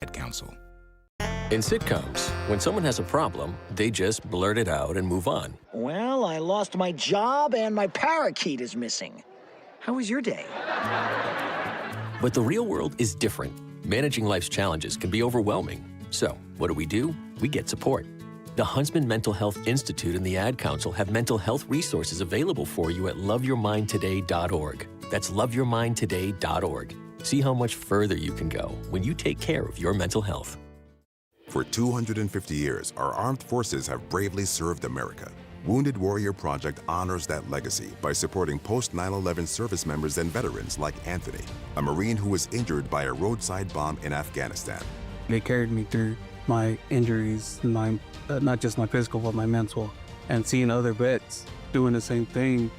Council. In sitcoms, when someone has a problem, they just blurt it out and move on. Well, I lost my job and my parakeet is missing. How was your day? But the real world is different. Managing life's challenges can be overwhelming. So, what do? We get support. The Huntsman Mental Health Institute and the Ad Council have mental health resources available for you at loveyourmindtoday.org. That's loveyourmindtoday.org. See how much further you can go when you take care of your mental health. For 250 years, our armed forces have bravely served America. Wounded Warrior Project honors that legacy by supporting post-9/11 service members and veterans like Anthony, a Marine who was injured by a roadside bomb in Afghanistan. They carried me through my injuries, not just my physical, but my mental. And seeing other vets doing the same thing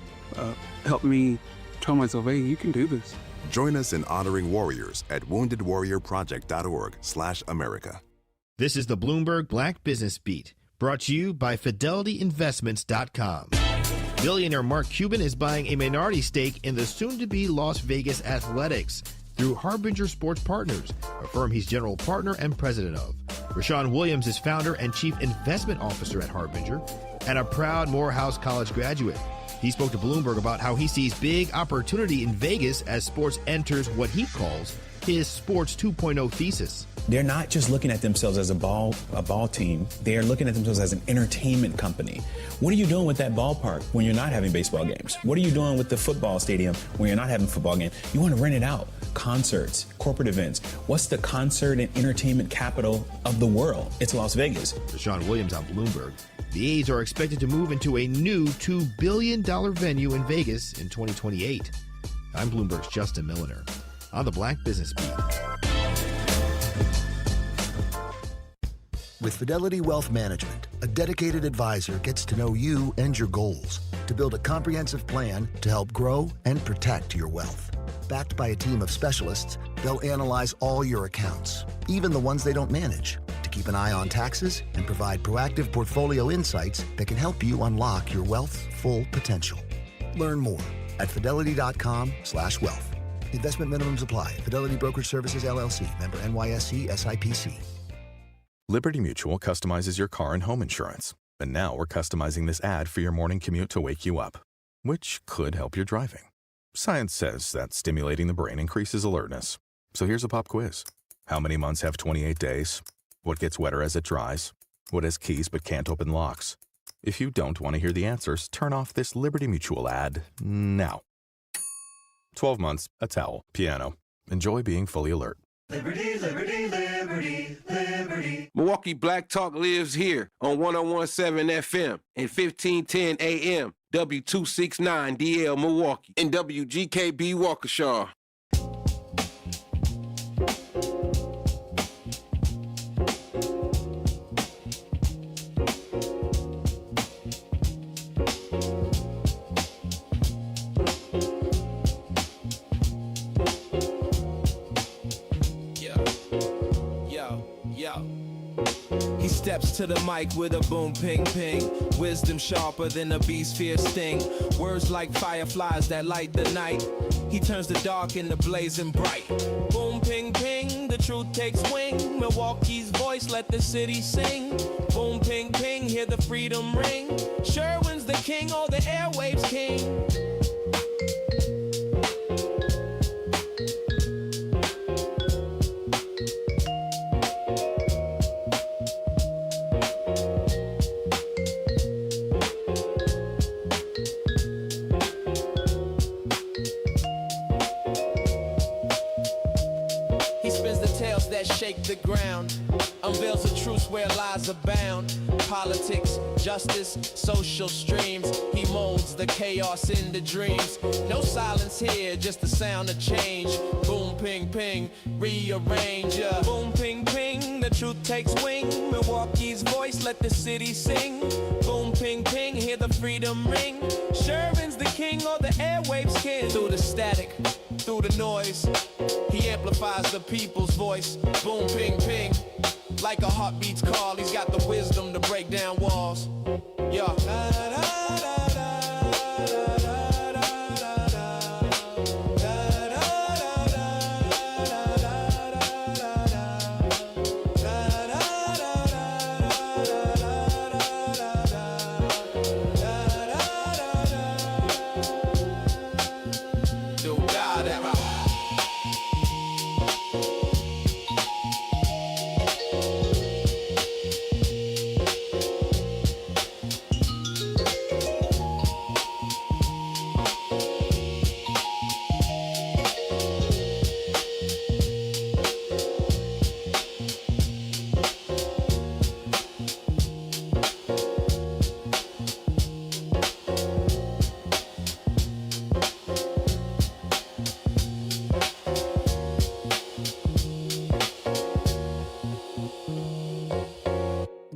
helped me tell myself, hey, you can do this. Join us in honoring warriors at woundedwarriorproject.org/America. This is the Bloomberg Black Business Beat, brought to you by FidelityInvestments.com. Billionaire Mark Cuban is buying a minority stake in the soon-to-be Las Vegas Athletics through Harbinger Sports Partners, a firm he's general partner and president of. Rashawn Williams is founder and chief investment officer at Harbinger and a proud Morehouse College graduate. He spoke to Bloomberg about how he sees big opportunity in Vegas as sports enters what he calls his Sports 2.0 thesis. They're not just looking at themselves as a ball team. They are looking at themselves as an entertainment company. What are you doing with that ballpark when you're not having baseball games? What are you doing with the football stadium when you're not having football games? You want to rent it out. Concerts, corporate events. What's the concert and entertainment capital of the world? It's Las Vegas. Rashawn Williams on Bloomberg. The A's are expected to move into a new $2 billion venue in Vegas in 2028. I'm Bloomberg's Justin Milliner on the Black Business Beat. With Fidelity Wealth Management, a dedicated advisor gets to know you and your goals to build a comprehensive plan to help grow and protect your wealth. Backed by a team of specialists, they'll analyze all your accounts, even the ones they don't manage, to keep an eye on taxes and provide proactive portfolio insights that can help you unlock your wealth's full potential. Learn more at fidelity.com/wealth. Investment minimums apply. Fidelity Brokerage Services, LLC. Member NYSE SIPC. Liberty Mutual customizes your car and home insurance. And now we're customizing this ad for your morning commute to wake you up, which could help your driving. Science says that stimulating the brain increases alertness. So here's a pop quiz. How many months have 28 days? What gets wetter as it dries? What has keys but can't open locks? If you don't want to hear the answers, turn off this Liberty Mutual ad now. 12 months, a towel, piano. Enjoy being fully alert. Liberty, liberty, liberty, liberty. Milwaukee Black Talk lives here on 101.7 FM and 1510 AM, W269 DL Milwaukee, and WGKB Waukesha. He steps to the mic with a boom ping ping. Wisdom sharper than a beast's fierce sting. Words like fireflies that light the night. He turns the dark into blazing bright. Boom ping ping, the truth takes wing. Milwaukee's voice, let the city sing. Boom ping ping, hear the freedom ring. Sherwin's the king, oh the airwaves king. Shake the ground, unveils the truth where lies abound. Politics, justice, social streams. He molds the chaos into dreams. No silence here, just the sound of change. Boom, ping, ping, rearrange. Boom, ping, ping, the truth takes wing. Milwaukee's voice, let the city sing. Boom, ping, ping, hear the freedom ring. Sherwin's the king, or the airwaves king. Through the static, through the noise, he amplifies the people's voice. Boom, ping, ping, like a heartbeat's call. He's got the wisdom to break down walls. Yeah.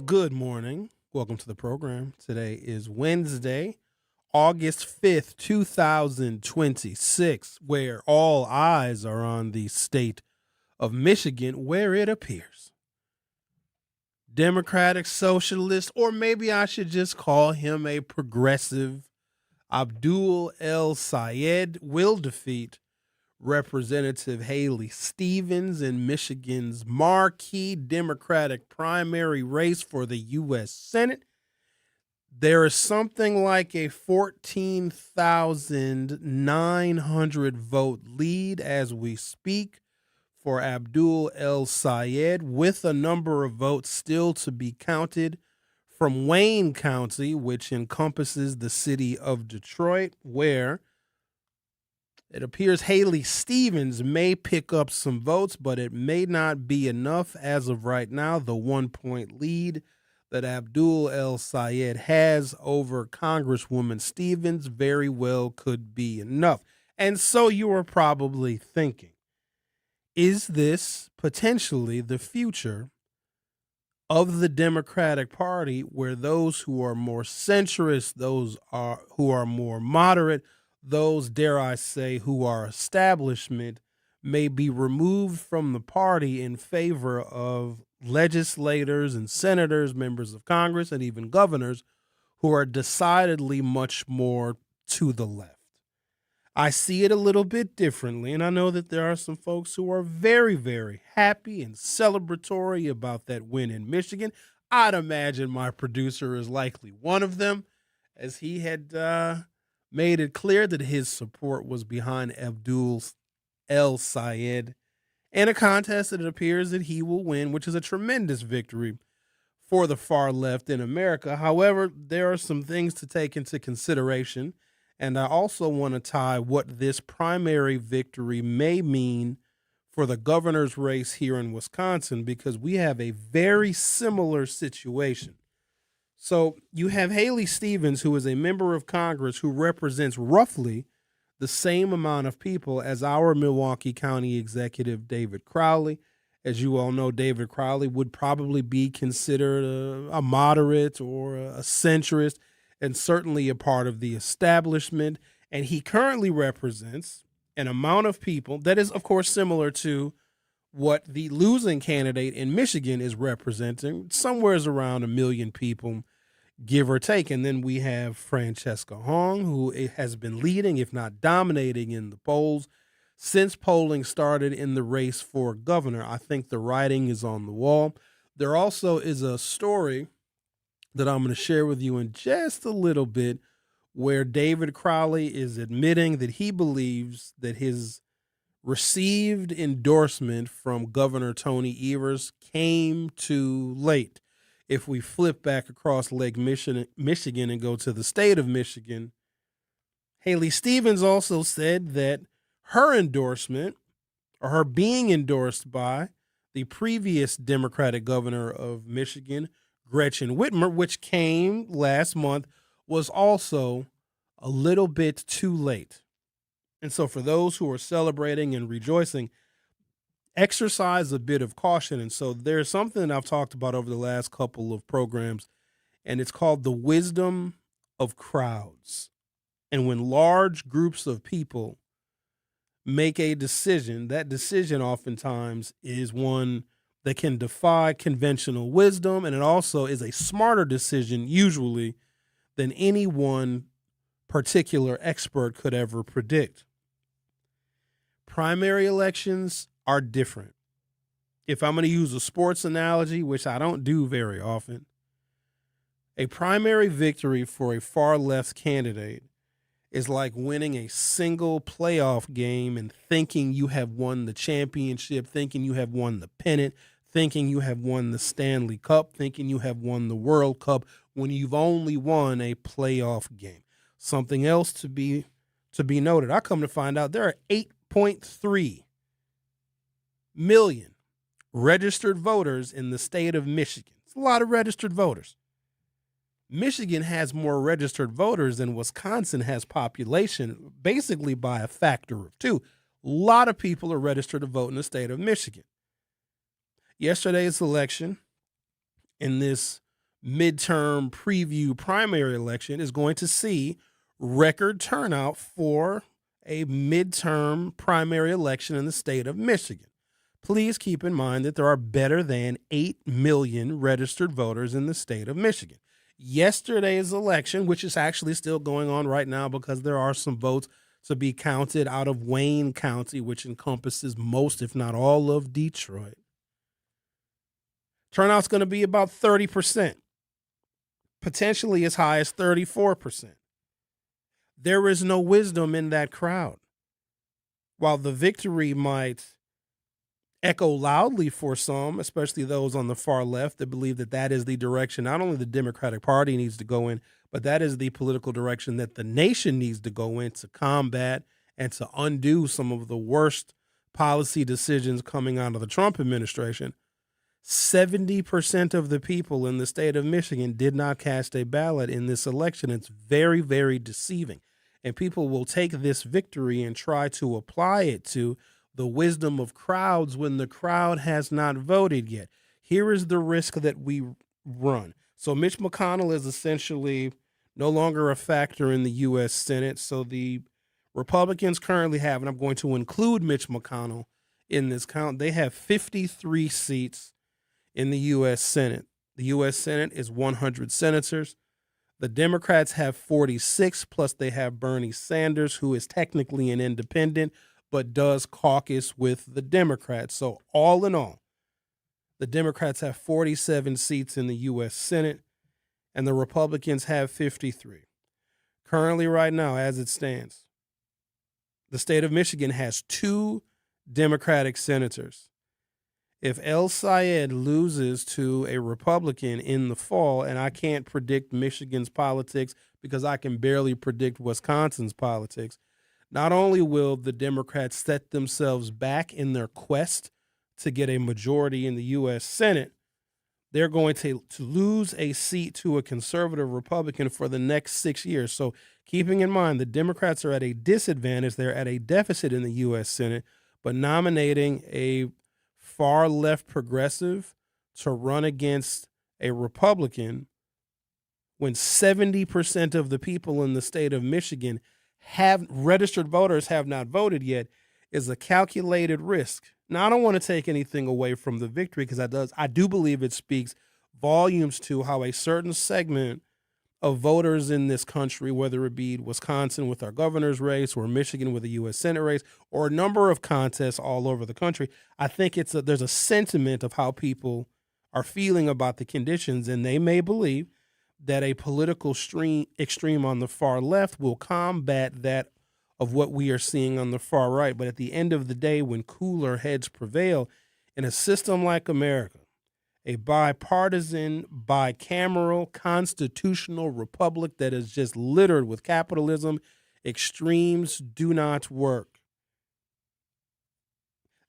Good morning. Welcome to the program. Today is Wednesday, August 5th, 2026, where all eyes are on the state of Michigan, where it appears Democratic Socialist, or maybe I should just call him a progressive, Abdul El Sayed will defeat Representative Haley Stevens in Michigan's marquee Democratic primary race for the U.S. Senate. There is something like a 14,900 vote lead as we speak for Abdul El Sayed, with a number of votes still to be counted from Wayne County, which encompasses the city of Detroit, where it appears Haley Stevens may pick up some votes, but it may not be enough as of right now. The 1-point lead that Abdul El Sayed has over Congresswoman Stevens very well could be enough. And so you are probably thinking, is this potentially the future of the Democratic Party, where those who are more centrist, who are more moderate, those, dare I say, who are establishment, may be removed from the party in favor of legislators and senators, members of Congress, and even governors who are decidedly much more to the left? I see it a little bit differently, and I know that there are some folks who are very, very happy and celebratory about that win in Michigan. I'd imagine my producer is likely one of them, as he had made it clear that his support was behind Abdul El Sayed in a contest that it appears that he will win, which is a tremendous victory for the far left in America. However, there are some things to take into consideration, and I also want to tie what this primary victory may mean for the governor's race here in Wisconsin, because we have a very similar situation. So you have Haley Stevens, who is a member of Congress who represents roughly the same amount of people as our Milwaukee County Executive, David Crowley. As you all know, David Crowley would probably be considered a moderate or a centrist, and certainly a part of the establishment. And he currently represents an amount of people that is, of course, similar to what the losing candidate in Michigan is representing, somewhere around 1 million people, give or take. And then we have Francesca Hong, who has been leading, if not dominating, in the polls since polling started in the race for governor. I think the writing is on the wall. There also is a story that I'm going to share with you in just a little bit, where David Crowley is admitting that he believes that his received endorsement from Governor Tony Evers came too late. If we flip back across Lake Michigan and go to the state of Michigan, Haley Stevens also said that her endorsement, or her being endorsed by the previous Democratic governor of Michigan, Gretchen Whitmer, which came last month, was also a little bit too late. And so for those who are celebrating and rejoicing, exercise a bit of caution. And so there's something that I've talked about over the last couple of programs, and it's called the wisdom of crowds. And when large groups of people make a decision, that decision oftentimes is one that can defy conventional wisdom, and it also is a smarter decision usually than any one particular expert could ever predict. Primary elections are different. If I'm going to use a sports analogy, which I don't do very often, a primary victory for a far left candidate is like winning a single playoff game and thinking you have won the championship, thinking you have won the pennant, thinking you have won the Stanley Cup, thinking you have won the World Cup, when you've only won a playoff game. Something else to be noted, I come to find out there are 8.3 million registered voters in the state of Michigan. It's a lot of registered voters. Michigan has more registered voters than Wisconsin has population, basically by a factor of 2. A lot of people are registered to vote in the state of Michigan. Yesterday's election in this midterm preview primary election is going to see record turnout for a midterm primary election in the state of Michigan. Please keep in mind that there are better than 8 million registered voters in the state of Michigan. Yesterday's election, which is actually still going on right now because there are some votes to be counted out of Wayne County, which encompasses most, if not all, of Detroit. Turnout's going to be about 30%, potentially as high as 34%. There is no wisdom in that crowd. While the victory might echo loudly for some, especially those on the far left that believe that that is the direction not only the Democratic Party needs to go in, but that is the political direction that the nation needs to go in to combat and to undo some of the worst policy decisions coming out of the Trump administration. 70% of the people in the state of Michigan did not cast a ballot in this election. It's very, very deceiving. And people will take this victory and try to apply it to the wisdom of crowds when the crowd has not voted yet. Here is the risk that we run. So Mitch McConnell is essentially no longer a factor in the U.S. Senate. So the Republicans currently have, and I'm going to include Mitch McConnell in this count, they have 53 seats in the U.S. Senate. The U.S. Senate is 100 senators. The Democrats have 46, plus they have Bernie Sanders, who is technically an independent, but does caucus with the Democrats. So all in all, the Democrats have 47 seats in the U.S. Senate, and the Republicans have 53. Currently, right now, as it stands, the state of Michigan has 2 Democratic senators. If El Sayed loses to a Republican in the fall, and I can't predict Michigan's politics because I can barely predict Wisconsin's politics, not only will the Democrats set themselves back in their quest to get a majority in the U.S. Senate, they're going to lose a seat to a conservative Republican for the next 6 years. So keeping in mind the Democrats are at a disadvantage, they're at a deficit in the U.S. Senate, but nominating a far left progressive to run against a Republican when 70% of the people in the state of Michigan have registered voters have not voted yet is a calculated risk. Now, I don't want to take anything away from the victory because I do believe it speaks volumes to how a certain segment of voters in this country, whether it be Wisconsin with our governor's race or Michigan with a U.S. Senate race or a number of contests all over the country, I think there's a sentiment of how people are feeling about the conditions, and they may believe that a political extreme on the far left will combat that of what we are seeing on the far right. But at the end of the day, when cooler heads prevail in a system like America, a bipartisan, bicameral, constitutional republic that is just littered with capitalism, extremes do not work.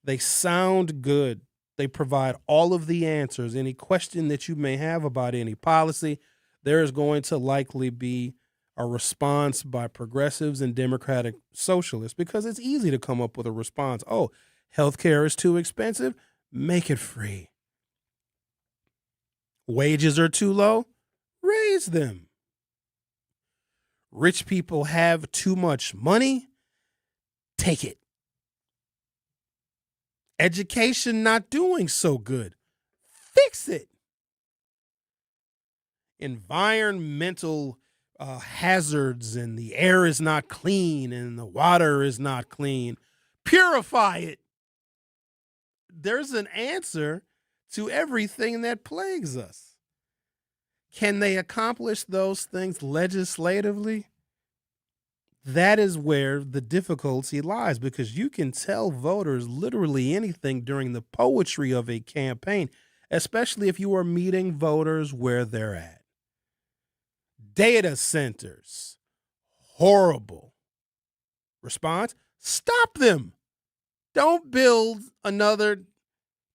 They sound good. They provide all of the answers. Any question that you may have about any policy, there is going to likely be a response by progressives and Democratic socialists because it's easy to come up with a response. Oh, healthcare is too expensive? Make it free. Wages are too low? Raise them. Rich people have too much money? Take it. Education not doing so good? Fix it. Environmental hazards and the air is not clean and the water is not clean. Purify it. There's an answer to everything that plagues us. Can they accomplish those things legislatively? That is where the difficulty lies, because you can tell voters literally anything during the poetry of a campaign, especially if you are meeting voters where they're at. Data centers, horrible. Response, stop them. Don't build another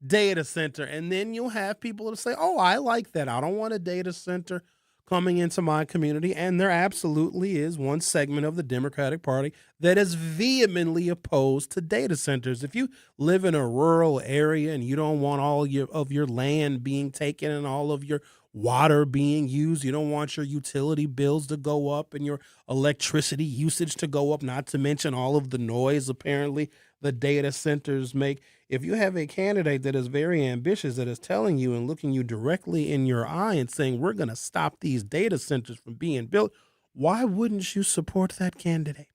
data center. And then you'll have people to say, oh, I like that. I don't want a data center coming into my community. And there absolutely is one segment of the Democratic Party that is vehemently opposed to data centers. If you live in a rural area and you don't want all of your land being taken and all of your water being used. You don't want your utility bills to go up and your electricity usage to go up, not to mention all of the noise apparently the data centers make. If you have a candidate that is very ambitious, that is telling you and looking you directly in your eye and saying, we're going to stop these data centers from being built, why wouldn't you support that candidate?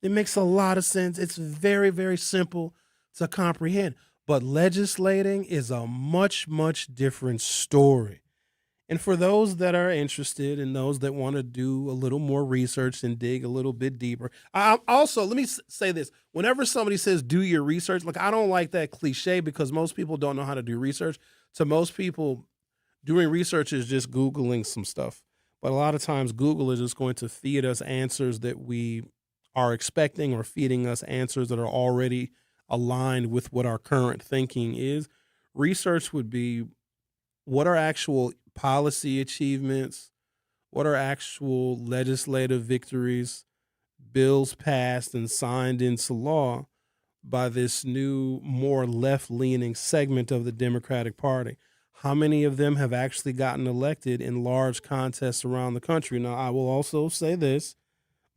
It makes a lot of sense. It's very, very simple to comprehend. But legislating is a much, much different story. And for those that are interested and those that want to do a little more research and dig a little bit deeper, also, let me say this. Whenever somebody says do your research, I don't like that cliche because most people don't know how to do research. To most people, doing research is just Googling some stuff. But a lot of times Google is just going to feed us answers that we are expecting or feeding us answers that are already aligned with what our current thinking is. Research would be what are actual policy achievements, what are actual legislative victories, bills passed and signed into law by this new, more left-leaning segment of the Democratic Party. How many of them have actually gotten elected in large contests around the country? Now, I will also say this.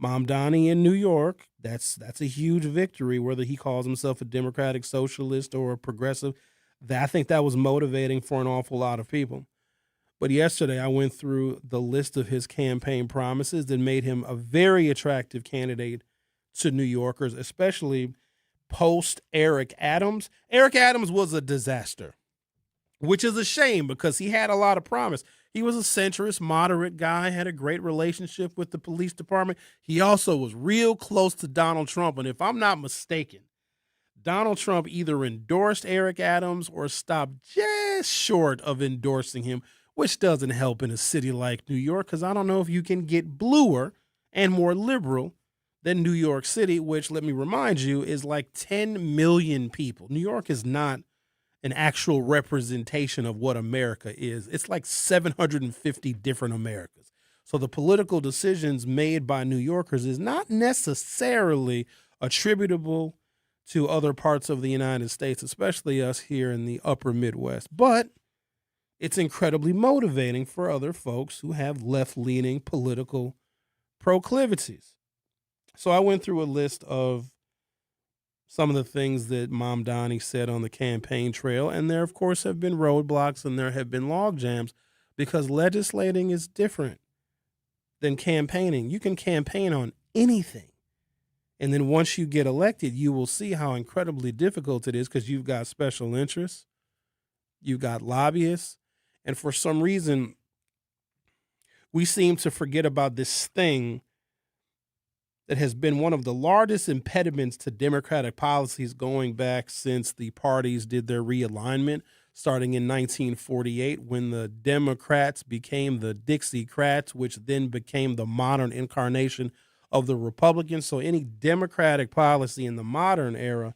Mamdani in New York, that's a huge victory, whether he calls himself a Democratic Socialist or a progressive. I think that was motivating for an awful lot of people. But yesterday I went through the list of his campaign promises that made him a very attractive candidate to New Yorkers, especially post Eric Adams. Eric Adams was a disaster, which is a shame because he had a lot of promise. He was a centrist, moderate guy, had a great relationship with the police department. He also was real close to Donald Trump. And if I'm not mistaken, Donald Trump either endorsed Eric Adams or stopped just short of endorsing him, which doesn't help in a city like New York because I don't know if you can get bluer and more liberal than New York City, which, let me remind you, is like 10 million people. New York is not an actual representation of what America is. It's like 750 different Americas. So the political decisions made by New Yorkers is not necessarily attributable to other parts of the United States, especially us here in the upper Midwest. But it's incredibly motivating for other folks who have left-leaning political proclivities. So I went through a list of some of the things that Mamdani said on the campaign trail, and there, of course, have been roadblocks and there have been log jams because legislating is different than campaigning. You can campaign on anything, and then once you get elected, you will see how incredibly difficult it is because you've got special interests, you've got lobbyists, and for some reason, we seem to forget about this thing that has been one of the largest impediments to Democratic policies going back since the parties did their realignment, starting in 1948 when the Democrats became the Dixiecrats, which then became the modern incarnation of the Republicans. So any Democratic policy in the modern era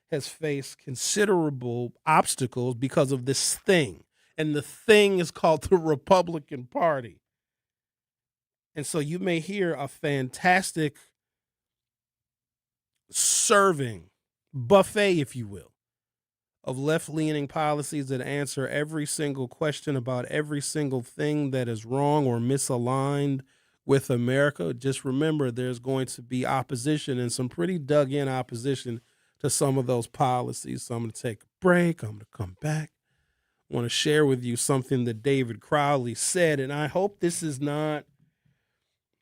has faced considerable obstacles because of this thing. And the thing is called the Republican Party. And so you may hear a fantastic serving buffet, if you will, of left-leaning policies that answer every single question about every single thing that is wrong or misaligned with America. Just remember, there's going to be opposition and some pretty dug-in opposition to some of those policies. So I'm going to take a break. I'm going to come back. I want to share with you something that David Crowley said, and I hope this is not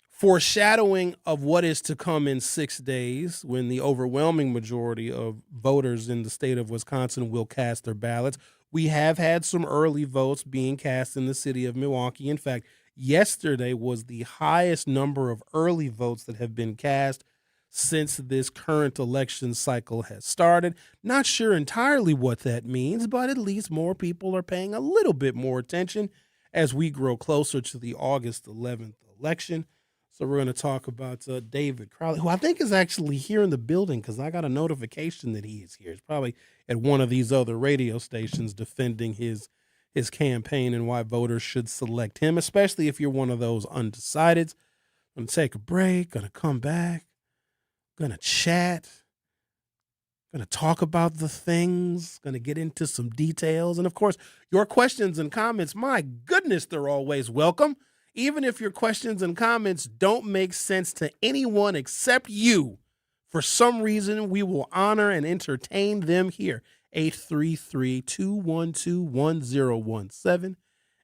foreshadowing of what is to come in 6 days when the overwhelming majority of voters in the state of Wisconsin will cast their ballots. We have had some early votes being cast in the city of Milwaukee. In fact, yesterday was the highest number of early votes that have been cast since this current election cycle has started. Not sure entirely what that means, but at least more people are paying a little bit more attention as we grow closer to the August 11th election. So we're going to talk about David Crowley, who I think is actually here in the building because I got a notification that he is here. He's probably at one of these other radio stations defending his campaign and why voters should select him, especially if you're one of those undecideds. I'm going to take a break, going to come back, going to chat. Going to talk about the things, going to get into some details. And of course, your questions and comments, my goodness, they're always welcome. Even if your questions and comments don't make sense to anyone except you, for some reason, we will honor and entertain them here. 833-212-1017.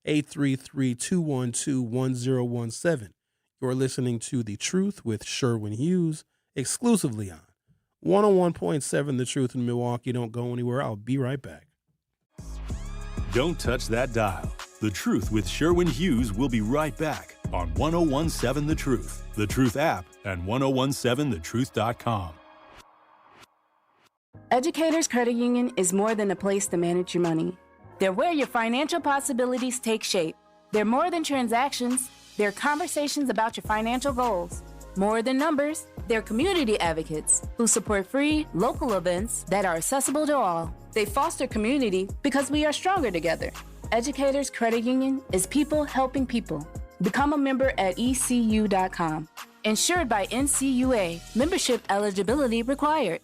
833-212-1017. You're listening to The Truth with Sherwin Hughes, exclusively on 101.7 The Truth in Milwaukee. Don't go anywhere. I'll be right back. Don't touch that dial. The Truth with Sherwin Hughes will be right back on 101.7 The Truth, The Truth app, and 1017thetruth.com. Educators Credit Union is more than a place to manage your money. They're where your financial possibilities take shape. They're more than transactions. They're conversations about your financial goals. More than numbers, they're community advocates who support free, local events that are accessible to all. They foster community because we are stronger together. Educators Credit Union is people helping people. Become a member at ECU.com. Insured by NCUA. Membership eligibility required.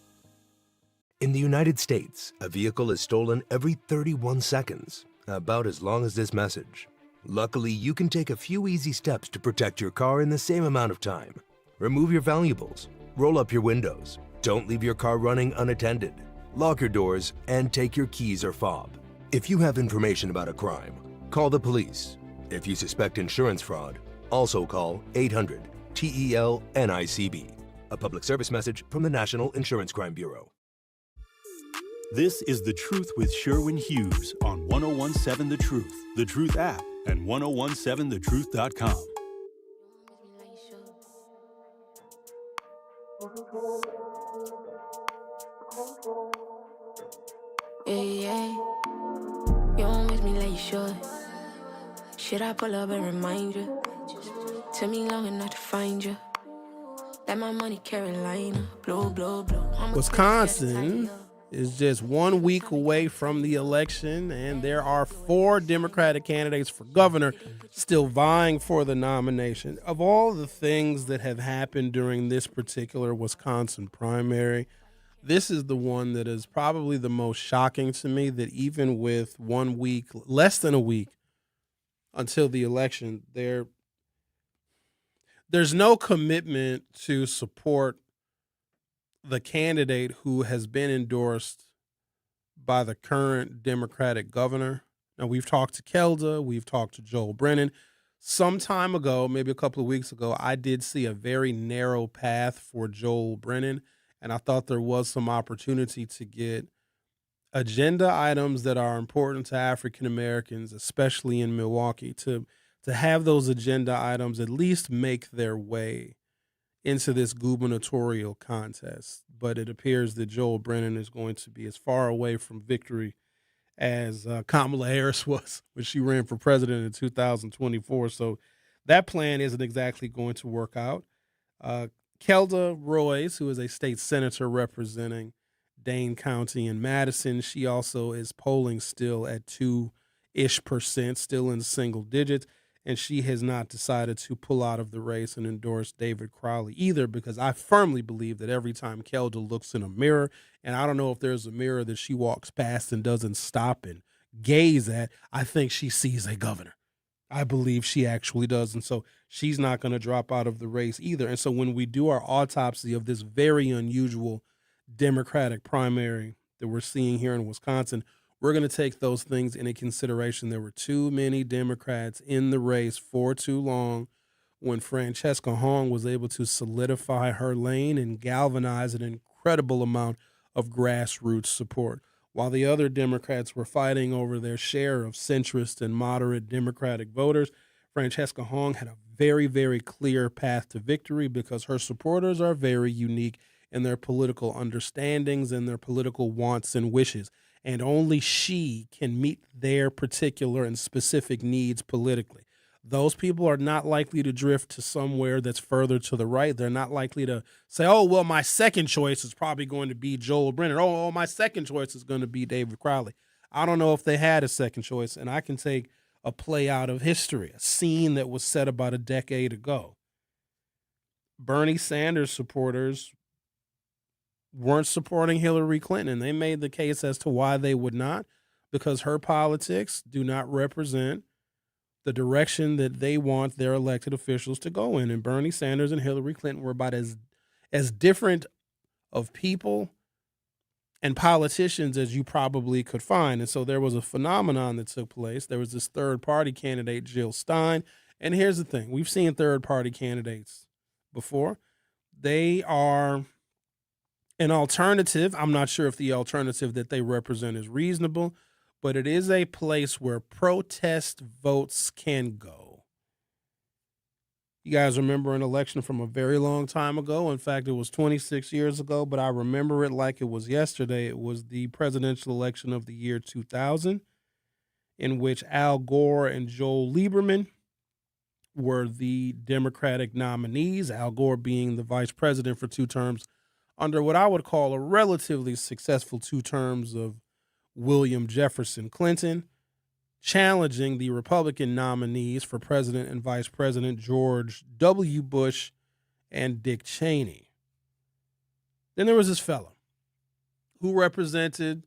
In the United States, a vehicle is stolen every 31 seconds, about as long as this message. Luckily, you can take a few easy steps to protect your car in the same amount of time. Remove your valuables, roll up your windows, don't leave your car running unattended, lock your doors, and take your keys or fob. If you have information about a crime, call the police. If you suspect insurance fraud, also call 800-TEL-NICB. A public service message from the National Insurance Crime Bureau. This is The Truth with Sherwin Hughes on 101.7 The Truth, The Truth app, and 1017thetruth.com. Yeah. You don't miss me like you should. Should I pull up and remind you? Took me long enough to find you. That my money Carolina. Blow, blow, blow. Wisconsin is just 1 week away from the election, and there are 4 Democratic candidates for governor still vying for the nomination. Of all the things that have happened during this particular Wisconsin primary, this is the one that is probably the most shocking to me, that even with 1 week, less than a week until the election, there's no commitment to support the candidate who has been endorsed by the current Democratic governor. Now, we've talked to Kelda, we've talked to Joel Brennan. Some time ago, maybe a couple of weeks ago, I did see a very narrow path for Joel Brennan, and I thought there was some opportunity to get agenda items that are important to African Americans, especially in Milwaukee, to have those agenda items at least make their way into this gubernatorial contest. But it appears that Joel Brennan is going to be as far away from victory as Kamala Harris was when she ran for president in 2024. So that plan isn't exactly going to work out. Kelda Royce, who is a state senator representing Dane County and Madison, she also is polling still at 2-ish%, still in single digits. And she has not decided to pull out of the race and endorse David Crowley either, because I firmly believe that every time Kelda looks in a mirror, and I don't know if there's a mirror that she walks past and doesn't stop and gaze at, I think she sees a governor. I believe she actually does. And so she's not going to drop out of the race either. And so when we do our autopsy of this very unusual Democratic primary that we're seeing here in Wisconsin, we're going to take those things into consideration. There were too many Democrats in the race for too long. When Francesca Hong was able to solidify her lane and galvanize an incredible amount of grassroots support, while the other Democrats were fighting over their share of centrist and moderate Democratic voters, Francesca Hong had a very, very clear path to victory because her supporters are very unique in their political understandings and their political wants and wishes. And only she can meet their particular and specific needs politically. Those people are not likely to drift to somewhere that's further to the right. They're not likely to say, oh, well, my second choice is probably going to be Joel Brennan. Oh, my second choice is going to be David Crowley. I don't know if they had a second choice, and I can take a play out of history, a scene that was set about a decade ago. Bernie Sanders supporters weren't supporting Hillary Clinton. And they made the case as to why they would not, because her politics do not represent the direction that they want their elected officials to go in. And Bernie Sanders and Hillary Clinton were about as different of people and politicians as you probably could find. And so there was a phenomenon that took place. There was this third-party candidate, Jill Stein. And here's the thing. We've seen third-party candidates before. They are an alternative. I'm not sure if the alternative that they represent is reasonable, but it is a place where protest votes can go. You guys remember an election from a very long time ago. In fact, it was 26 years ago, but I remember it like it was yesterday. It was the presidential election of the year 2000, in which Al Gore and Joel Lieberman were the Democratic nominees, Al Gore being the vice president for 2 terms under what I would call a relatively successful 2 terms of William Jefferson Clinton, challenging the Republican nominees for president and vice president, George W. Bush and Dick Cheney. Then there was this fellow who represented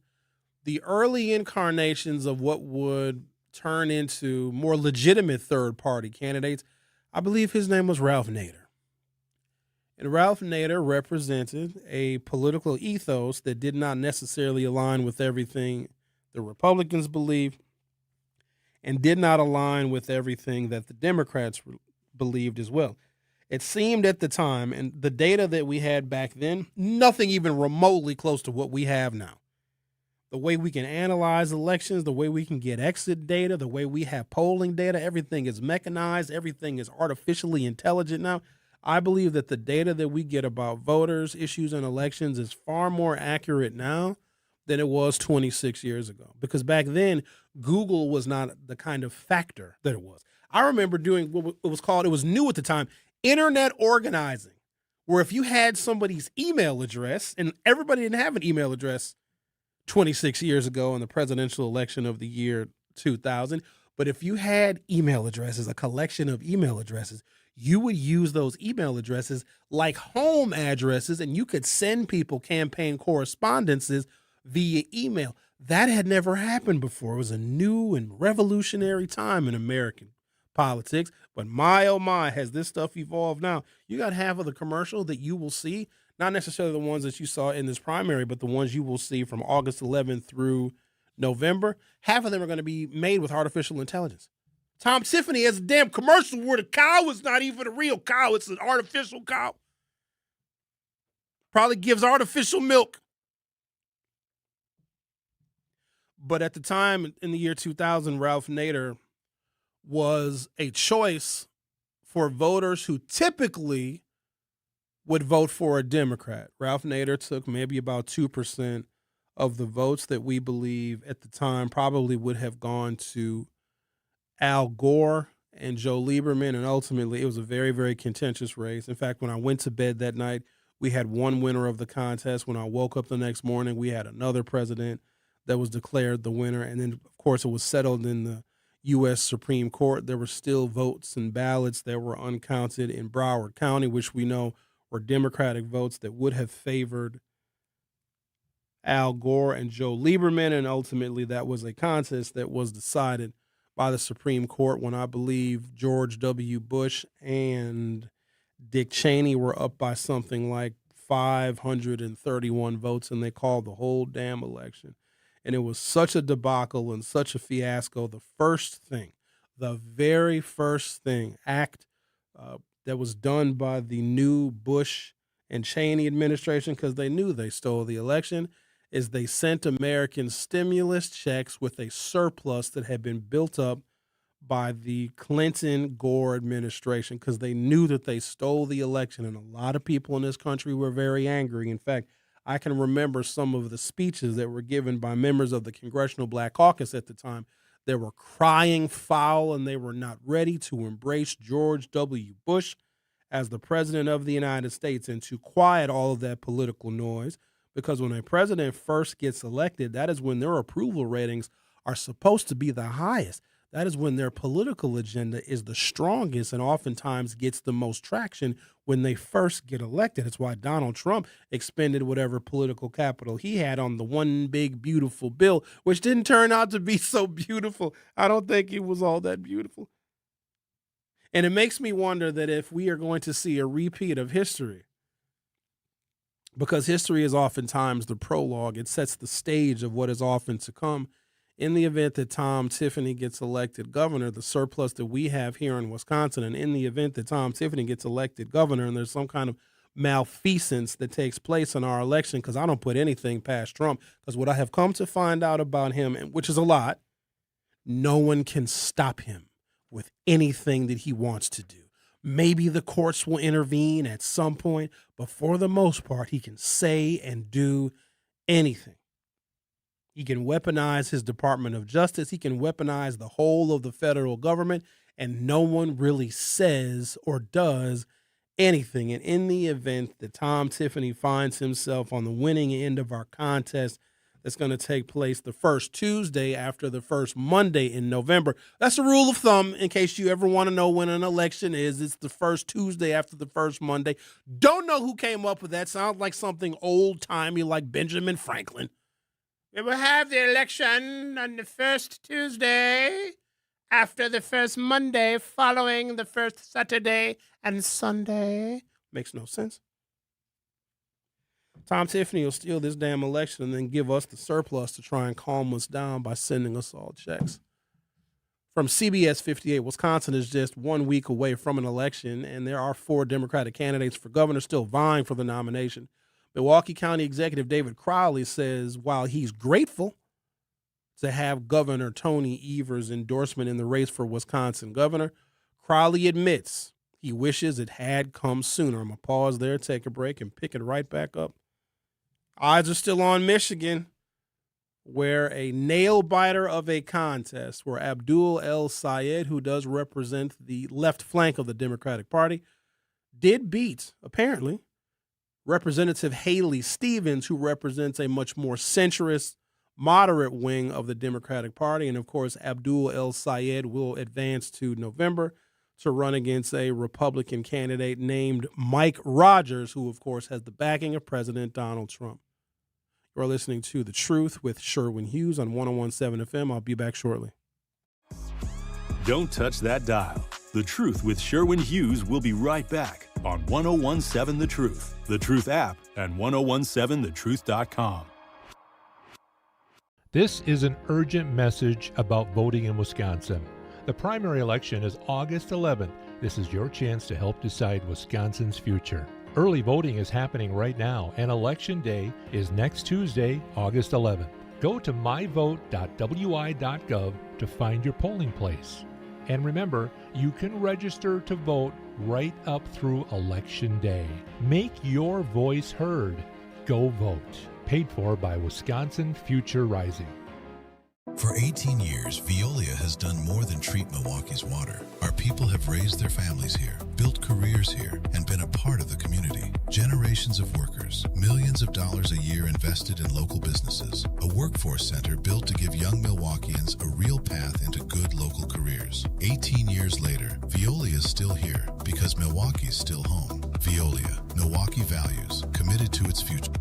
the early incarnations of what would turn into more legitimate third-party candidates. I believe his name was Ralph Nader. And Ralph Nader represented a political ethos that did not necessarily align with everything the Republicans believed, and did not align with everything that the Democrats believed as well. It seemed at the time, and the data that we had back then, nothing even remotely close to what we have now. The way we can analyze elections, the way we can get exit data, the way we have polling data, everything is mechanized, everything is artificially intelligent now. I believe that the data that we get about voters, issues, and elections is far more accurate now than it was 26 years ago. Because back then, Google was not the kind of factor that it was. I remember doing what it was called, it was new at the time, internet organizing, where if you had somebody's email address, and everybody didn't have an email address 26 years ago in the presidential election of the year 2000, but if you had email addresses, a collection of email addresses, you would use those email addresses like home addresses, and you could send people campaign correspondences via email. That had never happened before. It was a new and revolutionary time in American politics. But my, oh my, has this stuff evolved now. You got half of the commercial that you will see, not necessarily the ones that you saw in this primary, but the ones you will see from August 11th through November. Half of them are going to be made with artificial intelligence. Tom Tiffany has a damn commercial where the cow is not even a real cow. It's an artificial cow. Probably gives artificial milk. But at the time, in the year 2000, Ralph Nader was a choice for voters who typically would vote for a Democrat. Ralph Nader took maybe about 2% of the votes that we believe at the time probably would have gone to Al Gore and Joe Lieberman, and ultimately it was a very, very contentious race. In fact, when I went to bed that night, we had one winner of the contest. When I woke up the next morning, we had another president that was declared the winner. And then, of course, it was settled in the U.S. Supreme Court. There were still votes and ballots that were uncounted in Broward County, which we know were Democratic votes that would have favored Al Gore and Joe Lieberman. And ultimately, that was a contest that was decided by the Supreme Court when I believe George W. Bush and Dick Cheney were up by something like 531 votes, and they called the whole damn election. And it was such a debacle and such a fiasco. The very first thing, that was done by the new Bush and Cheney administration, because they knew they stole the election, is they sent Americans stimulus checks with a surplus that had been built up by the Clinton-Gore administration, because they knew that they stole the election. And a lot of people in this country were very angry. In fact, I can remember some of the speeches that were given by members of the Congressional Black Caucus at the time. They were crying foul, and they were not ready to embrace George W. Bush as the president of the United States and to quiet all of that political noise. Because when a president first gets elected, that is when their approval ratings are supposed to be the highest. that is when their political agenda is the strongest and oftentimes gets the most traction when they first get elected. It's why Donald Trump expended whatever political capital he had on the one big beautiful bill, which didn't turn out to be so beautiful. I don't think it was all that beautiful. And it makes me wonder that if we are going to see a repeat of history, because history is oftentimes the prologue, it sets the stage of what is often to come. In the event that Tom Tiffany gets elected governor, the surplus that we have here in Wisconsin, and in the event that Tom Tiffany gets elected governor and there's some kind of malfeasance that takes place in our election, because I don't put anything past Trump, because what I have come to find out about him, which is a lot, no one can stop him with anything that he wants to do. Maybe the courts will intervene at some point, but for the most part, he can say and do anything. He can weaponize his Department of Justice. He can weaponize the whole of the federal government, and no one really says or does anything. And in the event that Tom Tiffany finds himself on the winning end of our contest, that's going to take place the first Tuesday after the first Monday in November. That's a rule of thumb in case you ever want to know when an election is. It's the first Tuesday after the first Monday. Don't know who came up with that. Sounds like something old-timey like Benjamin Franklin. We will have the election on the first Tuesday after the first Monday following the first Saturday and Sunday. Makes no sense. Tom Tiffany will steal this damn election and then give us the surplus to try and calm us down by sending us all checks. From CBS 58, Wisconsin is just 1 week away from an election, and there are 4 Democratic candidates for governor still vying for the nomination. Milwaukee County Executive David Crowley says while he's grateful to have Governor Tony Evers' endorsement in the race for Wisconsin governor, Crowley admits he wishes it had come sooner. I'm going to pause there, take a break, and pick it right back up. Odds are still on Michigan, where a nail-biter of a contest where Abdul El Sayed, who does represent the left flank of the Democratic Party, did beat, apparently, Representative Haley Stevens, who represents a much more centrist, moderate wing of the Democratic Party. And, of course, Abdul El Sayed will advance to November to run against a Republican candidate named Mike Rogers, who, of course, has the backing of President Donald Trump. You're listening to The Truth with Sherwin Hughes on 101.7 FM. I'll be back shortly. Don't touch that dial. The Truth with Sherwin Hughes will be right back on 101.7 The Truth app, and 1017thetruth.com. This is an urgent message about voting in Wisconsin. The primary election is August 11th. This is your chance to help decide Wisconsin's future. Early voting is happening right now, and Election Day is next Tuesday, August 11th. Go to myvote.wi.gov to find your polling place. And remember, you can register to vote right up through Election Day. Make your voice heard. Go vote. Paid for by Wisconsin Future Rising. For 18 years, Veolia has done more than treat Milwaukee's water. Our people have raised their families here, built careers here, and been a part of the community. Generations of workers, millions of dollars a year invested in local businesses, a workforce center built to give young Milwaukeeans a real path into good local careers. 18 years later, Veolia is still here because Milwaukee's still home. Veolia, Milwaukee values, committed to its future.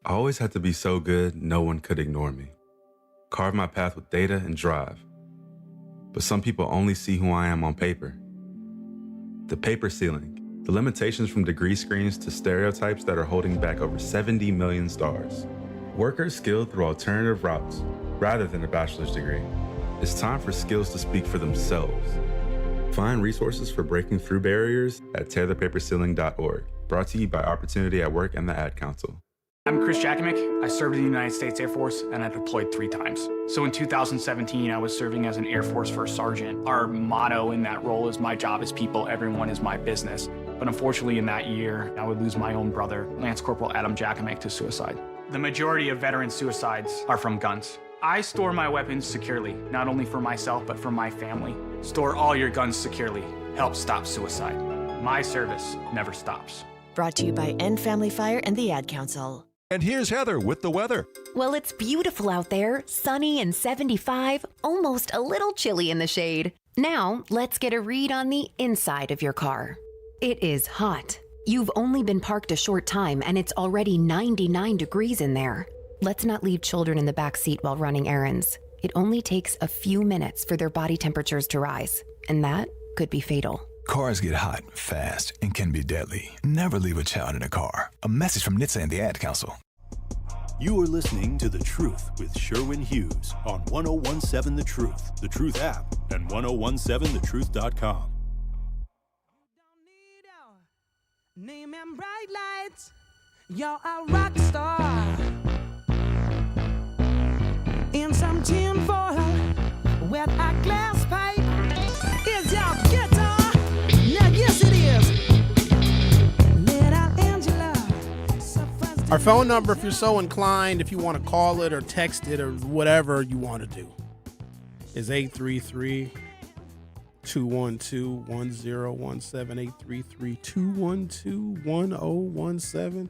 I always had to be so good, no one could ignore me. Carve my path with data and drive. But some people only see who I am on paper. The paper ceiling, the limitations from degree screens to stereotypes that are holding back over 70 million stars. Workers skilled through alternative routes, rather than a bachelor's degree. It's time for skills to speak for themselves. Find resources for breaking through barriers at tearthepaperceiling.org. Brought to you by Opportunity at Work and the Ad Council. I'm Chris Jakimick. I served in the United States Air Force, and I deployed 3 times. So in 2017, I was serving as an Air Force First Sergeant. Our motto in that role is my job is people, everyone is my business. But unfortunately in that year, I would lose my own brother, Lance Corporal Adam Jakimick, to suicide. The majority of veteran suicides are from guns. I store my weapons securely, not only for myself, but for my family. Store all your guns securely. Help stop suicide. My service never stops. Brought to you by End Family Fire and the Ad Council. And here's Heather with the weather. Well, it's beautiful out there, sunny and 75, almost a little chilly in the shade. Now, let's get a read on the inside of your car. It is hot. You've only been parked a short time and it's already 99 degrees in there. Let's not leave children in the back seat while running errands. It only takes a few minutes for their body temperatures to rise, and that could be fatal. Cars get hot, fast, and can be deadly. Never leave a child in a car. A message from NHTSA and the Ad Council. You are listening to The Truth with Sherwin Hughes on 1017 The Truth, The Truth app, and 1017thetruth.com. Name and bright lights, you're a rock star. In some tin foil with a glass pipe is your guitar. Now yes it is. Little Angela. Our phone number, if you're so inclined, if you want to call it or text it or whatever you want to do, is 833 212 1017, 833 212 1017.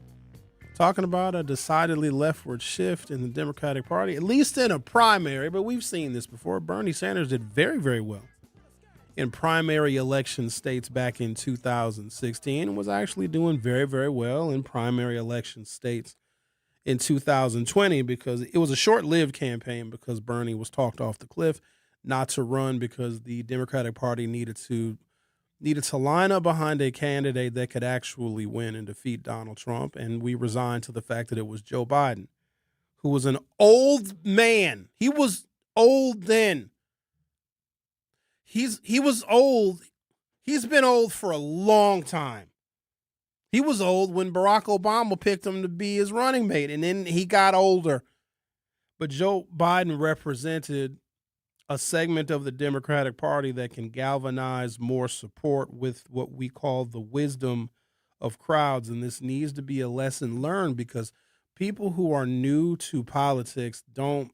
Talking about a decidedly leftward shift in the Democratic Party, at least in a primary, but we've seen this before. Bernie Sanders did very, very well in primary election states back in 2016 and was actually doing very, very well in primary election states in 2020 because it was a short-lived campaign because Bernie was talked off the cliff not to run because the Democratic Party needed to line up behind a candidate that could actually win and defeat Donald Trump. And we resigned to the fact that it was Joe Biden, who was an old man. He was old then. He was old. He's been old for a long time. He was old when Barack Obama picked him to be his running mate, and then he got older. But Joe Biden represented a segment of the Democratic Party that can galvanize more support with what we call the wisdom of crowds. And this needs to be a lesson learned because people who are new to politics don't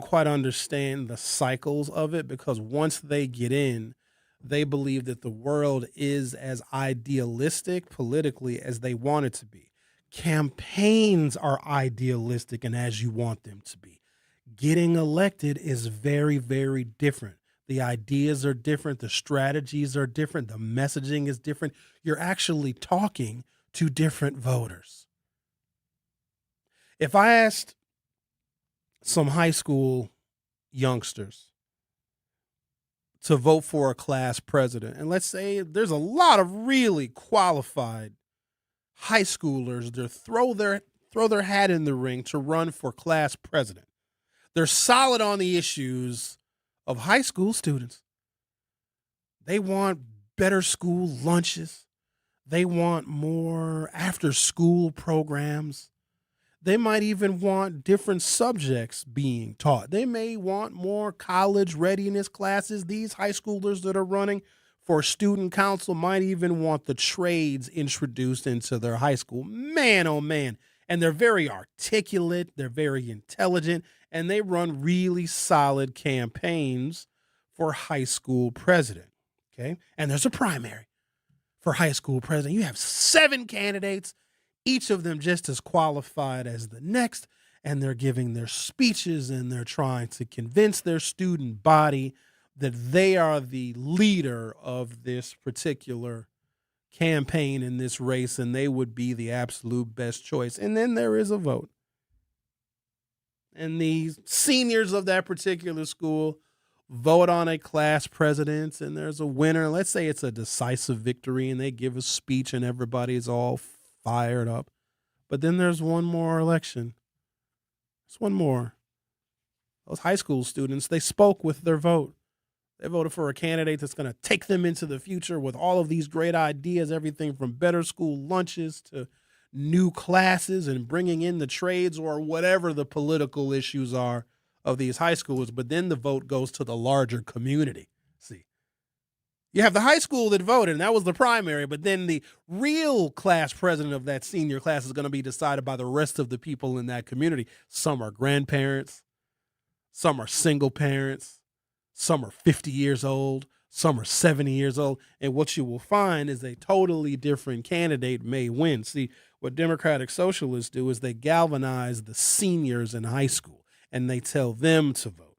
quite understand the cycles of it, because once they get in, they believe that the world is as idealistic politically as they want it to be. Campaigns are idealistic and as you want them to be. Getting elected is very, very different. The ideas are different. The strategies are different. The messaging is different. You're actually talking to different voters. If I asked some high school youngsters to vote for a class president, and let's say there's a lot of really qualified high schoolers that throw their hat in the ring to run for class president. They're solid on the issues of high school students. They want better school lunches. They want more after-school programs. They might even want different subjects being taught. They may want more college readiness classes. These high schoolers that are running for student council might even want the trades introduced into their high school. Man, oh man. And they're very articulate. They're very intelligent. And they run really solid campaigns for high school president, okay? And there's a primary for high school president. You have 7 candidates, each of them just as qualified as the next, and they're giving their speeches and they're trying to convince their student body that they are the leader of this particular campaign in this race and they would be the absolute best choice. And then there is a vote. And the seniors of that particular school vote on a class president, and there's a winner. Let's say it's a decisive victory, and they give a speech, and everybody's all fired up. But then there's one more election. There's one more. Those high school students, they spoke with their vote. They voted for a candidate that's going to take them into the future with all of these great ideas, everything from better school lunches to new classes and bringing in the trades or whatever the political issues are of these high schools. But then the vote goes to the larger community. See, you have the high school that voted, and that was the primary, but then the real class president of that senior class is going to be decided by the rest of the people in that community. Some are grandparents, some are single parents, some are 50 years old, some are 70 years old, and what you will find is a totally different candidate may win. See, What Democratic Socialists do is they galvanize the seniors in high school and they tell them to vote.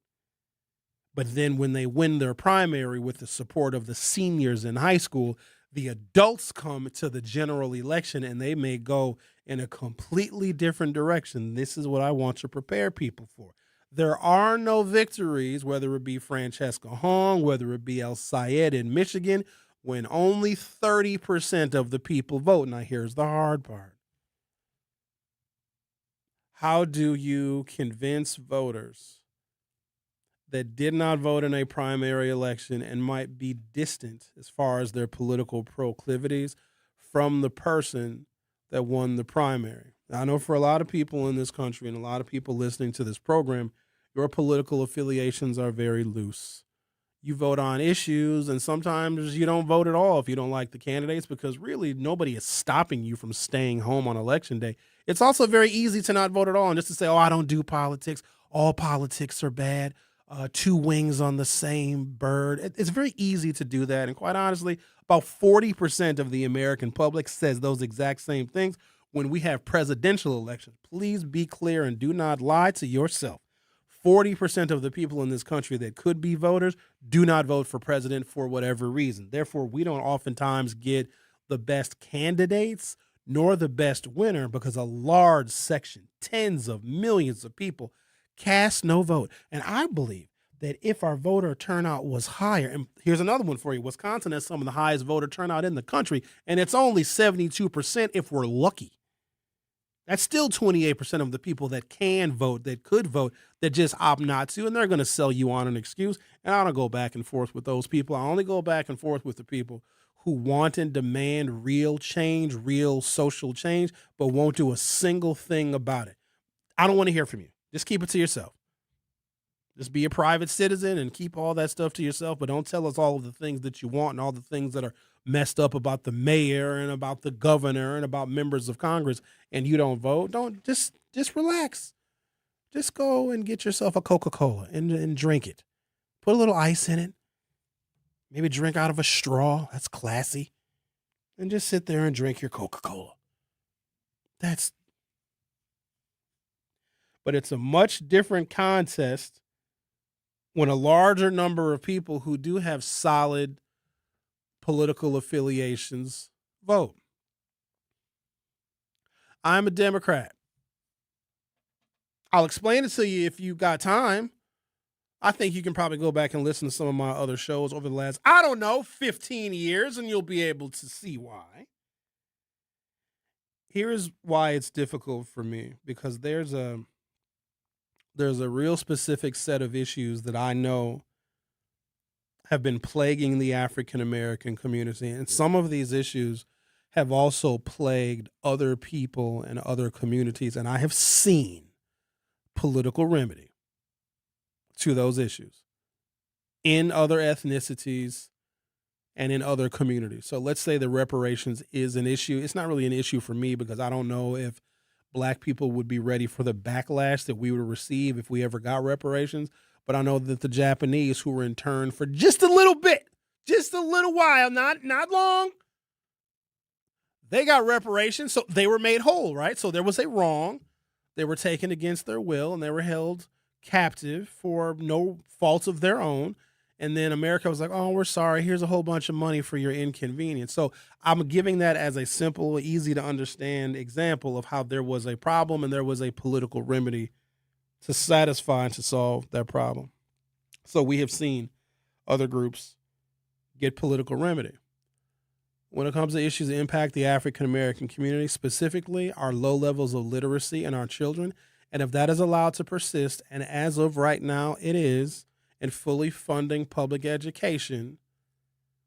But then when they win their primary with the support of the seniors in high school, the adults come to the general election and they may go in a completely different direction. This is what I want to prepare people for. There are no victories, whether it be Francesca Hong, whether it be El Sayed in Michigan, when only 30% of the people vote. Now, here's the hard part. How do you convince voters that did not vote in a primary election and might be distant as far as their political proclivities from the person that won the primary? Now, I know for a lot of people in this country and a lot of people listening to this program, your political affiliations are very loose. You vote on issues, and sometimes you don't vote at all if you don't like the candidates, because really nobody is stopping you from staying home on election day. It's also very easy to not vote at all and just to say, oh, I don't do politics. All politics are bad. Two wings on the same bird. It's very easy to do that. And quite honestly, about 40% of the American public says those exact same things when we have presidential elections. Please be clear and do not lie to yourself. 40% of the people in this country that could be voters do not vote for president for whatever reason. Therefore, we don't oftentimes get the best candidates nor the best winner because a large section, tens of millions of people, cast no vote. And I believe that if our voter turnout was higher, and here's another one for you, Wisconsin has some of the highest voter turnout in the country, and it's only 72% if we're lucky. That's still 28% of the people that can vote, that could vote, that just opt not to, and they're going to sell you on an excuse. And I don't go back and forth with those people. I only go back and forth with the people who want and demand real change, real social change, but won't do a single thing about it. I don't want to hear from you. Just keep it to yourself. Just be a private citizen and keep all that stuff to yourself, but don't tell us all of the things that you want and all the things that are messed up about the mayor and about the governor and about members of Congress, and you don't vote. Don't just relax. Just go and get yourself a Coca-Cola and drink it. Put a little ice in it. Maybe drink out of a straw. That's classy. And just sit there and drink your Coca-Cola. But it's a much different contest when a larger number of people who do have solid political affiliations vote. I'm a Democrat. I'll explain it to you if you got time. I think you can probably go back and listen to some of my other shows over the last, 15 years, and you'll be able to see why. Here's why it's difficult for me, because there's a real specific set of issues that I know have been plaguing the African American community. And some of these issues have also plagued other people and other communities. And I have seen political remedy to those issues in other ethnicities and in other communities. So let's say the reparations is an issue. It's not really an issue for me because I don't know if Black people would be ready for the backlash that we would receive if we ever got reparations. But I know that the Japanese, who were interned for just a little bit, just a little while, not long, they got reparations. So they were made whole, right? So there was a wrong. They were taken against their will and they were held captive for no fault of their own. And then America was like, oh, we're sorry. Here's a whole bunch of money for your inconvenience. So I'm giving that as a simple, easy to understand example of how there was a problem and there was a political remedy to satisfy and to solve that problem. So we have seen other groups get political remedy. When it comes to issues that impact the African American community, specifically our low levels of literacy in our children, and if that is allowed to persist, and as of right now it is, and fully funding public education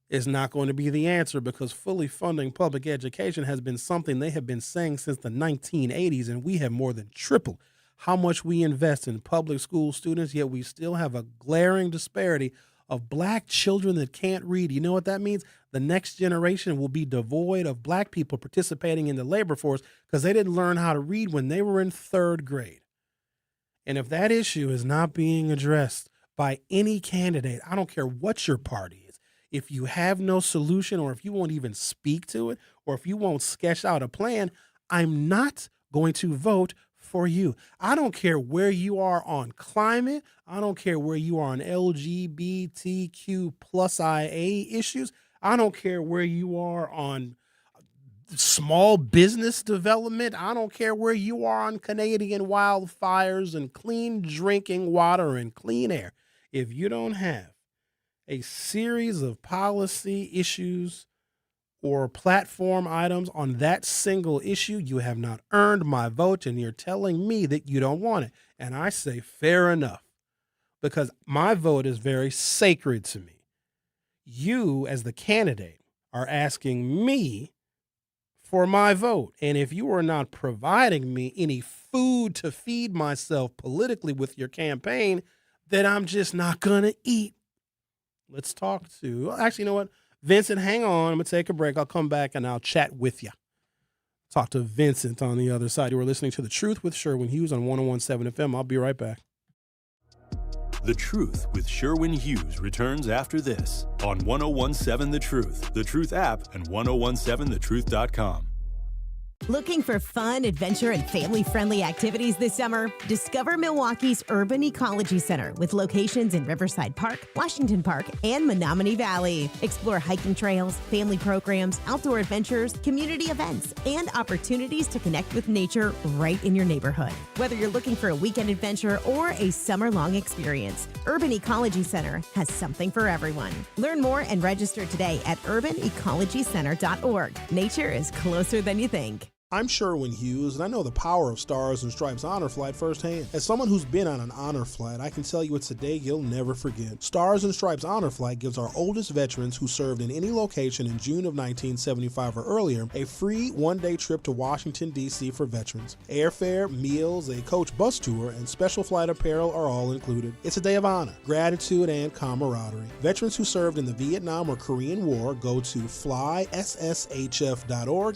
is not going to be the answer, because fully funding public education has been something they have been saying since the 1980s, and we have more than tripled how much we invest in public school students, yet we still have a glaring disparity of Black children that can't read. You know what that means? The next generation will be devoid of Black people participating in the labor force because they didn't learn how to read when they were in third grade. And if that issue is not being addressed by any candidate, I don't care what your party is, if you have no solution, or if you won't even speak to it, or if you won't sketch out a plan, I'm not going to vote for you. I don't care where you are on climate. I don't care where you are on LGBTQ plus IA issues. I don't care where you are on small business development. I don't care where you are on Canadian wildfires and clean drinking water and clean air. If you don't have a series of policy issues or platform items on that single issue, you have not earned my vote, and you're telling me that you don't want it. And I say, fair enough, because my vote is very sacred to me. You, as the candidate, are asking me for my vote. And if you are not providing me any food to feed myself politically with your campaign, then I'm just not going to eat. Let's talk to, actually, you know what? Vincent, hang on. I'm going to take a break. I'll come back and I'll chat with you. Talk to Vincent on the other side. You are listening to The Truth with Sherwin Hughes on 101.7 FM. I'll be right back. The Truth with Sherwin Hughes returns after this on 101.7 The Truth app, and 101.7thetruth.com. Looking for fun, adventure, and family-friendly activities this summer? Discover Milwaukee's Urban Ecology Center with locations in Riverside Park, Washington Park, and Menominee Valley. Explore hiking trails, family programs, outdoor adventures, community events, and opportunities to connect with nature right in your neighborhood. Whether you're looking for a weekend adventure or a summer-long experience, Urban Ecology Center has something for everyone. Learn more and register today at urbanecologycenter.org. Nature is closer than you think. I'm Sherwin Hughes, and I know the power of Stars and Stripes Honor Flight firsthand. As someone who's been on an honor flight, I can tell you it's a day you'll never forget. Stars and Stripes Honor Flight gives our oldest veterans who served in any location in June of 1975 or earlier a free one-day trip to Washington, D.C. for veterans. Airfare, meals, a coach bus tour, and special flight apparel are all included. It's a day of honor, gratitude, and camaraderie. Veterans who served in the Vietnam or Korean War go to flysshf.org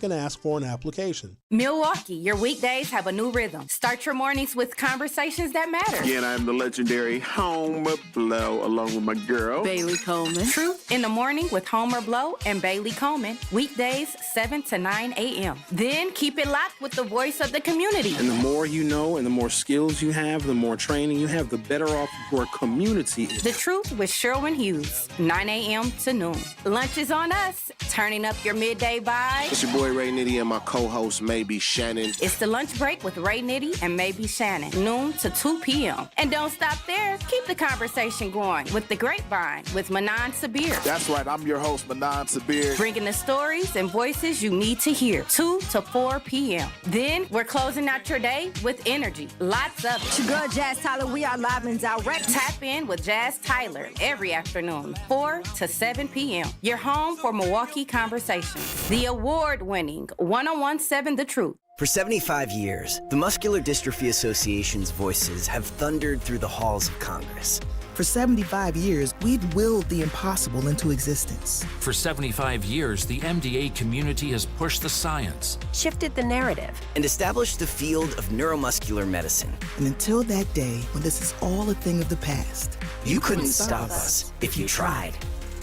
and ask for an application. Milwaukee, your weekdays have a new rhythm. Start your mornings with conversations that matter. Again, I'm the legendary Homer Blow, along with my girl, Bailey Coleman. Truth in the Morning with Homer Blow and Bailey Coleman. Weekdays, 7 to 9 a.m. Then keep it locked with the voice of the community. And the more you know and the more skills you have, the more training you have, the better off your community is. The Truth with Sherwin Hughes, 9 a.m. to noon. Lunch is on us. Turning up your midday vibe. It's your boy Ray Nitty and my co-host Maybe Shannon. It's the lunch break with Ray Nitty and Maybe Shannon, noon to 2 p.m. And don't stop there. Keep the conversation going with The Grapevine with Manan Sabir. That's right, I'm your host, Manan Sabir. Bringing the stories and voices you need to hear, 2 to 4 p.m. Then we're closing out your day with energy. Lots of it. It's your girl, Jazz Tyler. We are live and direct. Tap in with Jazz Tyler every afternoon, 4 to 7 p.m. Your home for Milwaukee Conversations. The award-winning 101.7 The Truth. For 75 years, the Muscular Dystrophy Association's voices have thundered through the halls of Congress. For 75 years, we've willed the impossible into existence. For 75 years, the MDA community has pushed the science, shifted the narrative, and established the field of neuromuscular medicine. And until that day, when this is all a thing of the past, you couldn't stop us if you tried.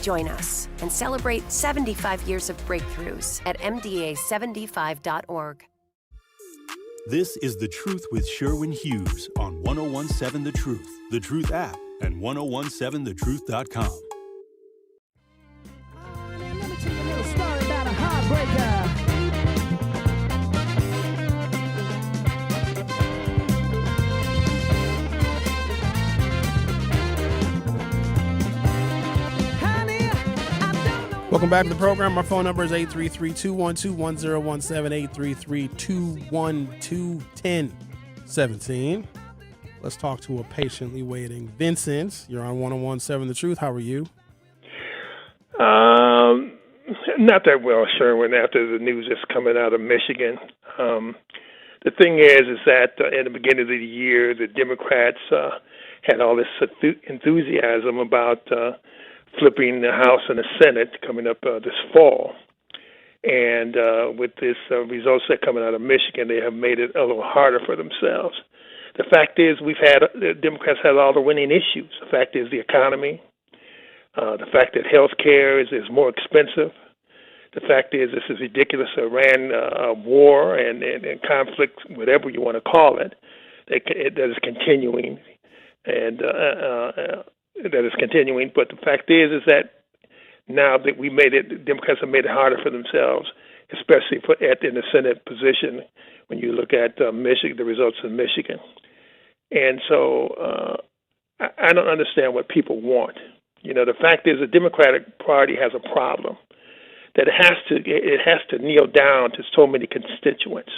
Join us and celebrate 75 years of breakthroughs at MDA75.org. This is The Truth with Sherwin Hughes on 101.7 The Truth app, and 101.7thetruth.com. Let me tell you a little story about a heartbreaker. Welcome back to the program. My phone number is 833-212-1017, 833-212-1017. Let's talk to a patiently waiting Vincent. You're on 101.7 The Truth. How are you? Not that well, Sherwin, after the news that's coming out of Michigan. The thing is that at the beginning of the year, the Democrats had all this enthusiasm about flipping the House and the Senate coming up this fall. And with this results that are coming out of Michigan, they have made it a little harder for themselves. The fact is the Democrats have all the winning issues. The fact is the economy, the fact that health care is more expensive. The fact is, this is ridiculous Iran war and conflict, whatever you want to call it, that is continuing, and that is continuing. But the fact is that now that we made it, the Democrats have made it harder for themselves, especially in the Senate position when you look at Michigan, the results in Michigan. And so I don't understand what people want. The fact is the Democratic Party has a problem that it has to kneel down to so many constituents.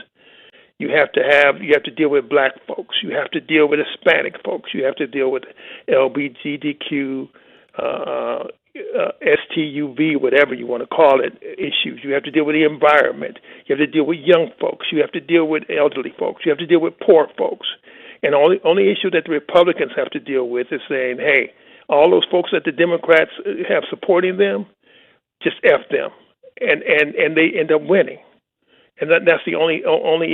You have to deal with black folks. You have to deal with Hispanic folks. You have to deal with LGBTQ, STUV, whatever you want to call it, issues. You have to deal with the environment. You have to deal with young folks. You have to deal with elderly folks. You have to deal with poor folks. And only issue that the Republicans have to deal with is saying, hey, all those folks that the Democrats have supporting them, just F them. And they end up winning. And that's the only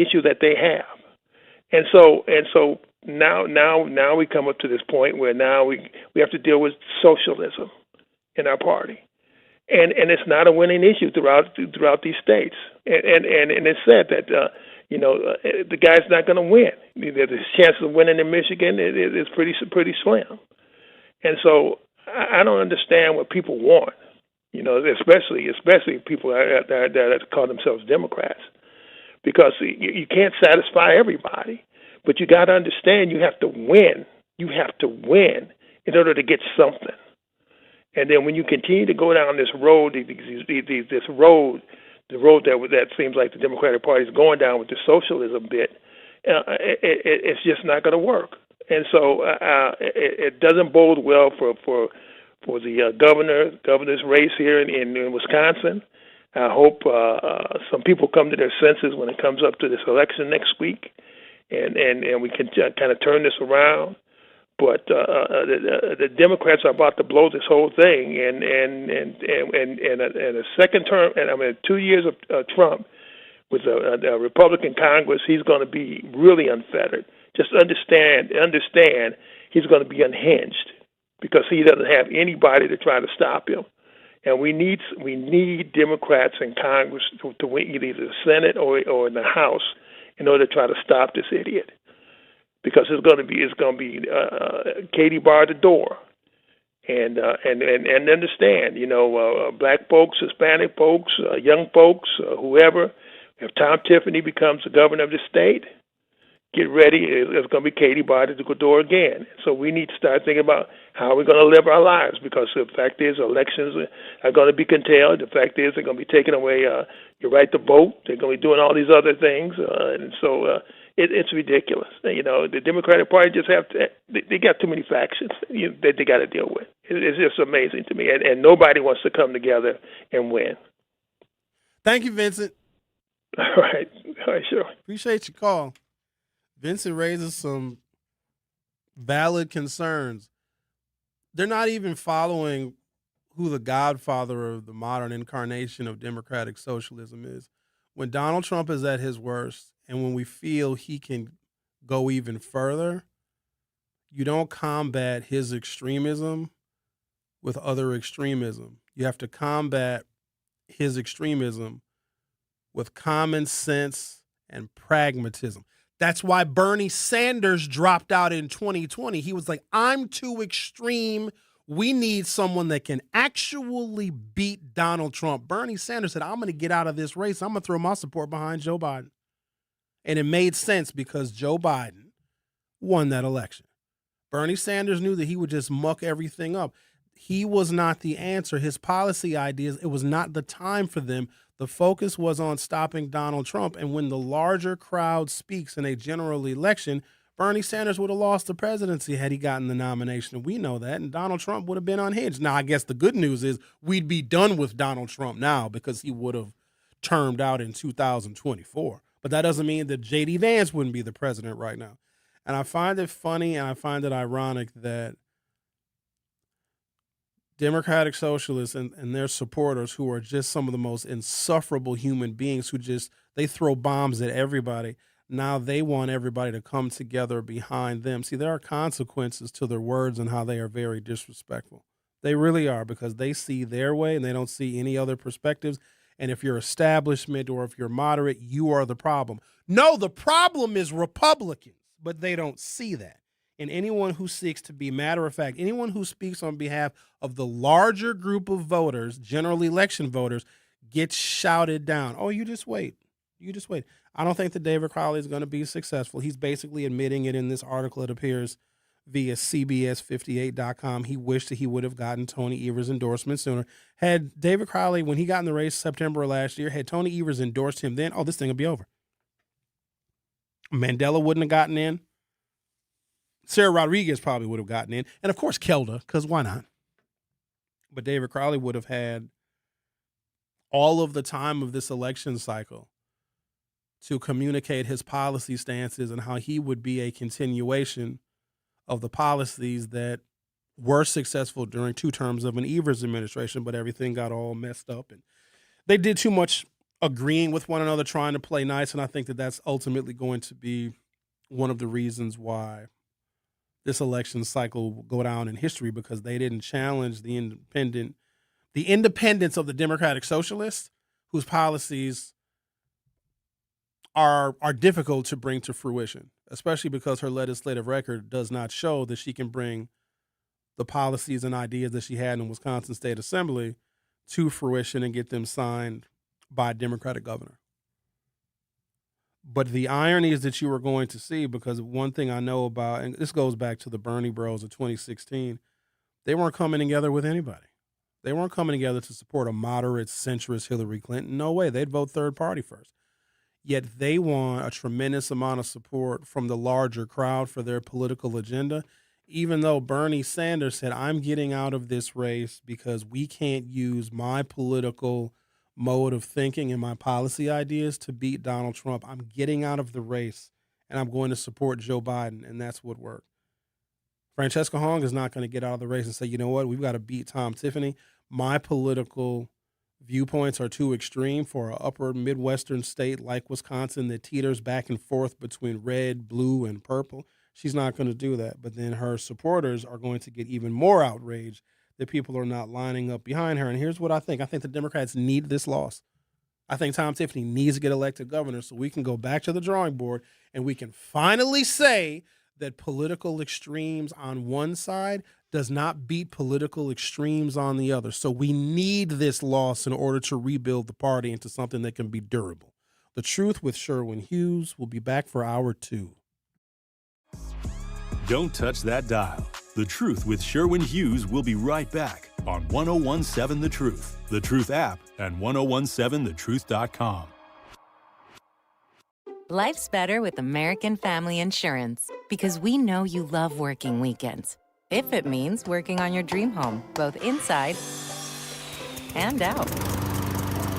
issue that they have. And so now we come up to this point where now we have to deal with socialism in our party. And it's not a winning issue throughout these states. And it's said that the guy's not going to win. The chance of winning in Michigan is pretty slim. And so I don't understand what people want. Especially people that call themselves Democrats, because you can't satisfy everybody. But you got to understand, you have to win. You have to win in order to get something. And then when you continue to go down this road, the road that seems like the Democratic Party is going down with the socialism bit, it's just not going to work. And so it doesn't bode well for the governor's race here in Wisconsin. I hope some people come to their senses when it comes up to this election next week, and we can kind of turn this around. But the Democrats are about to blow this whole thing, and a second term, and 2 years of Trump with a Republican Congress, he's going to be really unfettered. Just understand, he's going to be unhinged, because he doesn't have anybody to try to stop him. And we need Democrats in Congress to win either the Senate or in the House in order to try to stop this idiot. Because it's going to be Katie bar the door, and understand, black folks, Hispanic folks, young folks, whoever. If Tom Tiffany becomes the governor of the state, get ready. It's going to be Katie bar the door again. So we need to start thinking about how we're going to live our lives, because the fact is elections are going to be curtailed. The fact is they're going to be taking away your right to vote. They're going to be doing all these other things, and so it's ridiculous. The Democratic Party just they got too many factions that they got to deal with. It's just amazing to me, and nobody wants to come together and win. Thank you, Vincent. All right, sure. Appreciate your call. Vincent raises some valid concerns. They're not even following who the godfather of the modern incarnation of democratic socialism is. When Donald Trump is at his worst, and when we feel he can go even further, you don't combat his extremism with other extremism. You have to combat his extremism with common sense and pragmatism. That's why Bernie Sanders dropped out in 2020. He was like, I'm too extreme. We need someone that can actually beat Donald Trump. Bernie Sanders said, I'm going to get out of this race. I'm going to throw my support behind Joe Biden. And it made sense because Joe Biden won that election. Bernie Sanders knew that he would just muck everything up. He was not the answer. His policy ideas, it was not the time for them. The focus was on stopping Donald Trump. And when the larger crowd speaks in a general election, Bernie Sanders would have lost the presidency had he gotten the nomination. We know that. And Donald Trump would have been unhinged. Now, I guess the good news is we'd be done with Donald Trump now because he would have termed out in 2024. But that doesn't mean that J.D. Vance wouldn't be the president right now. And I find it funny and I find it ironic that Democratic socialists and their supporters, who are just some of the most insufferable human beings, who they throw bombs at everybody. Now they want everybody to come together behind them. See, there are consequences to their words and how they are very disrespectful. They really are, because they see their way and they don't see any other perspectives. And if you're establishment or if you're moderate, you are the problem. No, the problem is Republicans, but they don't see that. And anyone who seeks to be matter of fact, anyone who speaks on behalf of the larger group of voters, general election voters, gets shouted down. Oh, you just wait. You just wait. I don't think that David Crowley is going to be successful. He's basically admitting it in this article. It appears via CBS58.com. He wished that he would have gotten Tony Evers' endorsement sooner. Had David Crowley, when he got in the race September of last year, had Tony Evers endorsed him then, this thing would be over. Mandela wouldn't have gotten in. Sarah Rodriguez probably would have gotten in. And, of course, Kelda, because why not? But David Crowley would have had all of the time of this election cycle to communicate his policy stances and how he would be a continuation of the policies that were successful during 2 terms of an Evers administration, but everything got all messed up. And they did too much agreeing with one another, trying to play nice, and I think that that's ultimately going to be one of the reasons why this election cycle will go down in history, because they didn't challenge the independence of the Democratic Socialists, whose policies are difficult to bring to fruition, especially because her legislative record does not show that she can bring the policies and ideas that she had in Wisconsin State Assembly to fruition and get them signed by a Democratic governor. But the irony is that you are going to see, because one thing I know about, and this goes back to the Bernie Bros of 2016, they weren't coming together with anybody. They weren't coming together to support a moderate centrist Hillary Clinton. No way. They'd vote third party first. Yet they want a tremendous amount of support from the larger crowd for their political agenda, even though Bernie Sanders said, I'm getting out of this race because we can't use my political mode of thinking and my policy ideas to beat Donald Trump. I'm getting out of the race and I'm going to support Joe Biden, and that's what worked. Francesca Hong is not going to get out of the race and say, you know what, we've got to beat Tom Tiffany. My political viewpoints are too extreme for an upper Midwestern state like Wisconsin that teeters back and forth between red, blue, and purple. She's not going to do that. But then her supporters are going to get even more outraged that people are not lining up behind her. And here's what I think. I think the Democrats need this loss. I think Tom Tiffany needs to get elected governor so we can go back to the drawing board and we can finally say that political extremes on one side does not beat political extremes on the other. So we need this loss in order to rebuild the party into something that can be durable. The Truth with Sherwin Hughes will be back for hour 2. Don't touch that dial. The Truth with Sherwin Hughes will be right back on 1017 The Truth, The Truth app, and 1017thetruth.com. Life's better with American Family Insurance because we know you love working weekends. If it means working on your dream home, both inside and out.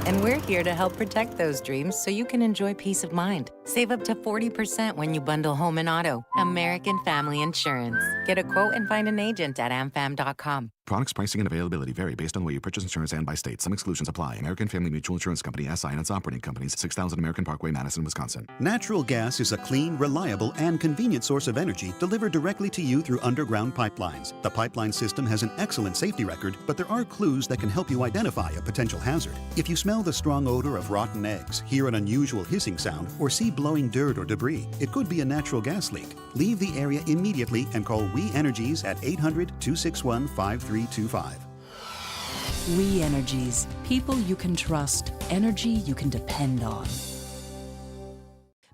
And we're here to help protect those dreams so you can enjoy peace of mind. Save up to 40% when you bundle home and auto. American Family Insurance. Get a quote and find an agent at amfam.com. Products, pricing, and availability vary based on the way you purchase insurance and by state. Some exclusions apply. American Family Mutual Insurance Company, SI, and its operating companies, 6000 American Parkway, Madison, Wisconsin. Natural gas is a clean, reliable, and convenient source of energy delivered directly to you through underground pipelines. The pipeline system has an excellent safety record, but there are clues that can help you identify a potential hazard. If you smell the strong odor of rotten eggs, hear an unusual hissing sound, or see blowing dirt or debris, it could be a natural gas leak. Leave the area immediately and call We Energies at 800-261-5325. We Energies. People you can trust. Energy you can depend on.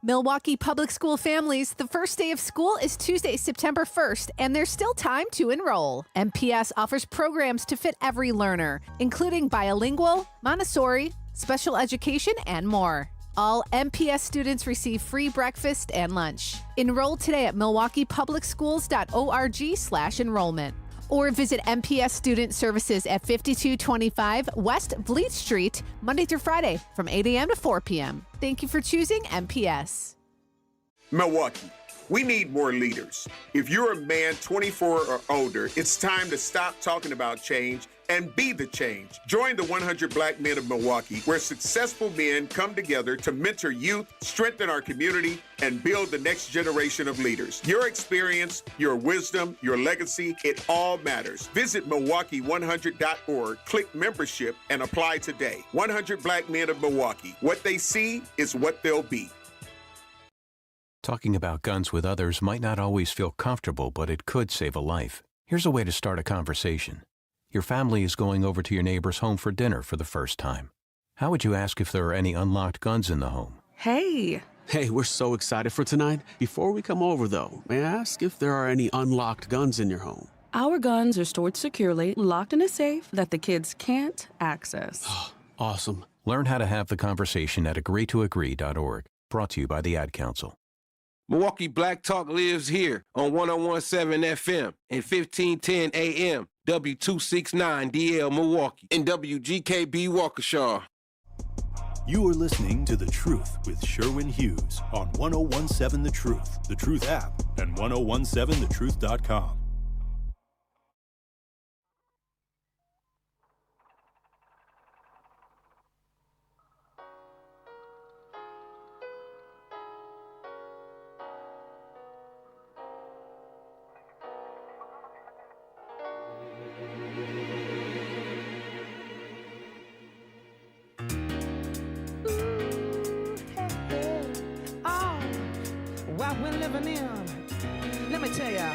Milwaukee Public School families, the first day of school is Tuesday, September 1st, and there's still time to enroll. MPS offers programs to fit every learner, including bilingual, Montessori, special education, and more. All MPS students receive free breakfast and lunch. Enroll today at milwaukeepublicsschools.org/enrollment. Or visit MPS Student Services at 5225 West Vliet Street, Monday through Friday from 8 a.m. to 4 p.m. Thank you for choosing MPS. Milwaukee, we need more leaders. If you're a man 24 or older, it's time to stop talking about change and be the change. Join the 100 Black Men of Milwaukee, where successful men come together to mentor youth, strengthen our community, and build the next generation of leaders. Your experience, your wisdom, your legacy, it all matters. Visit Milwaukee100.org, click membership, and apply today. 100 Black Men of Milwaukee. What they see is what they'll be. Talking about guns with others might not always feel comfortable, but it could save a life. Here's a way to start a conversation. Your family is going over to your neighbor's home for dinner for the first time. How would you ask if there are any unlocked guns in the home? Hey, we're so excited for tonight. Before we come over, though, may I ask if there are any unlocked guns in your home? Our guns are stored securely, locked in a safe that the kids can't access. Awesome. Learn how to have the conversation at agreetoagree.org. Brought to you by the Ad Council. Milwaukee Black Talk lives here on 101.7 FM and 1510 AM, W269DL Milwaukee, and WGKB Waukesha. You are listening to The Truth with Sherwin Hughes on 101.7 The Truth app, and 1017thetruth.com. What we're living in, let me tell ya.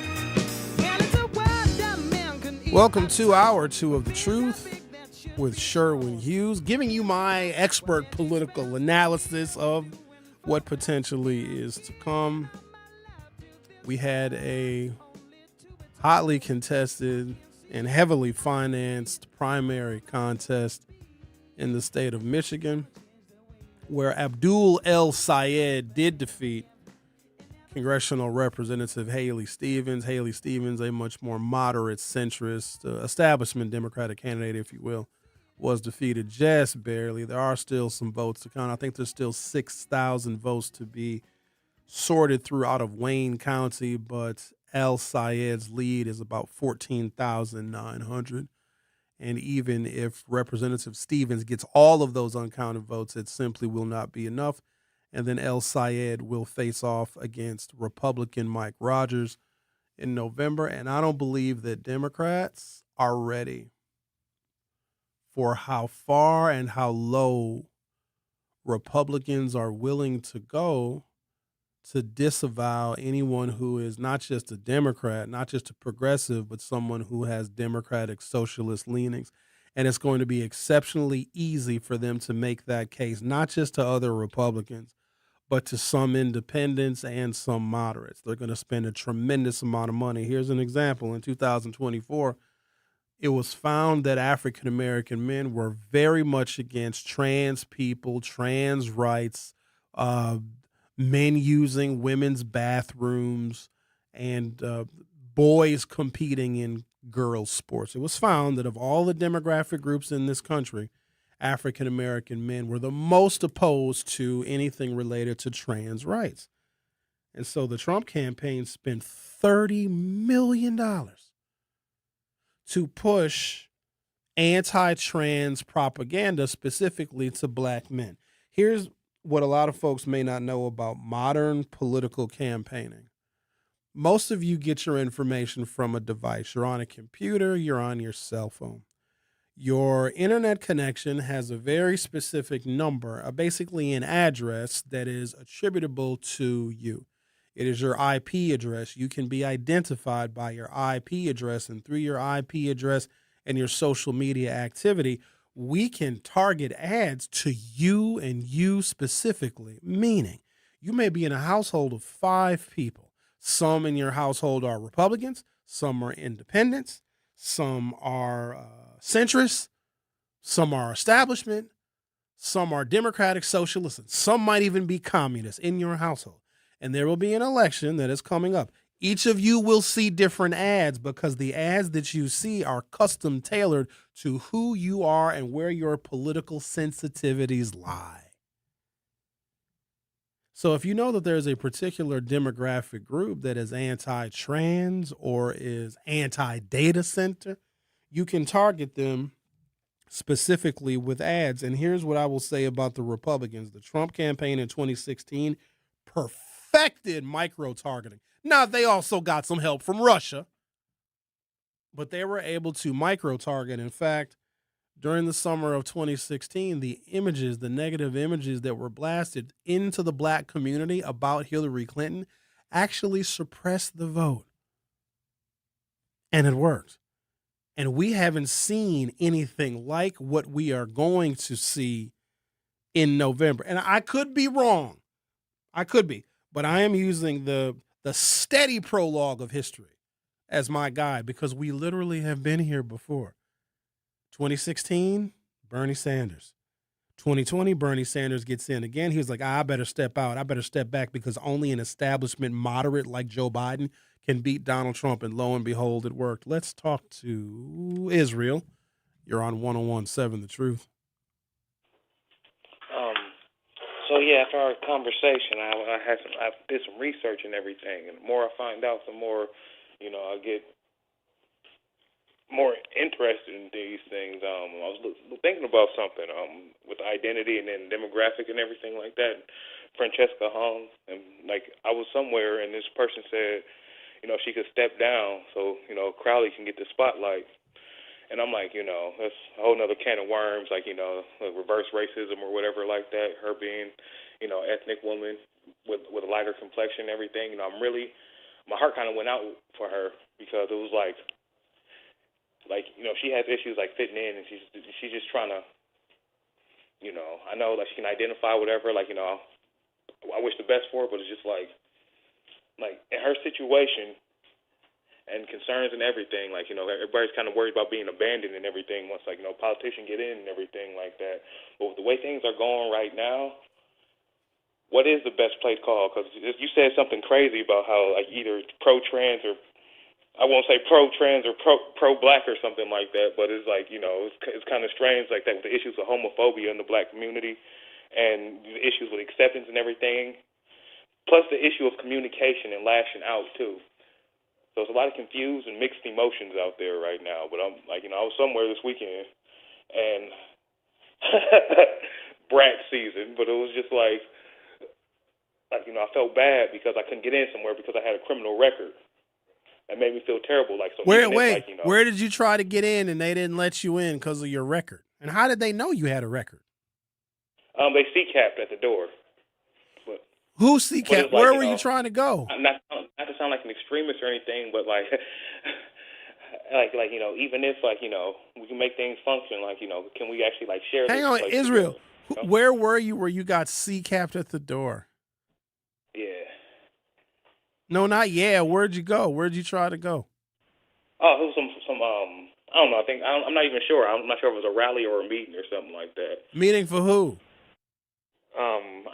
And it's a world that man can eat. Welcome to Hour 2 of The Truth with Sherwin Hughes, giving you my expert political analysis of what potentially is to come. We had a hotly contested and heavily financed primary contest in the state of Michigan, where Abdul El Sayed did defeat Congressional Representative Haley Stevens. Haley Stevens, a much more moderate, centrist, establishment Democratic candidate, if you will, was defeated just barely. There are still some votes to count. I think there's still 6,000 votes to be sorted through out of Wayne County, but El Sayed's lead is about 14,900. And even if Representative Stevens gets all of those uncounted votes, it simply will not be enough. And then El Sayed will face off against Republican Mike Rogers in November. And I don't believe that Democrats are ready for how far and how low Republicans are willing to go to disavow anyone who is not just a Democrat, not just a progressive, but someone who has Democratic socialist leanings. And it's going to be exceptionally easy for them to make that case, not just to other Republicans, but to some independents and some moderates. They're going to spend a tremendous amount of money. Here's an example. In 2024, it was found that African-American men were very much against trans people, trans rights, men using women's bathrooms, and boys competing in girls' sports. It was found that of all the demographic groups in this country, African-American men were the most opposed to anything related to trans rights. And so the Trump campaign spent $30 million to push anti-trans propaganda specifically to black men. Here's what a lot of folks may not know about modern political campaigning. Most of you get your information from a device. You're on a computer, you're on your cell phone. Your internet connection has a very specific number, basically an address that is attributable to you. It is your IP address. You can be identified by your IP address, and through your IP address and your social media activity, we can target ads to you and you specifically, meaning you may be in a household of 5 people. Some in your household are Republicans, some are independents, some are centrists, some are establishment, some are Democratic socialists, and some might even be communists in your household. And there will be an election that is coming up. Each of you will see different ads because the ads that you see are custom tailored to who you are and where your political sensitivities lie. So if you know that there's a particular demographic group that is anti-trans or is anti-data center, you can target them specifically with ads. And here's what I will say about the Republicans. The Trump campaign in 2016 perfected micro-targeting. Now, they also got some help from Russia, but they were able to micro-target. In fact, during the summer of 2016, the negative images that were blasted into the black community about Hillary Clinton actually suppressed the vote. And it worked. And we haven't seen anything like what we are going to see in November. And I could be wrong. I could be. But I am using the steady prologue of history as my guide because we literally have been here before. 2016, Bernie Sanders. 2020, Bernie Sanders gets in again. He was like, I better step out. I better step back because only an establishment moderate like Joe Biden can beat Donald Trump. And lo and behold, it worked. Let's talk to Israel. You're on 101.7 The Truth. So yeah, after our conversation, I did some research and everything, and the more I find out, the more, I get more interested in these things. I was thinking about something with identity and then demographic and everything like that. Francesca Hung, and I was somewhere, and this person said, she could step down so Crowley can get the spotlight. And I'm like, that's a whole nother can of worms, like reverse racism or whatever like that. Her being, ethnic woman with a lighter complexion and everything. My heart kind of went out for her because it was like, she has issues like fitting in, and she's just trying to, I know she can identify whatever, I wish the best for her, but it's just like in her situation and concerns and everything, everybody's kind of worried about being abandoned and everything once, politicians get in and everything like that. But with the way things are going right now, what is the best place call? Because you said something crazy about how, either pro-trans or, I won't say pro-trans or pro-black or something like that, but it's it's kind of strange like that with the issues of homophobia in the black community and the issues with acceptance and everything, plus the issue of communication and lashing out, too. So it's a lot of confused and mixed emotions out there right now. But I'm I was somewhere this weekend and brat season, but it was just I felt bad because I couldn't get in somewhere because I had a criminal record. That made me feel terrible. Where did you try to get in and they didn't let you in because of your record? And how did they know you had a record? They C-capped at the door. Who C-capped? Where were you trying to go? Not to sound like an extremist or anything, but even if we can make things function, can we actually share? Hang on, Israel. Together? Where were you where you got C-capped at the door? Yeah. No, not yeah. Where'd you go? Where'd you try to go? Oh, it was some I don't know. I'm not even sure. I'm not sure if it was a rally or a meeting or something like that. Meeting for who?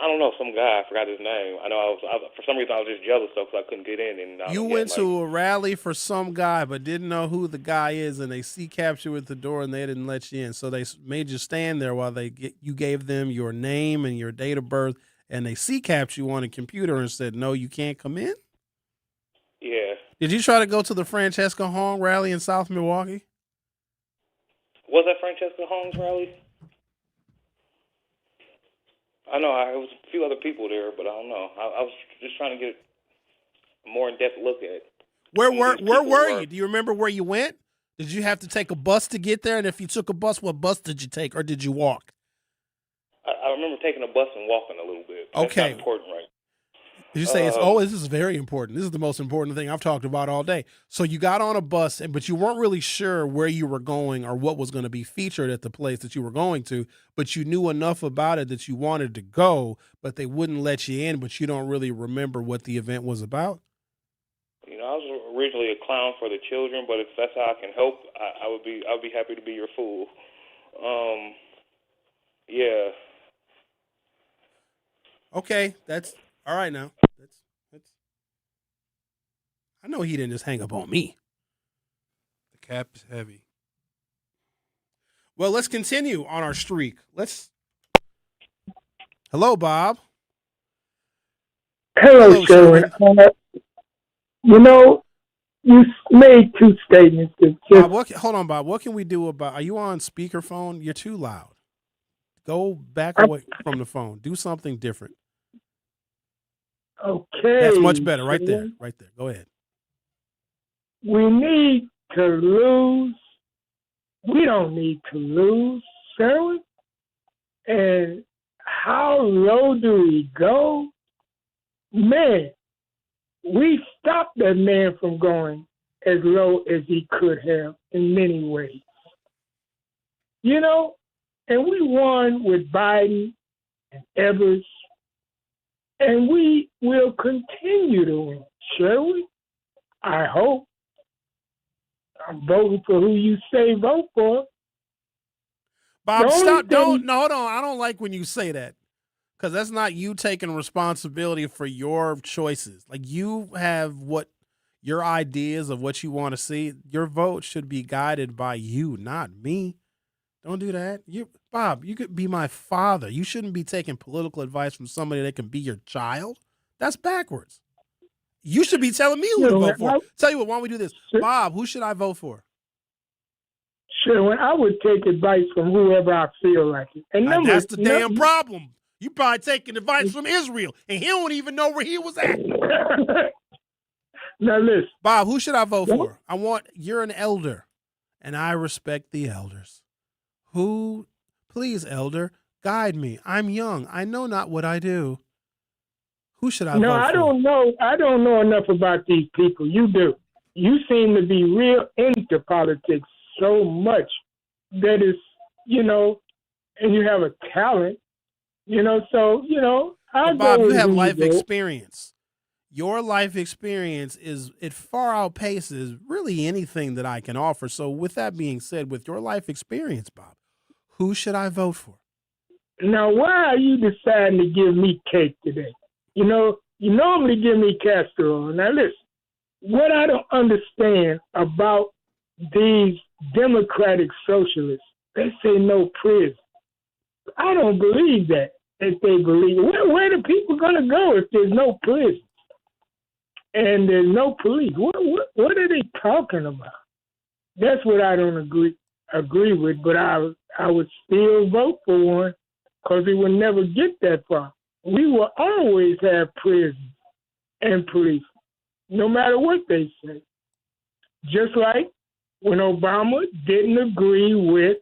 I don't know, some guy, I forgot his name. I know for some reason I was just jealous though because I couldn't get in. And you went to a rally for some guy but didn't know who the guy is, and they C-capped you at the door and they didn't let you in. So they made you stand there while you gave them your name and your date of birth, and they C-capped you on a computer and said, no, you can't come in? Yeah. Did you try to go to the Francesca Hong rally in South Milwaukee? Was that Francesca Hong's rally? I know there was a few other people there, but I don't know. I was just trying to get a more in-depth look at it. Where were you? Do you remember where you went? Did you have to take a bus to get there? And if you took a bus, what bus did you take, or did you walk? I remember taking a bus and walking a little bit. Okay. That's not important, right? Did you say this is very important. This is the most important thing I've talked about all day. So you got on a bus, but you weren't really sure where you were going or what was going to be featured at the place that you were going to, but you knew enough about it that you wanted to go, but they wouldn't let you in, but you don't really remember what the event was about? I was originally a clown for the children, but if that's how I can help, I'd be happy to be your fool. Yeah. Okay, that's all right now. That's. I know he didn't just hang up on me. The cap is heavy. Well, let's continue on our streak. Hello, Bob. Hello, Sherwin. you made two statements that just. Hold on, Bob. What can we do about? Are you on speakerphone? You're too loud. Go back away from the phone. Do something different. Okay. That's much better. Right there. Right there. Go ahead. We need to lose. We don't need to lose, Sherwin. And how low do we go? Man, we stopped that man from going as low as he could have in many ways. You know, and we won with Biden and Evers, and we will continue to win, shall we? I hope. I'm voting for who you say vote for. Bob, stop. Hold on. I don't like when you say that, because that's not you taking responsibility for your choices. Like, you have your ideas of what you want to see. Your vote should be guided by you, not me. Don't do that. Bob, you could be my father. You shouldn't be taking political advice from somebody that can be your child. That's backwards. You should be telling me who to vote for. Tell you what, why don't we do this? Bob, who should I vote for? Sure, I would take advice from whoever I feel like it. And that's the damn problem. You probably taking advice from Israel, and he don't even know where he was at. Now listen. Bob, who should I vote for? You're an elder, and I respect the elders. Please, elder, guide me. I'm young. I know not what I do. Who should I vote for? No, I don't know. I don't know enough about these people. You do. You seem to be real into politics so much that is, and you have a talent, so, Bob, you have life experience. Your life experience it far outpaces really anything that I can offer. So with that being said, with your life experience, Bob, who should I vote for? Now, why are you deciding to give me cake today? You normally give me castor oil. Now, listen, what I don't understand about these democratic socialists, they say no prison. I don't believe that they believe. Where are the people going to go if there's no prison and there's no police? What are they talking about? That's what I don't agree with, but I would still vote for one because it would never get that far. We will always have prisons and police, no matter what they say. Just like when Obama didn't agree with,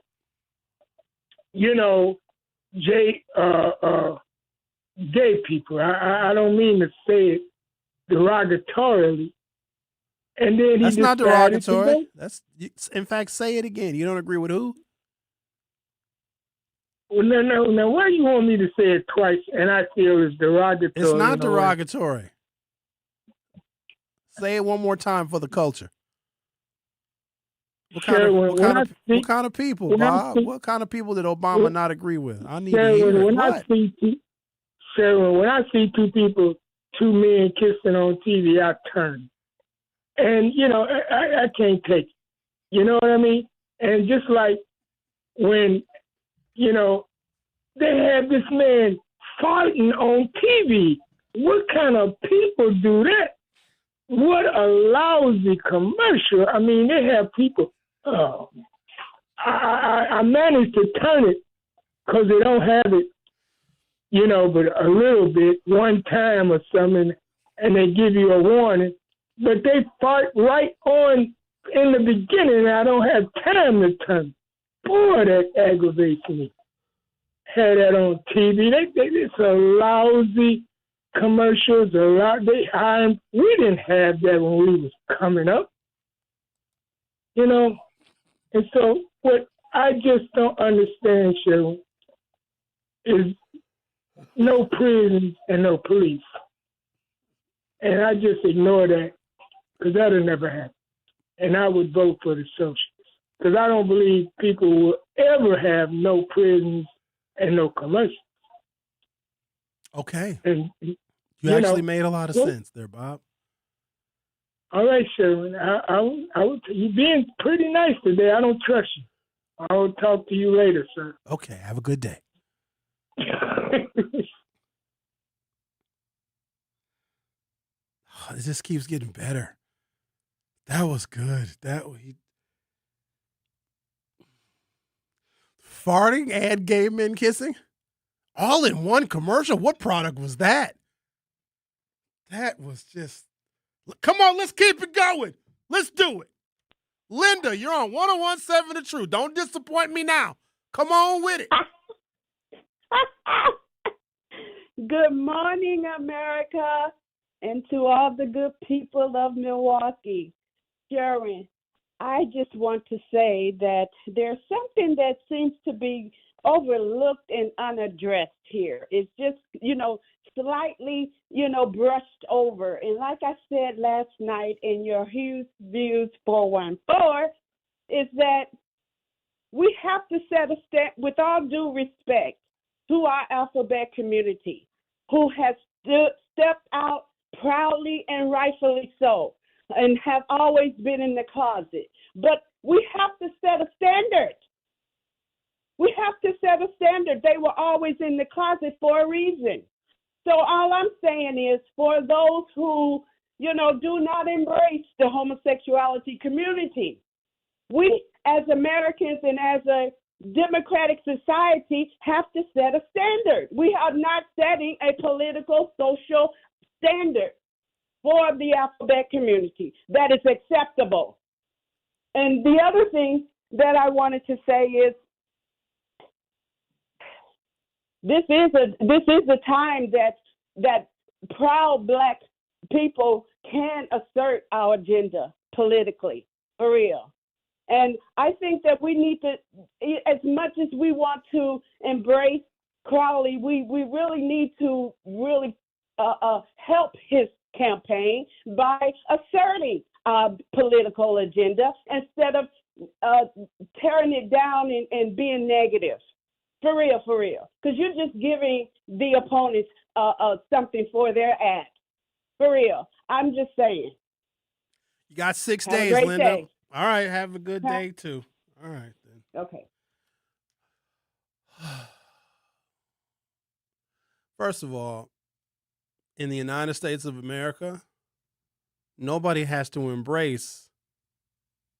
gay people. I don't mean to say it derogatorily. And then that's not derogatory. In fact, say it again. You don't agree with who? Well, no. Why do you want me to say it twice and I feel it's derogatory? It's not derogatory. Say it one more time for the culture. What kind of people, Bob? What kind of people did Obama not agree with? I need to hear when I see two men kissing on TV, I turn. And, I can't take it. You know what I mean? And just like when, they had this man fighting on TV. What kind of people do that? What a lousy commercial. I mean, they have people. I managed to turn it because they don't have it, but a little bit, one time or something, and they give you a warning. But they fight right on in the beginning, and I don't have time to turn. Boy, that aggravates me. Had that on TV. It's a lousy commercials. We didn't have that when we was coming up. And so what I just don't understand, Sherwin, is no prisons and no police. And I just ignore that because that'll never happen. And I would vote for the socialists because I don't believe people will ever have no prisons and no commercials. Okay. And you actually made a lot of sense there, Bob. All right, Sherwin. You're being pretty nice today. I don't trust you. I will talk to you later, sir. Okay. Have a good day. It just keeps getting better. That was good. Farting and gay men kissing? All in one commercial? What product was that? That was just... Come on, let's keep it going. Let's do it. Linda, you're on 101.7 The Truth. Don't disappoint me now. Come on with it. Good morning, America, and to all the good people of Milwaukee. Sherwin, I just want to say that there's something that seems to be overlooked and unaddressed here. It's just, slightly, brushed over. And like I said last night in your Hughes Views 414, is that we have to set a step, with all due respect to our alphabet community, who has stepped out proudly and rightfully so, and have always been in the closet. But we have to set a standard. We have to set a standard. They were always in the closet for a reason. So all I'm saying is, for those who, do not embrace the homosexuality community, we as Americans and as a democratic society have to set a standard. We are not setting a political, social standard for the alphabet community that is acceptable. And the other thing that I wanted to say is, this is a time that proud Black people can assert our agenda politically, for real. And I think that we need to, as much as we want to embrace Crowley, we really need to really help his campaign by asserting our political agenda instead of tearing it down and being negative. For real. Because you're just giving the opponents something for their ad. For real. I'm just saying. You got 6 Have days, a great Linda. day. All right, have a good day, too. All right, then. Okay. First of all, in the United States of America, nobody has to embrace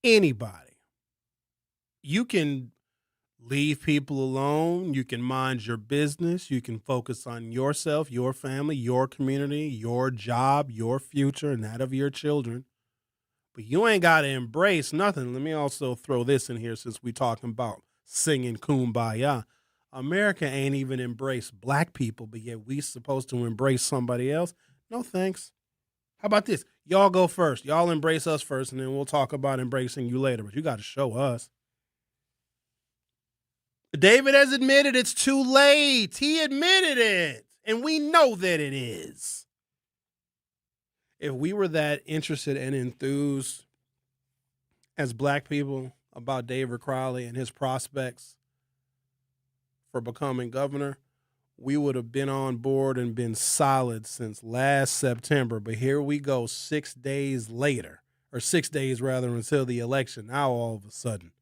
anybody. You can leave people alone. You can mind your business. You can focus on yourself, your family, your community, your job, your future, and that of your children. But you ain't got to embrace nothing. Let me also throw this in here since we talking about singing Kumbaya. America ain't even embraced Black people, but yet we supposed to embrace somebody else. No thanks. How about this? Y'all go first. Y'all embrace us first, and then we'll talk about embracing you later. But you got to show us. David has admitted it's too late. He admitted it, and we know that it is. If we were that interested and enthused as Black people about David Crowley and his prospects for becoming governor, we would have been on board and been solid since last September. But here we go 6 days later, or 6 days rather, until the election. Now all of a sudden.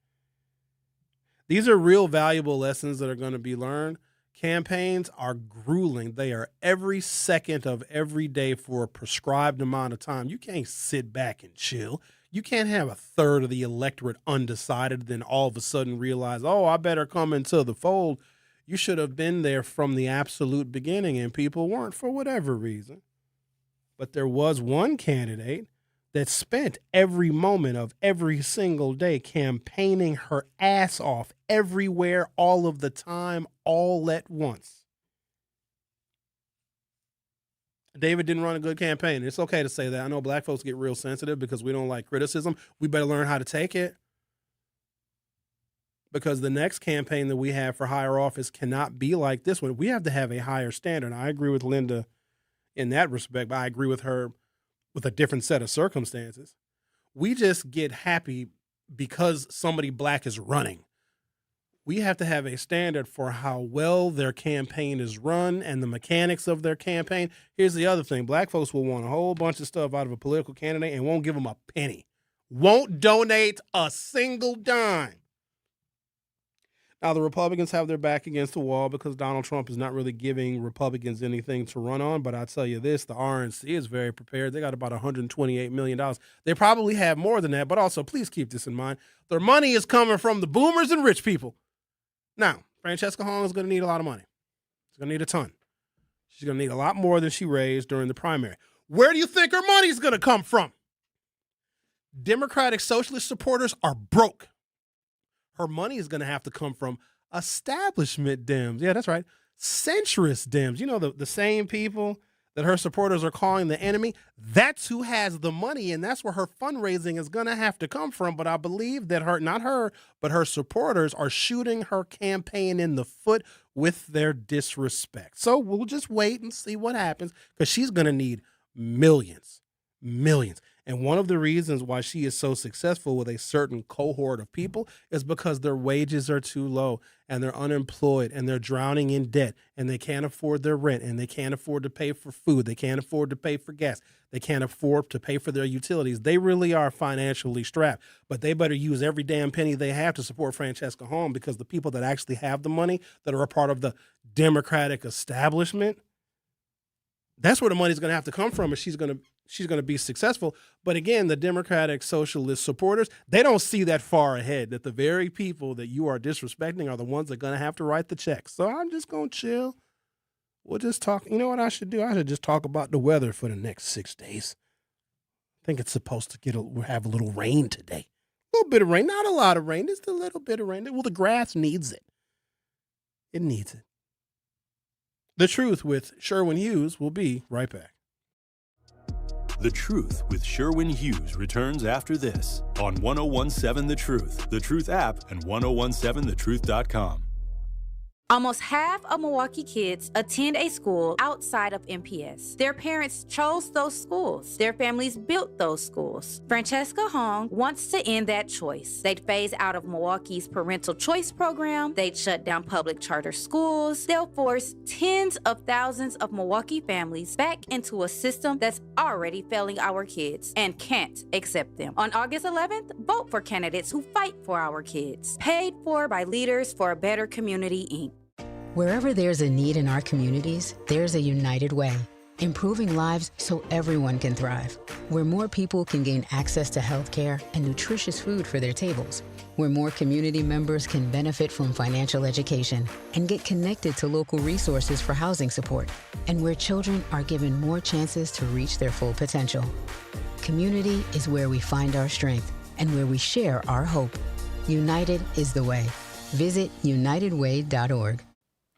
These are real valuable lessons that are going to be learned. Campaigns are grueling. They are every second of every day for a prescribed amount of time. You can't sit back and chill. You can't have a third of the electorate undecided, then all of a sudden realize, oh, I better come into the fold. You should have been there from the absolute beginning, and people weren't for whatever reason. But there was one candidate that spent every moment of every single day campaigning her ass off everywhere, all of the time, all at once. David didn't run a good campaign. It's okay to say that. I know Black folks get real sensitive because we don't like criticism. We better learn how to take it. Because the next campaign that we have for higher office cannot be like this one. We have to have a higher standard. I agree with Linda in that respect, but I agree with her with a different set of circumstances. We just get happy because somebody Black is running. We have to have a standard for how well their campaign is run and the mechanics of their campaign. Here's the other thing. Black folks will want a whole bunch of stuff out of a political candidate and won't give them a penny. Won't donate a single dime. Now, the Republicans have their back against the wall because Donald Trump is not really giving Republicans anything to run on. But I tell you this, the RNC is very prepared. They got about $128 million. They probably have more than that. But also, please keep this in mind. Their money is coming from the boomers and rich people. Now, Francesca Hong is going to need a lot of money. She's going to need a ton. She's going to need a lot more than she raised during the primary. Where do you think her money is going to come from? Democratic Socialist supporters are broke. Her money is going to have to come from establishment Dems. Yeah, that's right. Centrist Dems. You know, the same people that her supporters are calling the enemy. That's who has the money, and that's where her fundraising is going to have to come from. But I believe that but her supporters are shooting her campaign in the foot with their disrespect. So we'll just wait and see what happens, because she's going to need millions. And one of the reasons why she is so successful with a certain cohort of people is because their wages are too low and they're unemployed and they're drowning in debt and they can't afford their rent and they can't afford to pay for food. They can't afford to pay for gas. They can't afford to pay for their utilities. They really are financially strapped, but they better use every damn penny they have to support Francesca Hong, because the people that actually have the money, that are a part of the Democratic establishment, that's where the money's going to have to come from if she's going to be successful. But again, the Democratic Socialist supporters, they don't see that far ahead, that the very people that you are disrespecting are the ones that are going to have to write the checks. So I'm just going to chill. We'll just talk. You know what I should do? I should just talk about the weather for the next 6 days. I think it's supposed to have a little rain today. A little bit of rain, not a lot of rain, just a little bit of rain. Well, the grass needs it. It needs it. The Truth with Sherwin Hughes will be right back. The Truth with Sherwin Hughes returns after this on 1017 The Truth app, and 1017thetruth.com. Almost half of Milwaukee kids attend a school outside of MPS. Their parents chose those schools. Their families built those schools. Francesca Hong wants to end that choice. They'd phase out of Milwaukee's parental choice program. They'd shut down public charter schools. They'll force tens of thousands of Milwaukee families back into a system that's already failing our kids and can't accept them. On August 11th, vote for candidates who fight for our kids. Paid for by Leaders for a Better Community, Inc. Wherever there's a need in our communities, there's a united way, improving lives so everyone can thrive. Where more people can gain access to health care and nutritious food for their tables. Where more community members can benefit from financial education and get connected to local resources for housing support. And where children are given more chances to reach their full potential. Community is where we find our strength and where we share our hope. United is the way. Visit unitedway.org.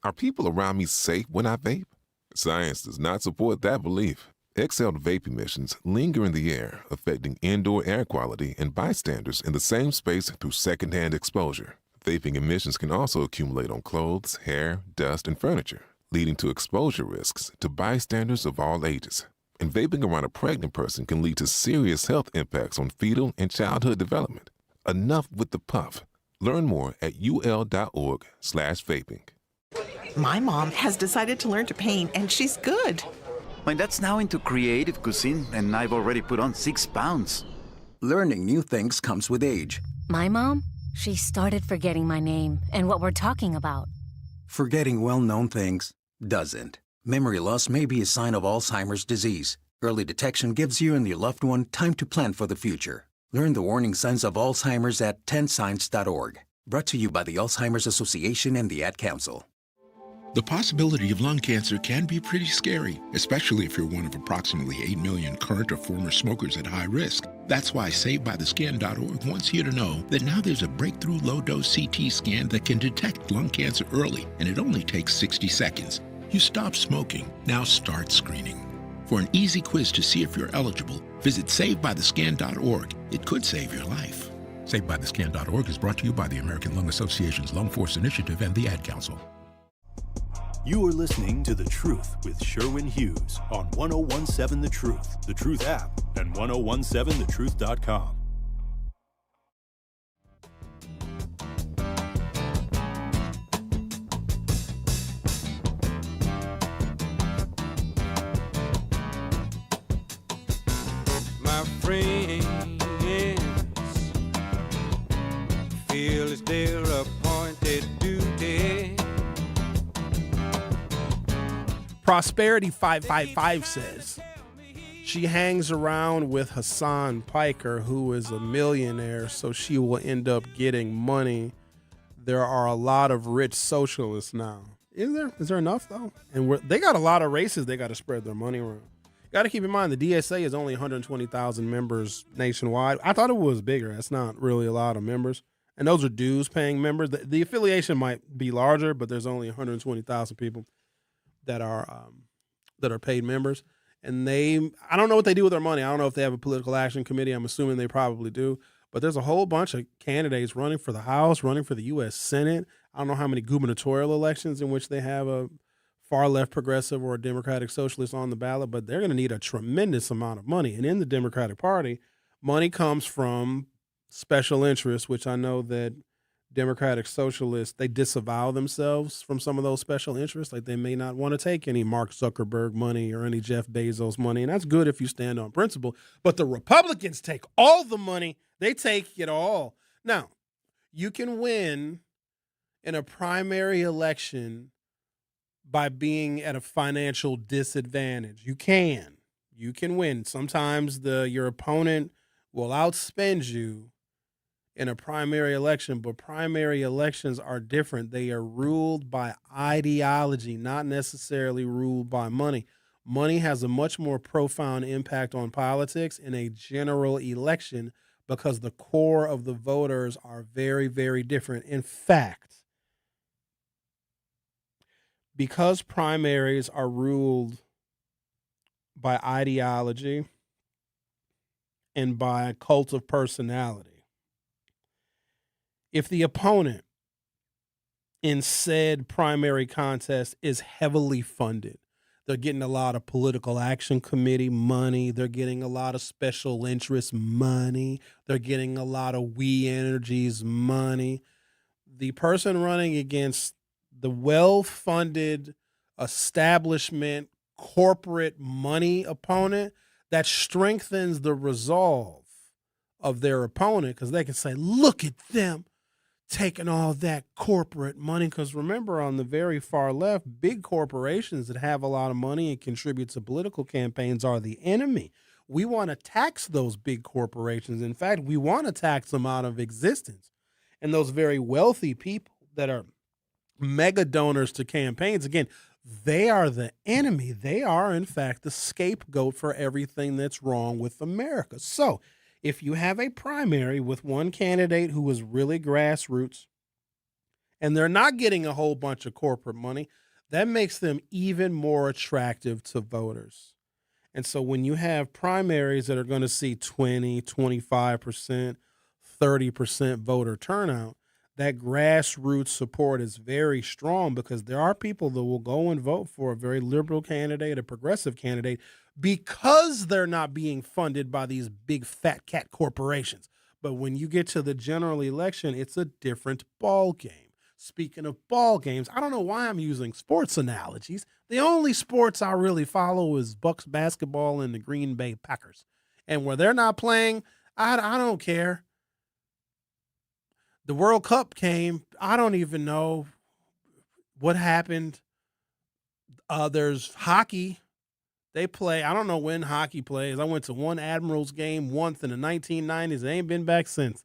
Are people around me safe when I vape? Science does not support that belief. Exhaled vape emissions linger in the air, affecting indoor air quality and bystanders in the same space through secondhand exposure. Vaping emissions can also accumulate on clothes, hair, dust, and furniture, leading to exposure risks to bystanders of all ages. And vaping around a pregnant person can lead to serious health impacts on fetal and childhood development. Enough with the puff. Learn more at ul.org/vaping. My mom has decided to learn to paint, and she's good. My dad's now into creative cuisine, and I've already put on 6 pounds. Learning new things comes with age. My mom, she started forgetting my name and what we're talking about. Forgetting well-known things doesn't. Memory loss may be a sign of Alzheimer's disease. Early detection gives you and your loved one time to plan for the future. Learn the warning signs of Alzheimer's at 10signs.org. Brought to you by the Alzheimer's Association and the Ad Council. The possibility of lung cancer can be pretty scary, especially if you're one of approximately 8 million current or former smokers at high risk. That's why SaveByTheScan.org wants you to know that now there's a breakthrough low-dose CT scan that can detect lung cancer early, and it only takes 60 seconds. You stop smoking, now start screening. For an easy quiz to see if you're eligible, visit SaveByTheScan.org. It could save your life. SaveByTheScan.org is brought to you by the American Lung Association's Lung Force Initiative and the Ad Council. You are listening to The Truth with Sherwin Hughes on 1017 The Truth app, and 1017thetruth.com. My friends feel as they're appointed to Prosperity 555 says she hangs around with Hassan Piker, who is a millionaire, so she will end up getting money. There are a lot of rich socialists now. Is there? Is there enough, though? And they got a lot of races they got to spread their money around. Got to keep in mind, the DSA is only 120,000 members nationwide. I thought it was bigger. That's not really a lot of members. And those are dues-paying members. The affiliation might be larger, but there's only 120,000 people that are paid members. And I don't know what they do with their money. I don't know if they have a political action committee. I'm assuming they probably do. But there's a whole bunch of candidates running for the House, running for the U.S. Senate. I don't know how many gubernatorial elections in which they have a far-left progressive or a Democratic socialist on the ballot, but they're going to need a tremendous amount of money. And in the Democratic Party, money comes from special interests, which I know that Democratic socialists, they disavow themselves from some of those special interests. Like they may not want to take any Mark Zuckerberg money or any Jeff Bezos money, and that's good if you stand on principle. But the Republicans take all the money. They take it all. Now, you can win in a primary election by being at a financial disadvantage. You can win. Sometimes your opponent will outspend you in a primary election, but primary elections are different. They are ruled by ideology, not necessarily ruled by money. Money has a much more profound impact on politics in a general election because the core of the voters are very, very different. In fact, because primaries are ruled by ideology and by cult of personality, if the opponent in said primary contest is heavily funded, they're getting a lot of political action committee money, they're getting a lot of special interest money, they're getting a lot of We Energies money, the person running against the well-funded establishment, corporate money opponent, that strengthens the resolve of their opponent because they can say, look at them taking all that corporate money. Because remember, on the very far left, big corporations that have a lot of money and contribute to political campaigns are the enemy. We want to tax those big corporations. In fact, we want to tax them out of existence. And those very wealthy people that are mega donors to campaigns, again, they are the enemy. They are, in fact, the scapegoat for everything that's wrong with America. So if you have a primary with one candidate who is really grassroots and they're not getting a whole bunch of corporate money, that makes them even more attractive to voters. And so when you have primaries that are going to see 20, 25%, 30% voter turnout, that grassroots support is very strong because there are people that will go and vote for a very liberal candidate, a progressive candidate, because they're not being funded by these big fat cat corporations. But when you get to the general election, it's a different ball game. Speaking of ball games, I don't know why I'm using sports analogies. The only sports I really follow is Bucks basketball and the Green Bay Packers. And where they're not playing, I don't care. The World Cup came. I don't even know what happened. There's hockey. They play. I don't know when hockey plays. I went to one Admirals game once in the 1990s. I ain't been back since.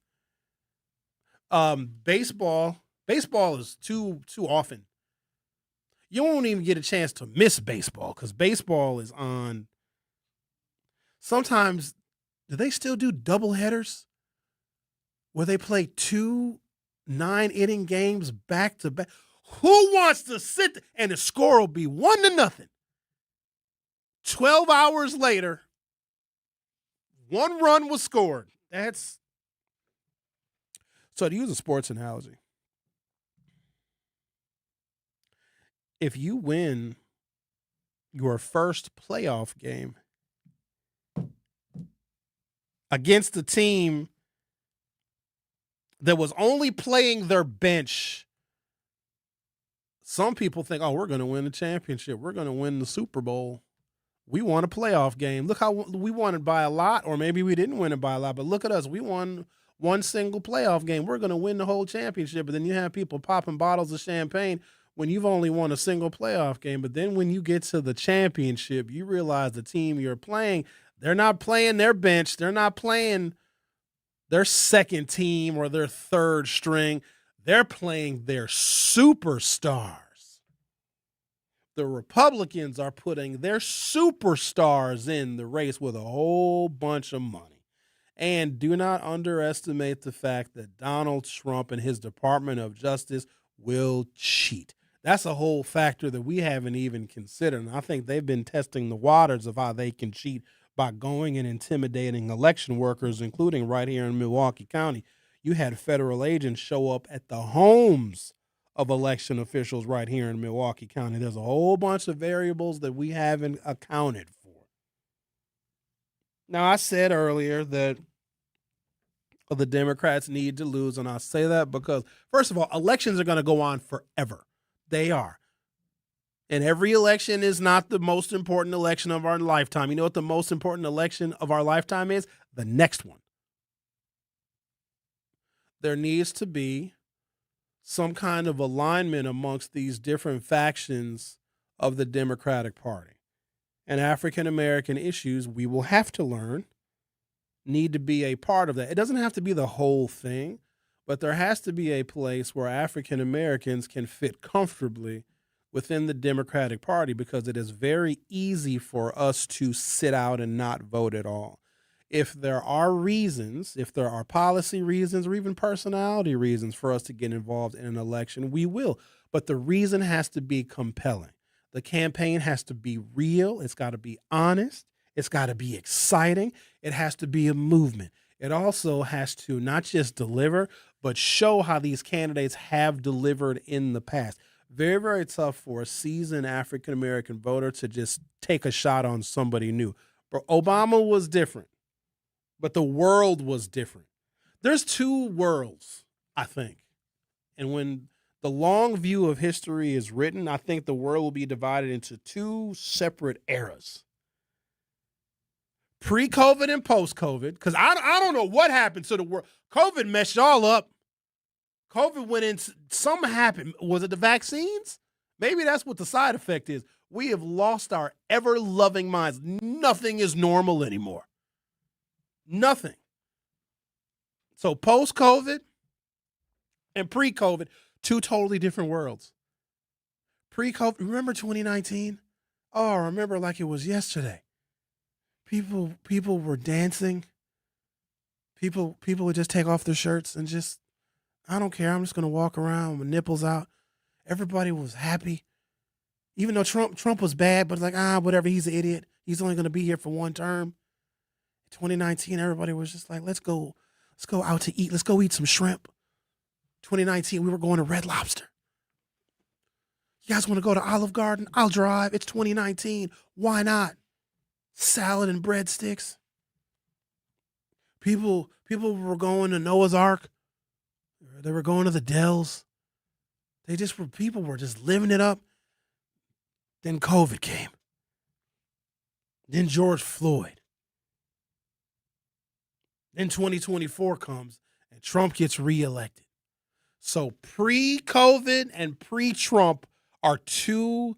Baseball is too often. You won't even get a chance to miss baseball because baseball is on. Sometimes, do they still do doubleheaders where they play 2 9-inning games back to back? Who wants to sit there? And the score will be 1-0. 12 hours later, 1 run was scored. So to use a sports analogy, if you win your first playoff game against a team that was only playing their bench, some people think, oh, we're going to win the championship. We're going to win the Super Bowl. We won a playoff game. Look how we won it by a lot, or maybe we didn't win it by a lot, but look at us. We won one single playoff game. We're going to win the whole championship. But then you have people popping bottles of champagne when you've only won a single playoff game. But then when you get to the championship, you realize the team you're playing, they're not playing their bench. They're not playing their second team or their third string. They're playing their superstars. The Republicans are putting their superstars in the race with a whole bunch of money. And do not underestimate the fact that Donald Trump and his Department of Justice will cheat. That's a whole factor that we haven't even considered. And I think they've been testing the waters of how they can cheat by going and intimidating election workers, including right here in Milwaukee County. You had federal agents show up at the homes of election officials right here in Milwaukee County. There's a whole bunch of variables that we haven't accounted for. Now, I said earlier that the Democrats need to lose, and I say that because, first of all, elections are going to go on forever. They are. And every election is not the most important election of our lifetime. You know what the most important election of our lifetime is? The next one. There needs to be some kind of alignment amongst these different factions of the Democratic Party. And African-American issues, we will have to learn, need to be a part of that. It doesn't have to be the whole thing, but there has to be a place where African-Americans can fit comfortably within the Democratic Party, because it is very easy for us to sit out and not vote at all. If there are reasons, if there are policy reasons or even personality reasons for us to get involved in an election, we will. But the reason has to be compelling. The campaign has to be real. It's got to be honest. It's got to be exciting. It has to be a movement. It also has to not just deliver, but show how these candidates have delivered in the past. Very, very tough for a seasoned African-American voter to just take a shot on somebody new. But Obama was different. But the world was different. There's two worlds, I think. And when the long view of history is written, I think the world will be divided into two separate eras. Pre-COVID and post-COVID, because I don't know what happened to the world. COVID messed y'all up. COVID went in, something happened. Was it the vaccines? Maybe that's what the side effect is. We have lost our ever-loving minds. Nothing is normal anymore. Nothing. So post-COVID and pre-COVID, two totally different worlds. Pre-COVID, remember 2019? Oh, I remember like it was yesterday. People were dancing. People would just take off their shirts and just, I don't care, I'm just going to walk around with nipples out. Everybody was happy. Even though Trump was bad, but like, whatever, he's an idiot. He's only going to be here for one term. 2019, everybody was just like, let's go out to eat. Let's go eat some shrimp. 2019, we were going to Red Lobster. You guys want to go to Olive Garden? I'll drive. It's 2019. Why not? Salad and breadsticks. People were going to Noah's Ark. They were going to the Dells. People were just living it up. Then COVID came. Then George Floyd. Then 2024 comes and Trump gets reelected. So pre-COVID and pre-Trump are two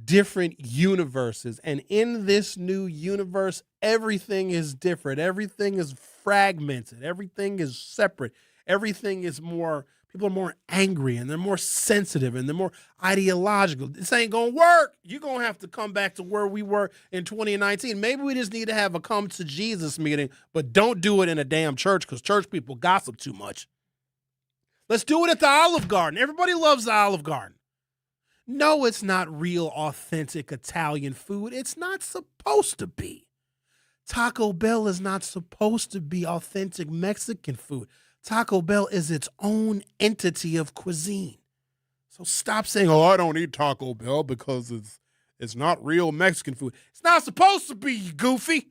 different universes. And in this new universe, everything is different. Everything is fragmented. Everything is separate. Everything is more, people are more angry and they're more sensitive and they're more ideological. This ain't going to work. You're going to have to come back to where we were in 2019. Maybe we just need to have a come to Jesus meeting, but don't do it in a damn church because church people gossip too much. Let's do it at the Olive Garden. Everybody loves the Olive Garden. No, it's not real, authentic Italian food. It's not supposed to be. Taco Bell is not supposed to be authentic Mexican food. Taco Bell is its own entity of cuisine. So stop saying, oh, I don't eat Taco Bell because it's not real Mexican food. It's not supposed to be, you goofy.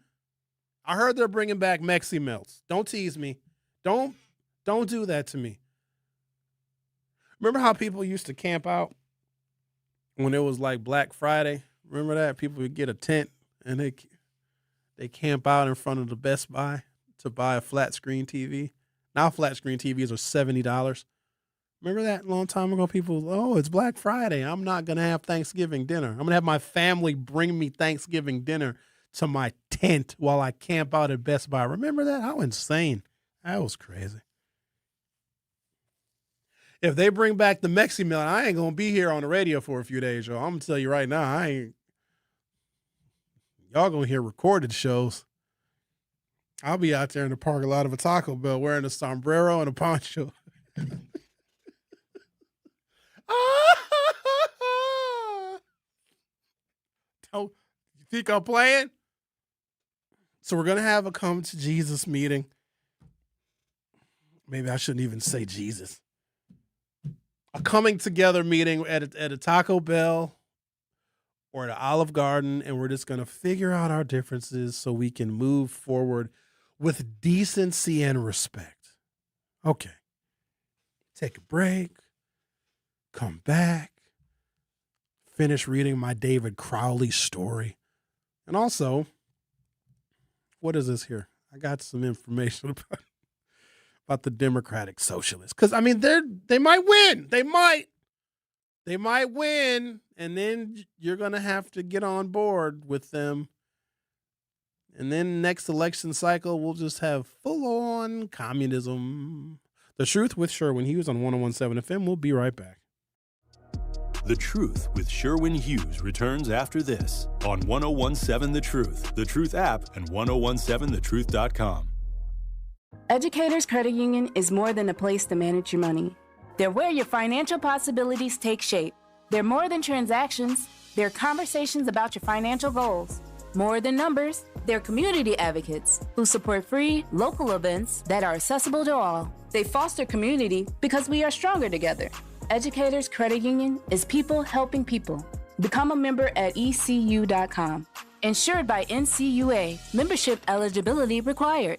I heard they're bringing back Mexi Melts. Don't tease me. Don't do that to me. Remember how people used to camp out when it was like Black Friday? Remember that? People would get a tent and they camp out in front of the Best Buy to buy a flat screen TV. Now flat screen TVs are $70. Remember that a long time ago? People, oh, it's Black Friday. I'm not going to have Thanksgiving dinner. I'm going to have my family bring me Thanksgiving dinner to my tent while I camp out at Best Buy. Remember that? How insane. That was crazy. If they bring back the Mexi Mill, I ain't going to be here on the radio for a few days, y'all. I'm going to tell you right now, y'all going to hear recorded shows. I'll be out there in the parking lot of a Taco Bell wearing a sombrero and a poncho. Don't you think I'm playing? So we're going to have a come to Jesus meeting. Maybe I shouldn't even say Jesus. A coming together meeting at a Taco Bell or at an Olive Garden, and we're just going to figure out our differences so we can move forward with decency and respect. Okay. Take a break. Come back. Finish reading my David Crowley story. And also, what is this here? I got some information about the Democratic Socialists. Because, I mean, they might win. They might win. And then you're going to have to get on board with them. And then next election cycle, we'll just have full-on communism. The Truth with Sherwin Hughes on 101.7 FM. We'll be right back. The Truth with Sherwin Hughes returns after this on 101.7 The Truth app, and 1017thetruth.com. Educators Credit Union is more than a place to manage your money. They're where your financial possibilities take shape. They're more than transactions. They're conversations about your financial goals. More than numbers, they're community advocates who support free, local events that are accessible to all. They foster community because we are stronger together. Educators Credit Union is people helping people. Become a member at ECU.com. Insured by NCUA. Membership eligibility required.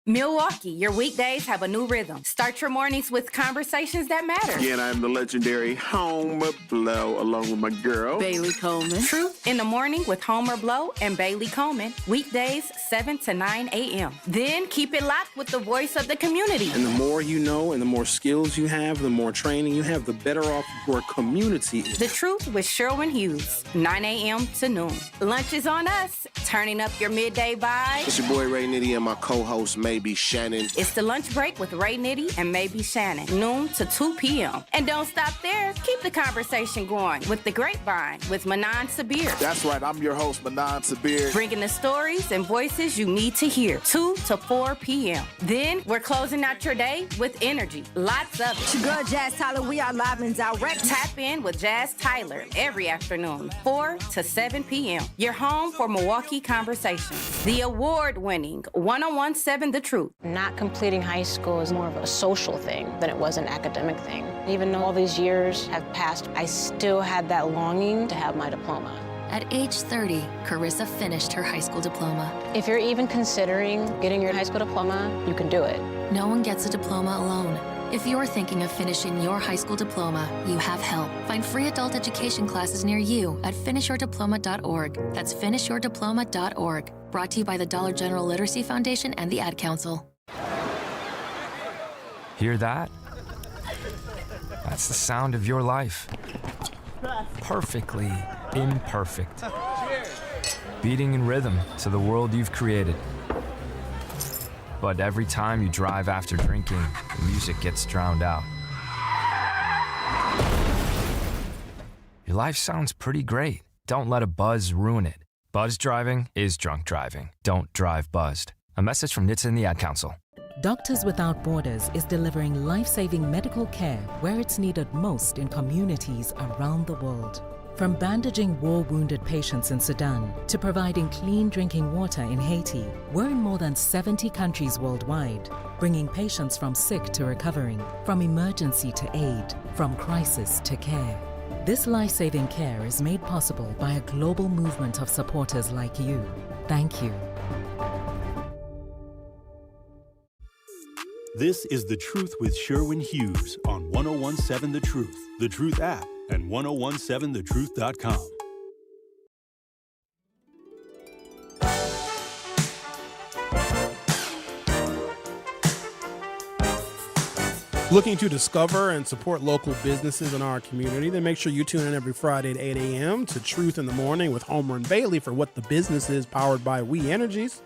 Milwaukee, your weekdays have a new rhythm. Start your mornings with conversations that matter. Again, I'm the legendary Homer Blow, along with my girl, Bailey Coleman. Truth in the Morning with Homer Blow and Bailey Coleman. Weekdays, 7 to 9 a.m. Then keep it locked with the voice of the community. And the more you know and the more skills you have, the more training you have, the better off your community is. The Truth with Sherwin Hughes, 9 a.m. to noon. Lunch is on us. Turning up your midday vibe. It's your boy Ray Nitty and my co-host Maybe Shannon. It's the lunch break with Ray Nitty and Maybe Shannon, noon to 2 p.m. And don't stop there. Keep the conversation going with The Grapevine with Manan Sabir. That's right, I'm your host, Manan Sabir. Bringing the stories and voices you need to hear, 2 to 4 p.m. Then we're closing out your day with energy. Lots of it. It's your girl, Jazz Tyler. We are live and direct. Tap in with Jazz Tyler every afternoon, 4 to 7 p.m. Your home for Milwaukee conversations. The award-winning 101.7 The Truth. Not completing high school is more of a social thing than it was an academic thing. Even though all these years have passed, I still had that longing to have my diploma. At age 30, Carissa finished her high school diploma. If you're even considering getting your high school diploma, you can do it. No one gets a diploma alone. If you're thinking of finishing your high school diploma, you have help. Find free adult education classes near you at finishyourdiploma.org. That's finishyourdiploma.org. Brought to you by the Dollar General Literacy Foundation and the Ad Council. Hear that? That's the sound of your life. Perfectly imperfect. Beating in rhythm to the world you've created. But every time you drive after drinking, the music gets drowned out. Your life sounds pretty great. Don't let a buzz ruin it. Buzz driving is drunk driving. Don't drive buzzed. A message from NHTSA and the Ad Council. Doctors Without Borders is delivering life-saving medical care where it's needed most in communities around the world. From bandaging war-wounded patients in Sudan to providing clean drinking water in Haiti, we're in more than 70 countries worldwide, bringing patients from sick to recovering, from emergency to aid, from crisis to care. This life-saving care is made possible by a global movement of supporters like you. Thank you. This is The Truth with Sherwin Hughes on 101.7 The Truth app, and 1017thetruth.com. Looking to discover and support local businesses in our community? Then make sure you tune in every Friday at 8 a.m. to Truth in the Morning with Homer and Bailey for What the Business Is, powered by We Energies.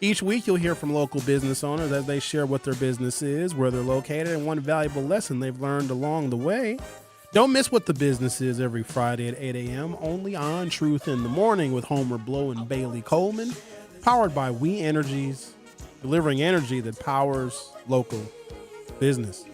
Each week, you'll hear from local business owners as they share what their business is, where they're located, and one valuable lesson they've learned along the way. Don't miss What the Business Is every Friday at 8 a.m. only on Truth in the Morning with Homer Blow and Bailey Coleman, powered by We Energies, delivering energy that powers local business.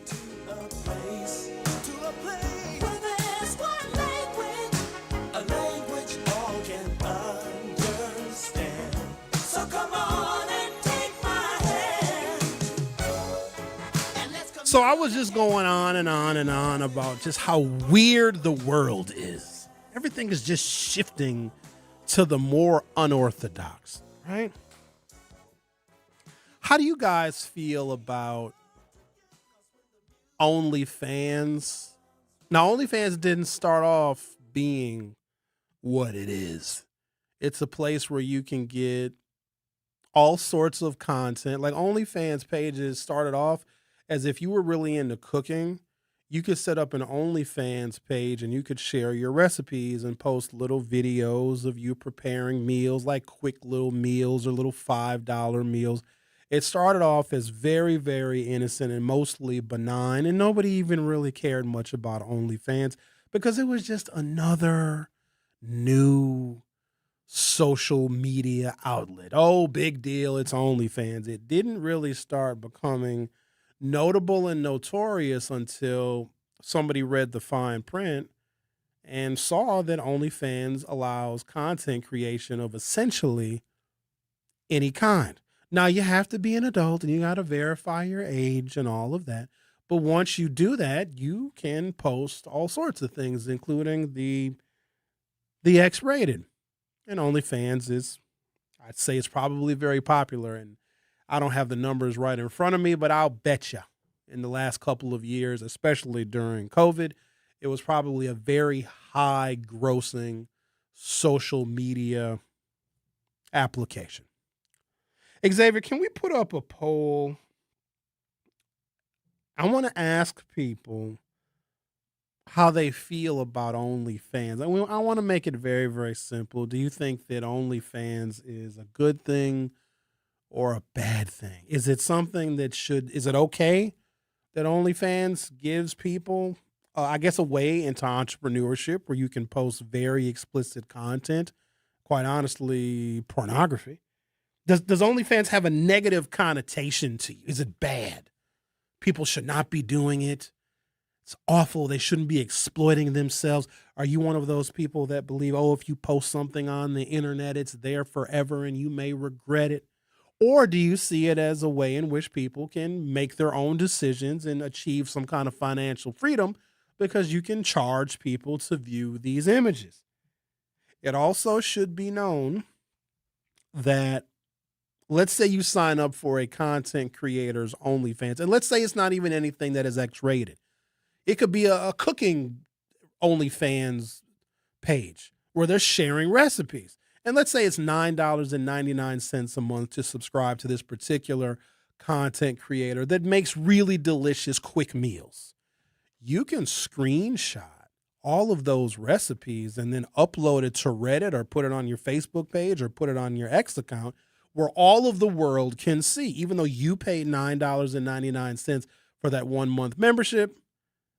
So I was just going on and on and on about just how weird the world is. Everything is just shifting to the more unorthodox, right? How do you guys feel about OnlyFans? Now, OnlyFans didn't start off being what it is. It's a place where you can get all sorts of content. Like OnlyFans pages started off as if you were really into cooking. You could set up an OnlyFans page and you could share your recipes and post little videos of you preparing meals, like quick little meals or little $5 meals. It started off as very, very innocent and mostly benign, and nobody even really cared much about OnlyFans because it was just another new social media outlet. Oh, big deal, it's OnlyFans. It didn't really start becoming notable and notorious until somebody read the fine print and saw that OnlyFans allows content creation of essentially any kind. Now, you have to be an adult and you got to verify your age and all of that. But once you do that, you can post all sorts of things, including the X-rated. And OnlyFans is, I'd say it's probably very popular. And I don't have the numbers right in front of me, but I'll bet you in the last couple of years, especially during COVID, it was probably a very high grossing social media application. Xavier, can we put up a poll? I want to ask people how they feel about OnlyFans. I want to make it very, very simple. Do you think that OnlyFans is a good thing or a bad thing? Is it something that is it okay that OnlyFans gives people, I guess, a way into entrepreneurship where you can post very explicit content, quite honestly, pornography? Does OnlyFans have a negative connotation to you? Is it bad? People should not be doing it. It's awful. They shouldn't be exploiting themselves. Are you one of those people that believe, oh, if you post something on the internet, it's there forever and you may regret it? Or do you see it as a way in which people can make their own decisions and achieve some kind of financial freedom because you can charge people to view these images? It also should be known that, let's say you sign up for a content creator's OnlyFans, and let's say it's not even anything that is X-rated. It could be a cooking OnlyFans page where they're sharing recipes. And let's say it's $9.99 a month to subscribe to this particular content creator that makes really delicious quick meals. You can screenshot all of those recipes and then upload it to Reddit or put it on your Facebook page or put it on your X account where all of the world can see. Even though you paid $9.99 for that 1 month membership,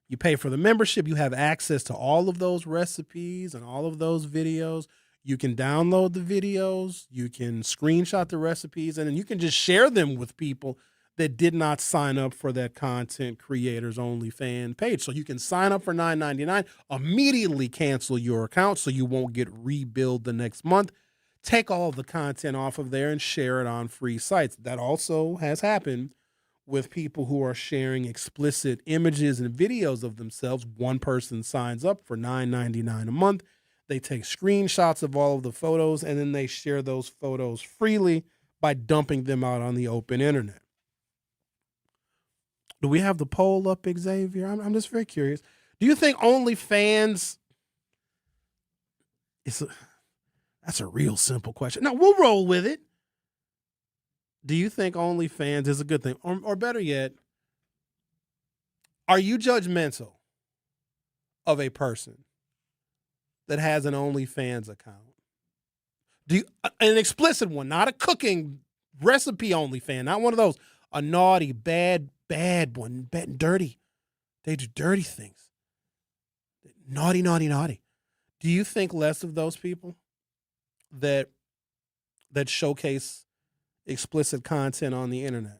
you pay for the membership, you have access to all of those recipes and all of those videos. You can download the videos, you can screenshot the recipes, and then you can just share them with people that did not sign up for that content creator's OnlyFans page. So you can sign up for $9.99, immediately cancel your account so you won't get rebilled the next month. Take all the content off of there and share it on free sites. That also has happened with people who are sharing explicit images and videos of themselves. One person signs up for $9.99 a month. They take screenshots of all of the photos, and then they share those photos freely by dumping them out on the open internet. Do we have the poll up, Xavier? I'm just very curious. Do you think OnlyFans that's a real simple question. No, we'll roll with it. Do you think OnlyFans is a good thing? Or better yet, Are you judgmental of a person that has an OnlyFans account? Do you, an explicit one, not a cooking recipe OnlyFans, not one of those, a naughty, bad one, bad and dirty. They do dirty things. Naughty, naughty, naughty. Do you think less of those people that showcase explicit content on the internet?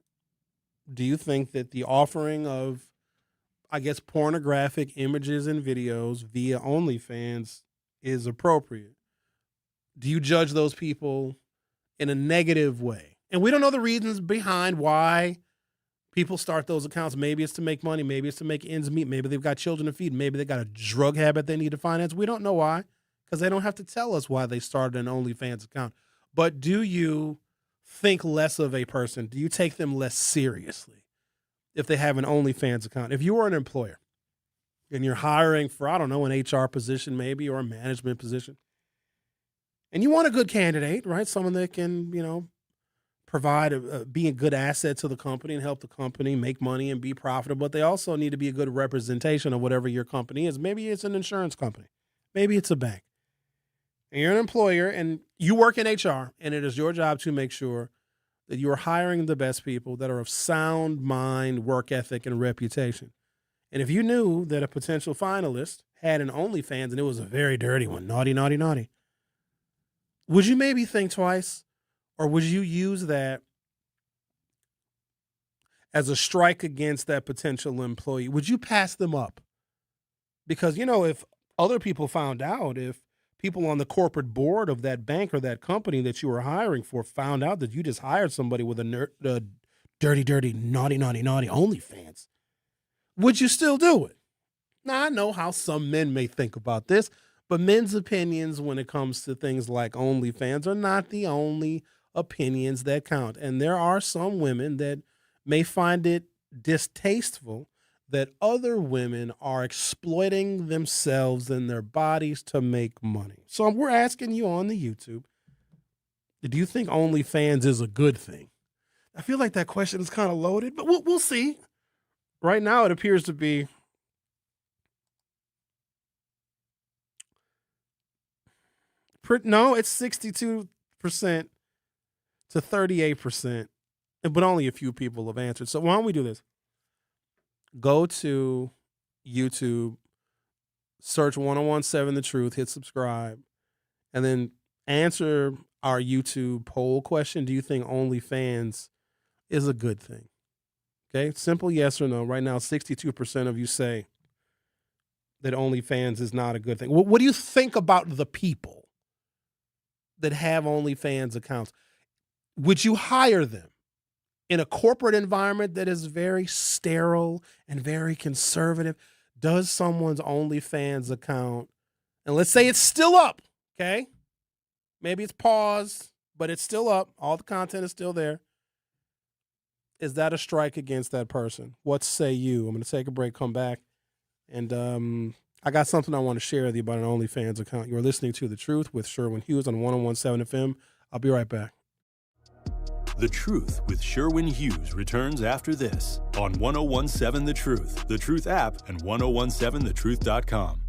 Do you think that the offering of, I guess, pornographic images and videos via OnlyFans is appropriate? Do you judge those people in a negative way? And we don't know the reasons behind why people start those accounts. Maybe it's to make money. Maybe it's to make ends meet. Maybe they've got children to feed. Maybe they got a drug habit they need to finance. We don't know why, because they don't have to tell us why they started an OnlyFans account. But do you think less of a person? Do you take them less seriously if they have an OnlyFans account? If you are an employer and you're hiring for, I don't know, an HR position maybe, or a management position, and you want a good candidate, right? Someone that can, provide, be a good asset to the company and help the company make money and be profitable. But they also need to be a good representation of whatever your company is. Maybe it's an insurance company. Maybe it's a bank. And you're an employer and you work in HR, and it is your job to make sure that you are hiring the best people that are of sound mind, work ethic, and reputation. And if you knew that a potential finalist had an OnlyFans and it was a very dirty one, naughty, naughty, naughty, would you maybe think twice, or would you use that as a strike against that potential employee? Would you pass them up? Because, if other people found out, if people on the corporate board of that bank or that company that you were hiring for found out that you just hired somebody with a dirty, dirty, naughty, naughty, naughty OnlyFans, would you still do it? Now, I know how some men may think about this, but men's opinions when it comes to things like OnlyFans are not the only opinions that count. And there are some women that may find it distasteful that other women are exploiting themselves and their bodies to make money. So we're asking you on the YouTube, do you think OnlyFans is a good thing? I feel like that question is kind of loaded, but we'll see. Right now it appears to be it's 62% to 38%, but only a few people have answered. So why don't we do this? Go to YouTube, search 1017 The Truth, hit subscribe, and then answer our YouTube poll question. Do you think OnlyFans is a good thing? Okay, simple yes or no. Right now, 62% of you say that OnlyFans is not a good thing. What do you think about the people that have OnlyFans accounts? Would you hire them in a corporate environment that is very sterile and very conservative? Does someone's OnlyFans account, and let's say it's still up, okay? Maybe it's paused, but it's still up. All the content is still there. Is that a strike against that person? What say you? I'm going to take a break, come back, and I got something I want to share with you about an OnlyFans account. You're listening to The Truth with Sherwin Hughes on 1017 FM. I'll be right back. The Truth with Sherwin Hughes returns after this on 1017 The Truth app, and 1017thetruth.com.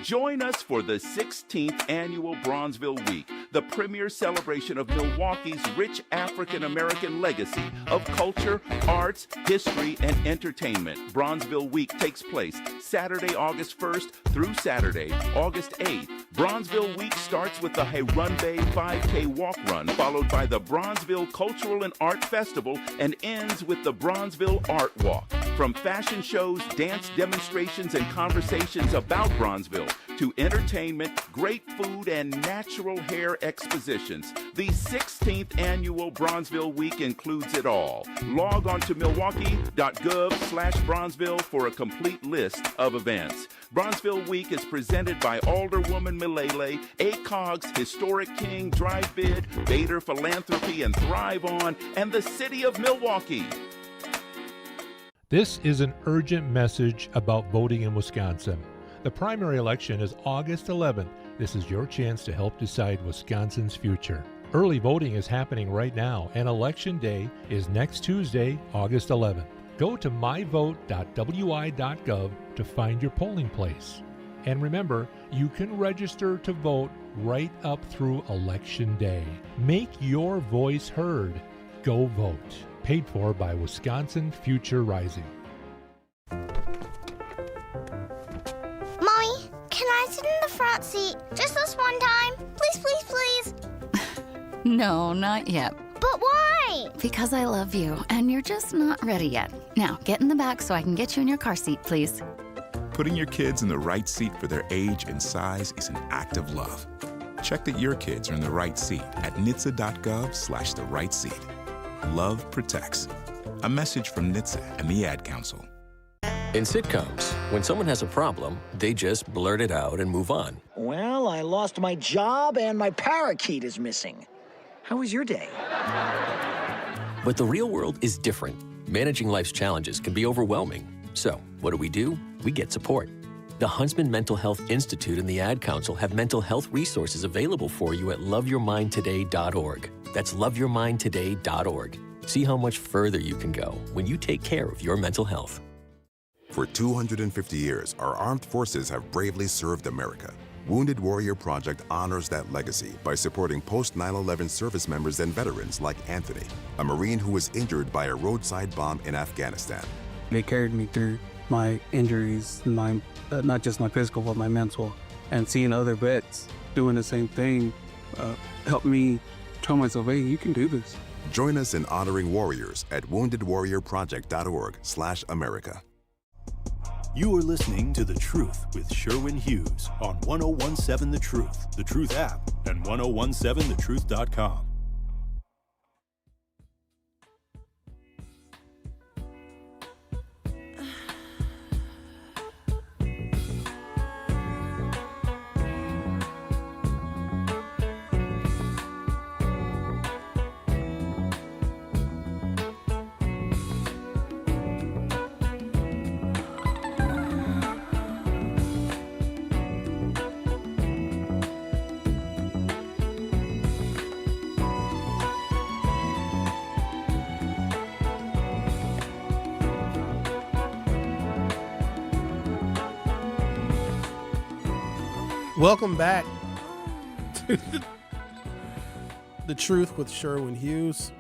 Join us for the 16th Annual Bronzeville Week, the premier celebration of Milwaukee's rich African-American legacy of culture, arts, history, and entertainment. Bronzeville Week takes place Saturday, August 1st through Saturday, August 8th. Bronzeville Week starts with the Harambe 5K Walk Run, followed by the Bronzeville Cultural and Art Festival, and ends with the Bronzeville Art Walk. From fashion shows, dance demonstrations, and conversations about Bronzeville, to entertainment, great food, and natural hair expositions, the 16th Annual Bronzeville Week includes it all. Log on to milwaukee.gov/Bronzeville for a complete list of events. Bronzeville Week is presented by Alderwoman Milele, ACOG's Historic King Drive Bid, Bader Philanthropy and Thrive On, and the City of Milwaukee. This is an urgent message about voting in Wisconsin. The primary election is August 11th. This is your chance to help decide Wisconsin's future. Early voting is happening right now, and Election Day is next Tuesday, August 11th. Go to myvote.wi.gov to find your polling place. And remember, you can register to vote right up through Election Day. Make your voice heard. Go vote. Paid for by Wisconsin Future Rising. Mommy, can I sit in the front seat just this one time? Please, please, please. No, not yet. But why? Because I love you, and you're just not ready yet. Now, get in the back so I can get you in your car seat, please. Putting your kids in the right seat for their age and size is an act of love. Check that your kids are in the right seat at nhtsa.gov/the right seat. Love protects. A message from NHTSA and the Ad Council. In sitcoms, when someone has a problem, they just blurt it out and move on. Well, I lost my job and my parakeet is missing. How was your day? But the real world is different. Managing life's challenges can be overwhelming. So, what do? We get support. The Huntsman Mental Health Institute and the Ad Council have mental health resources available for you at loveyourmindtoday.org. That's loveyourmindtoday.org. See how much further you can go when you take care of your mental health. For 250 years, our armed forces have bravely served America. Wounded Warrior Project honors that legacy by supporting post-9/11 service members and veterans like Anthony, a Marine who was injured by a roadside bomb in Afghanistan. They carried me through my injuries, my not just my physical, but my mental. And seeing other vets doing the same thing helped me tell myself, hey, you can do this. Join us in honoring warriors at woundedwarriorproject.org/America. You are listening to The Truth with Sherwin Hughes on 1017 The Truth app, and 1017thetruth.com. Welcome back to The Truth with Sherwin Hughes.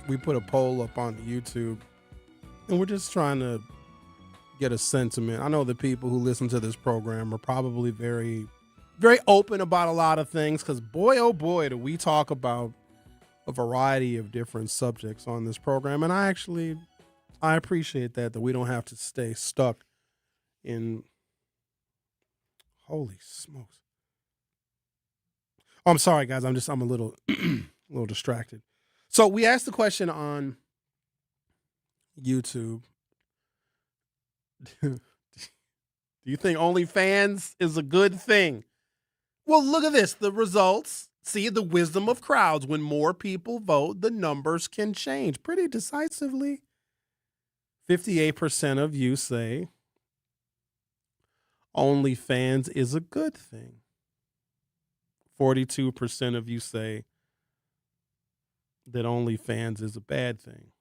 We put a poll up on YouTube, and we're just trying to get a sentiment. I know the people who listen to this program are probably very, very open about a lot of things, because boy, oh boy, do we talk about a variety of different subjects on this program. And I appreciate that we don't have to stay stuck in... Holy smokes. Oh, I'm sorry, guys. I'm a little, little distracted. So we asked the question on YouTube. Do you think OnlyFans is a good thing? Well, look at this. The results. See the wisdom of crowds. When more people vote, the numbers can change pretty decisively. 58% of you say OnlyFans is a good thing. 42% of you say that OnlyFans is a bad thing.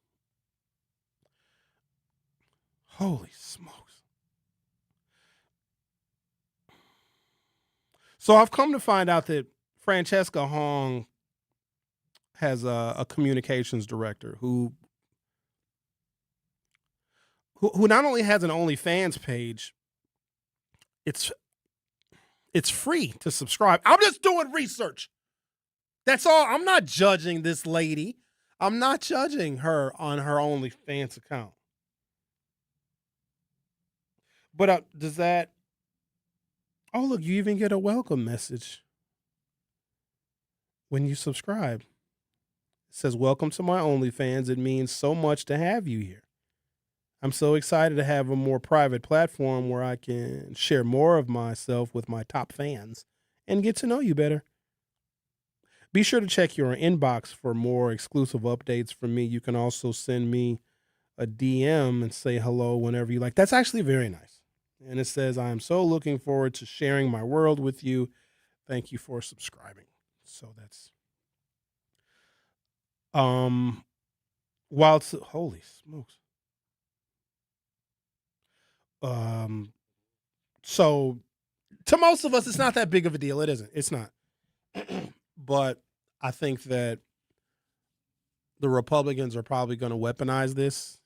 Holy smokes. So I've come to find out that Francesca Hong has a communications director who not only has an OnlyFans page, it's free to subscribe. I'm just doing research. That's all. I'm not judging this lady. I'm not judging her on her OnlyFans account. But does that... Oh, look, you even get a welcome message when you subscribe. It says, welcome to my OnlyFans. It means so much to have you here. I'm so excited to have a more private platform where I can share more of myself with my top fans and get to know you better. Be sure to check your inbox for more exclusive updates from me. You can also send me a DM and say hello whenever you like. That's actually very nice. And it says, I am so looking forward to sharing my world with you. Thank you for subscribing. So that's, holy smokes. So to most of us, it's not that big of a deal. It isn't. It's not. But I think that the Republicans are probably going to weaponize this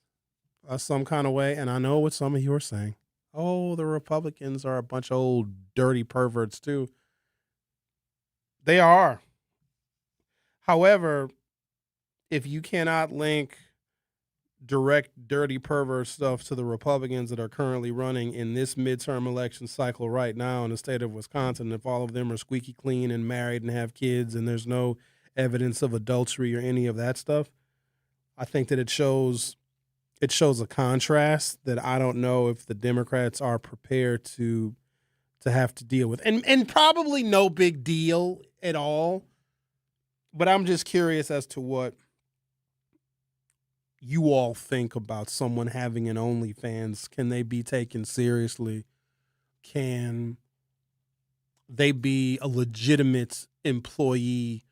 some kind of way. And I know what some of you are saying. Oh, the Republicans are a bunch of old dirty perverts too. They are. However, if you cannot link direct dirty pervert stuff to the Republicans that are currently running in this midterm election cycle right now in the state of Wisconsin, if all of them are squeaky clean and married and have kids and there's no evidence of adultery or any of that stuff, I think that it shows a contrast that I don't know if the Democrats are prepared to have to deal with. And probably no big deal at all. But I'm just curious as to what you all think about someone having an OnlyFans. Can they be taken seriously? Can they be a legitimate employee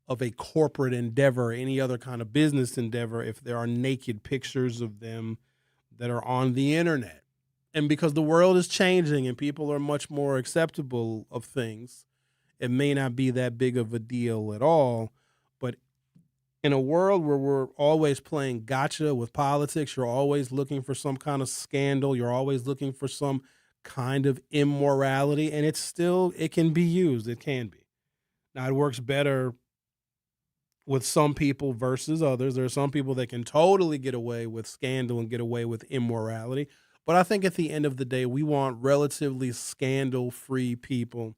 of a corporate endeavor or any other kind of business endeavor if there are naked pictures of them that are on the internet? And because the world is changing and people are much more acceptable of things, it may not be that big of a deal at all. But in a world where we're always playing gotcha with politics, you're always looking for some kind of scandal, you're always looking for some kind of immorality, and it can be used. It can be. Now, it works better with some people versus others. There are some people that can totally get away with scandal and get away with immorality. But I think at the end of the day, we want relatively scandal-free people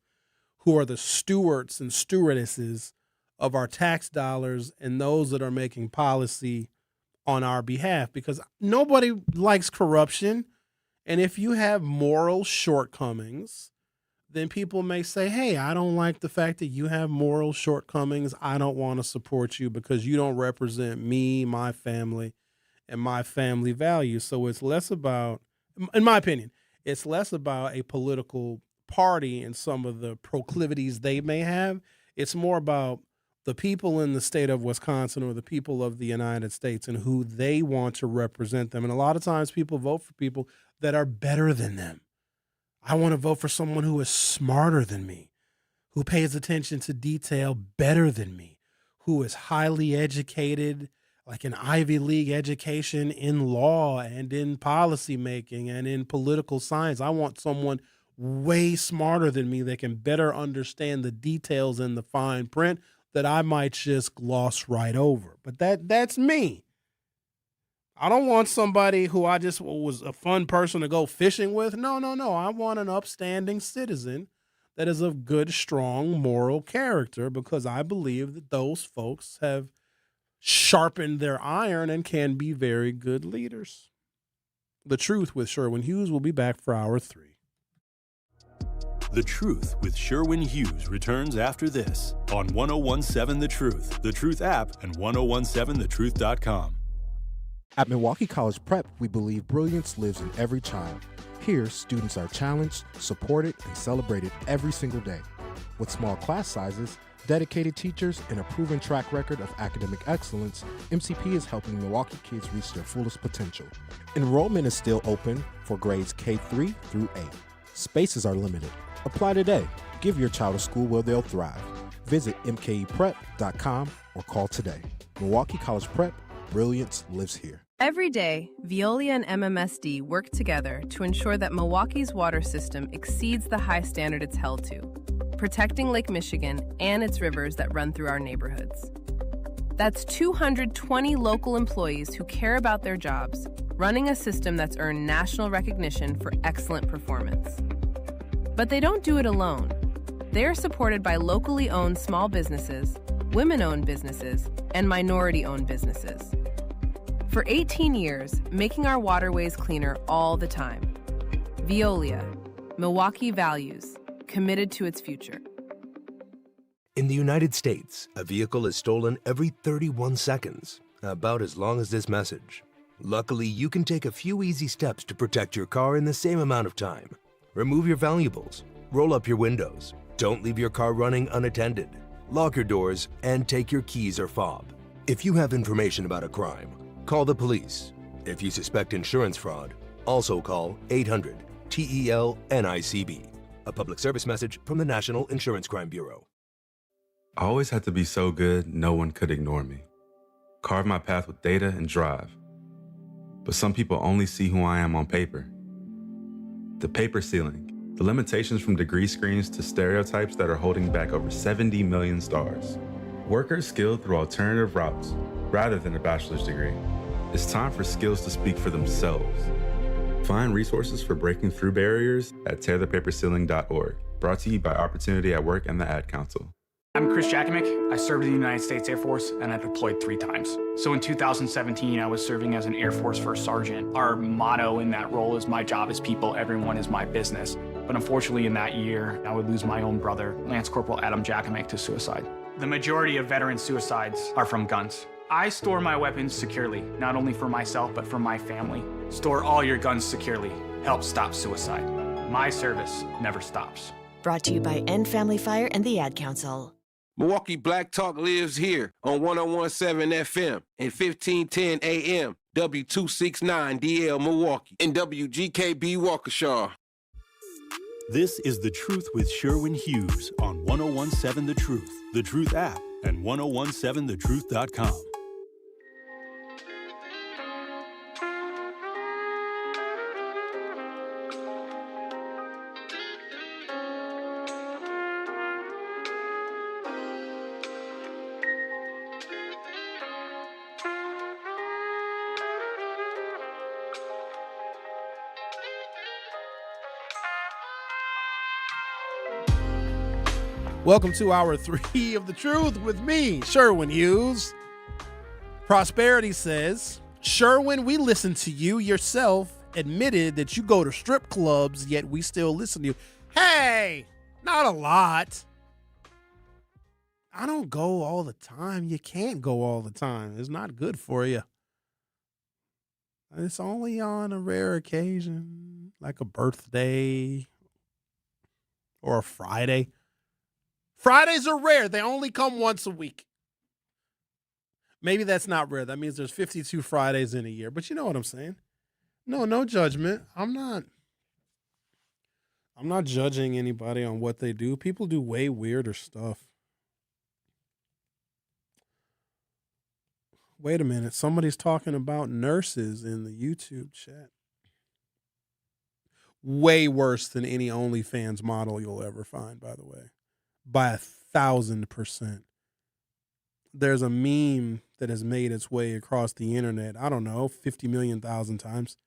who are the stewards and stewardesses of our tax dollars and those that are making policy on our behalf, because nobody likes corruption. And if you have moral shortcomings, then people may say, hey, I don't like the fact that you have moral shortcomings. I don't want to support you because you don't represent me, my family, and my family values. So it's less about, in my opinion, it's less about a political party and some of the proclivities they may have. It's more about the people in the state of Wisconsin or the people of the United States and who they want to represent them. And a lot of times people vote for people that are better than them. I want to vote for someone who is smarter than me, who pays attention to detail better than me, who is highly educated, like an Ivy League education in law and in policy making and in political science. I want someone way smarter than me that can better understand the details and the fine print that I might just gloss right over. But that's me. I don't want somebody who I just was a fun person to go fishing with. No. I want an upstanding citizen that is of good, strong moral character, because I believe that those folks have sharpened their iron and can be very good leaders. The Truth with Sherwin Hughes will be back for hour 3. The Truth with Sherwin Hughes returns after this on 1017 The Truth app, and 1017thetruth.com. At Milwaukee College Prep, we believe brilliance lives in every child. Here, students are challenged, supported, and celebrated every single day. With small class sizes, dedicated teachers, and a proven track record of academic excellence, MCP is helping Milwaukee kids reach their fullest potential. Enrollment is still open for grades K-3 through 8. Spaces are limited. Apply today. Give your child a school where they'll thrive. Visit mkeprep.com or call today. Milwaukee College Prep, brilliance lives here. Every day, Veolia and MMSD work together to ensure that Milwaukee's water system exceeds the high standard it's held to, protecting Lake Michigan and its rivers that run through our neighborhoods. That's 220 local employees who care about their jobs, running a system that's earned national recognition for excellent performance. But they don't do it alone. They're supported by locally owned small businesses, women-owned businesses, and minority-owned businesses. For 18 years, making our waterways cleaner all the time. Veolia, Milwaukee values, committed to its future. In the United States, a vehicle is stolen every 31 seconds, about as long as this message. Luckily, you can take a few easy steps to protect your car in the same amount of time. Remove your valuables, roll up your windows, don't leave your car running unattended, lock your doors, and take your keys or fob. If you have information about a crime, call the police. If you suspect insurance fraud, Also call 800-TEL-NICB. A public service message from the National Insurance Crime Bureau. I always had to be so good, no one could ignore me. Carve my path with data and drive. But some people only see who I am on paper. The paper ceiling, the limitations from degree screens to stereotypes that are holding back over 70 million stars. Workers skilled through alternative routes rather than a bachelor's degree. It's time for skills to speak for themselves. Find resources for breaking through barriers at tearthepaperceiling.org. Brought to you by Opportunity at Work and the Ad Council. I'm Chris Jakimick. I served in the United States Air Force and I deployed 3 times. So in 2017, I was serving as an Air Force First Sergeant. Our motto in that role is "My job is people, everyone is my business." But unfortunately in that year, I would lose my own brother, Lance Corporal Adam Jakimick, to suicide. The majority of veteran suicides are from guns. I store my weapons securely, not only for myself, but for my family. Store all your guns securely. Help stop suicide. My service never stops. Brought to you by End Family Fire and the Ad Council. Milwaukee Black Talk lives here on 1017 FM and 1510 AM, W269DL Milwaukee, and WGKB Waukesha. This is The Truth with Sherwin Hughes on 1017 The Truth, The Truth app, and 1017thetruth.com. Welcome to hour 3 of The Truth with me, Sherwin Hughes. Prosperity says, Sherwin, we listen to you. Yourself admitted that you go to strip clubs, yet we still listen to you. Hey, not a lot. I don't go all the time. You can't go all the time. It's not good for you. It's only on a rare occasion, like a birthday or a Friday. Fridays are rare. They only come once a week. Maybe that's not rare. That means there's 52 Fridays in a year. But you know what I'm saying. No judgment. I'm not judging anybody on what they do. People do way weirder stuff. Wait a minute. Somebody's talking about nurses in the YouTube chat. Way worse than any OnlyFans model you'll ever find, by the way. By 1,000%. There's a meme that has made its way across the internet, I don't know, 50 million thousand times.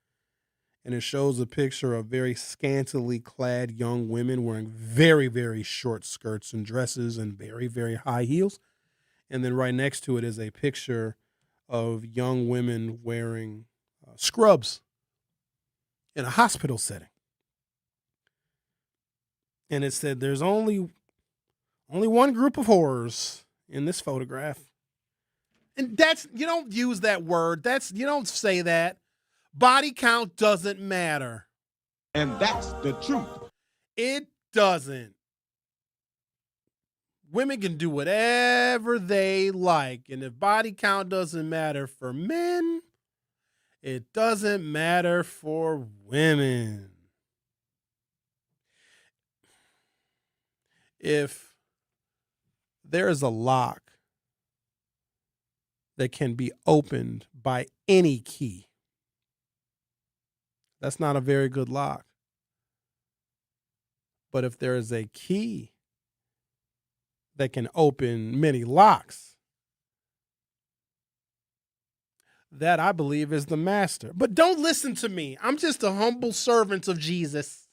And it shows a picture of very scantily clad young women wearing very, very short skirts and dresses and very, very high heels. And then right next to it is a picture of young women wearing scrubs in a hospital setting. And it said there's only one group of whores in this photograph. And you don't use that word. You don't say that. Body count doesn't matter. And that's the truth. It doesn't. Women can do whatever they like. And if body count doesn't matter for men, it doesn't matter for women. If there is a lock that can be opened by any key, that's not a very good lock. But if there is a key that can open many locks, that I believe is the master. But don't listen to me. I'm just a humble servant of Jesus.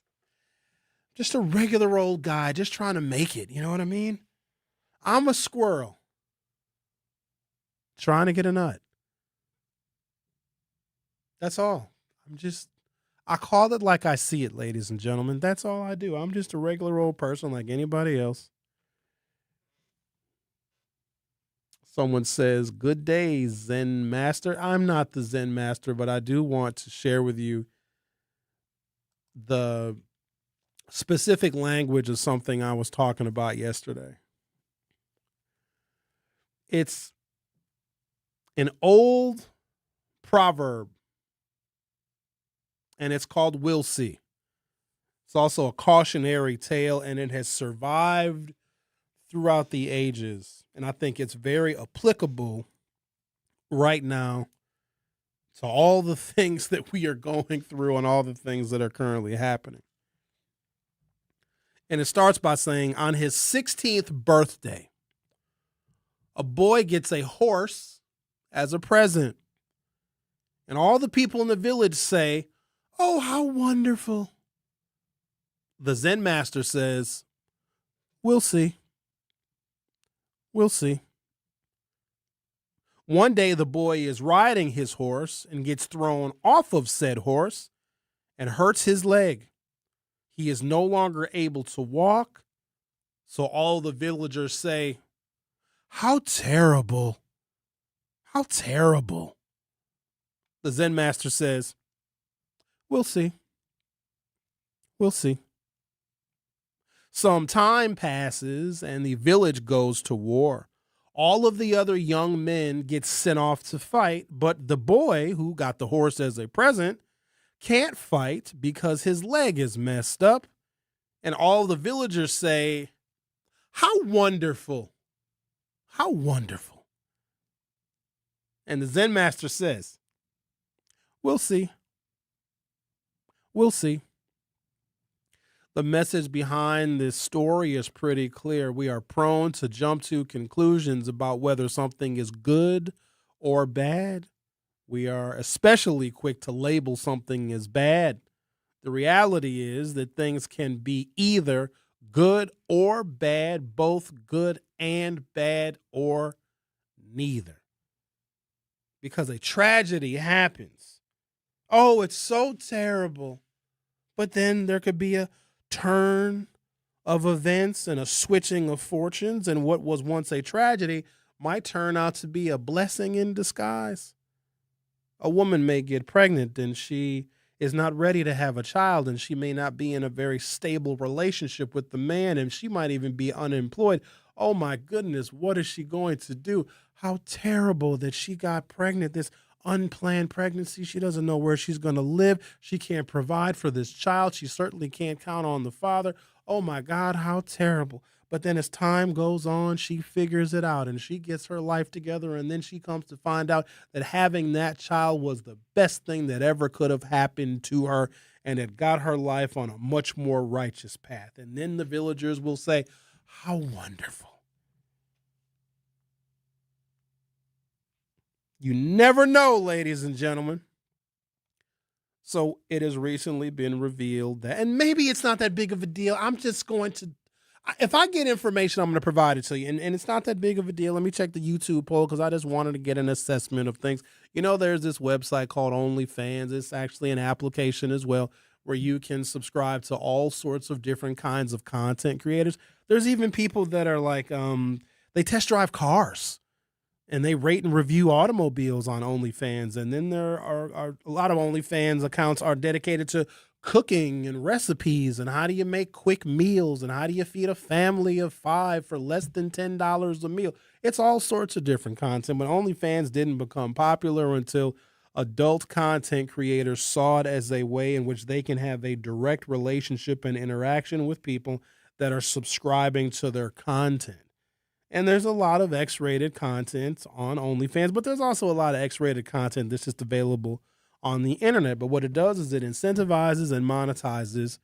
Just a regular old guy, just trying to make it. You know what I mean? I'm a squirrel trying to get a nut. That's all. I call it like I see it, ladies and gentlemen. That's all I do. I'm just a regular old person like anybody else. Someone says, good day, Zen Master. I'm not the Zen Master, but I do want to share with you the specific language of something I was talking about yesterday. It's an old proverb and it's called We'll See. It's also a cautionary tale, and it has survived throughout the ages. And I think it's very applicable right now to all the things that we are going through and all the things that are currently happening. And it starts by saying, on his 16th birthday, a boy gets a horse as a present. And all the people in the village say, "Oh, how wonderful." The Zen master says, "We'll see. We'll see." One day, the boy is riding his horse and gets thrown off of said horse and hurts his leg. He is no longer able to walk. So all the villagers say, "How terrible. How terrible." The Zen master says, "We'll see. We'll see." Some time passes and the village goes to war. All of the other young men get sent off to fight, but the boy who got the horse as a present can't fight because his leg is messed up. And all the villagers say, "How wonderful. How wonderful." And the Zen master says, "We'll see. We'll see." The message behind this story is pretty clear. We are prone to jump to conclusions about whether something is good or bad. We are especially quick to label something as bad. The reality is that things can be either good or bad, both good and bad, or neither. Because a tragedy happens. Oh, it's so terrible. But then there could be a turn of events and a switching of fortunes, and what was once a tragedy might turn out to be a blessing in disguise. A woman may get pregnant and she is not ready to have a child, and she may not be in a very stable relationship with the man, and she might even be unemployed. Oh my goodness, what is she going to do? How terrible that she got pregnant, this unplanned pregnancy. She doesn't know where she's going to live. She can't provide for this child. She certainly can't count on the father. Oh my God, how terrible. But then as time goes on, she figures it out and she gets her life together. And then she comes to find out that having that child was the best thing that ever could have happened to her. And it got her life on a much more righteous path. And then the villagers will say, "How wonderful." You never know, ladies and gentlemen. So it has recently been revealed that, and maybe it's not that big of a deal. I'm just going to, if I get information, I'm going to provide it to you. And it's not that big of a deal. Let me check the YouTube poll because I just wanted to get an assessment of things. You know, there's this website called OnlyFans. It's actually an application as well where you can subscribe to all sorts of different kinds of content creators. There's even people that are like, they test drive cars. And they rate and review automobiles on OnlyFans. And then there are a lot of OnlyFans accounts are dedicated to cooking and recipes and how do you make quick meals and how do you feed a family of 5 for less than $10 a meal. It's all sorts of different content. But OnlyFans didn't become popular until adult content creators saw it as a way in which they can have a direct relationship and interaction with people that are subscribing to their content. And there's a lot of X-rated content on OnlyFans, but there's also a lot of X-rated content that's just available on the internet. But what it does is it incentivizes and monetizes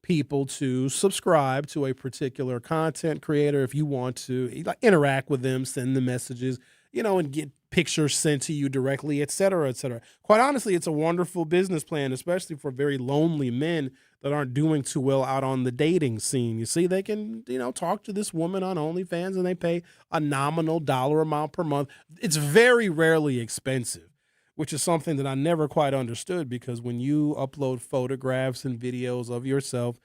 people to subscribe to a particular content creator if you want to interact with them, send them messages, and get pictures sent to you directly, et cetera, et cetera. Quite honestly, it's a wonderful business plan, especially for very lonely men that aren't doing too well out on the dating scene. You see, they can, talk to this woman on OnlyFans and they pay a nominal dollar amount per month. It's very rarely expensive, which is something that I never quite understood because when you upload photographs and videos of yourself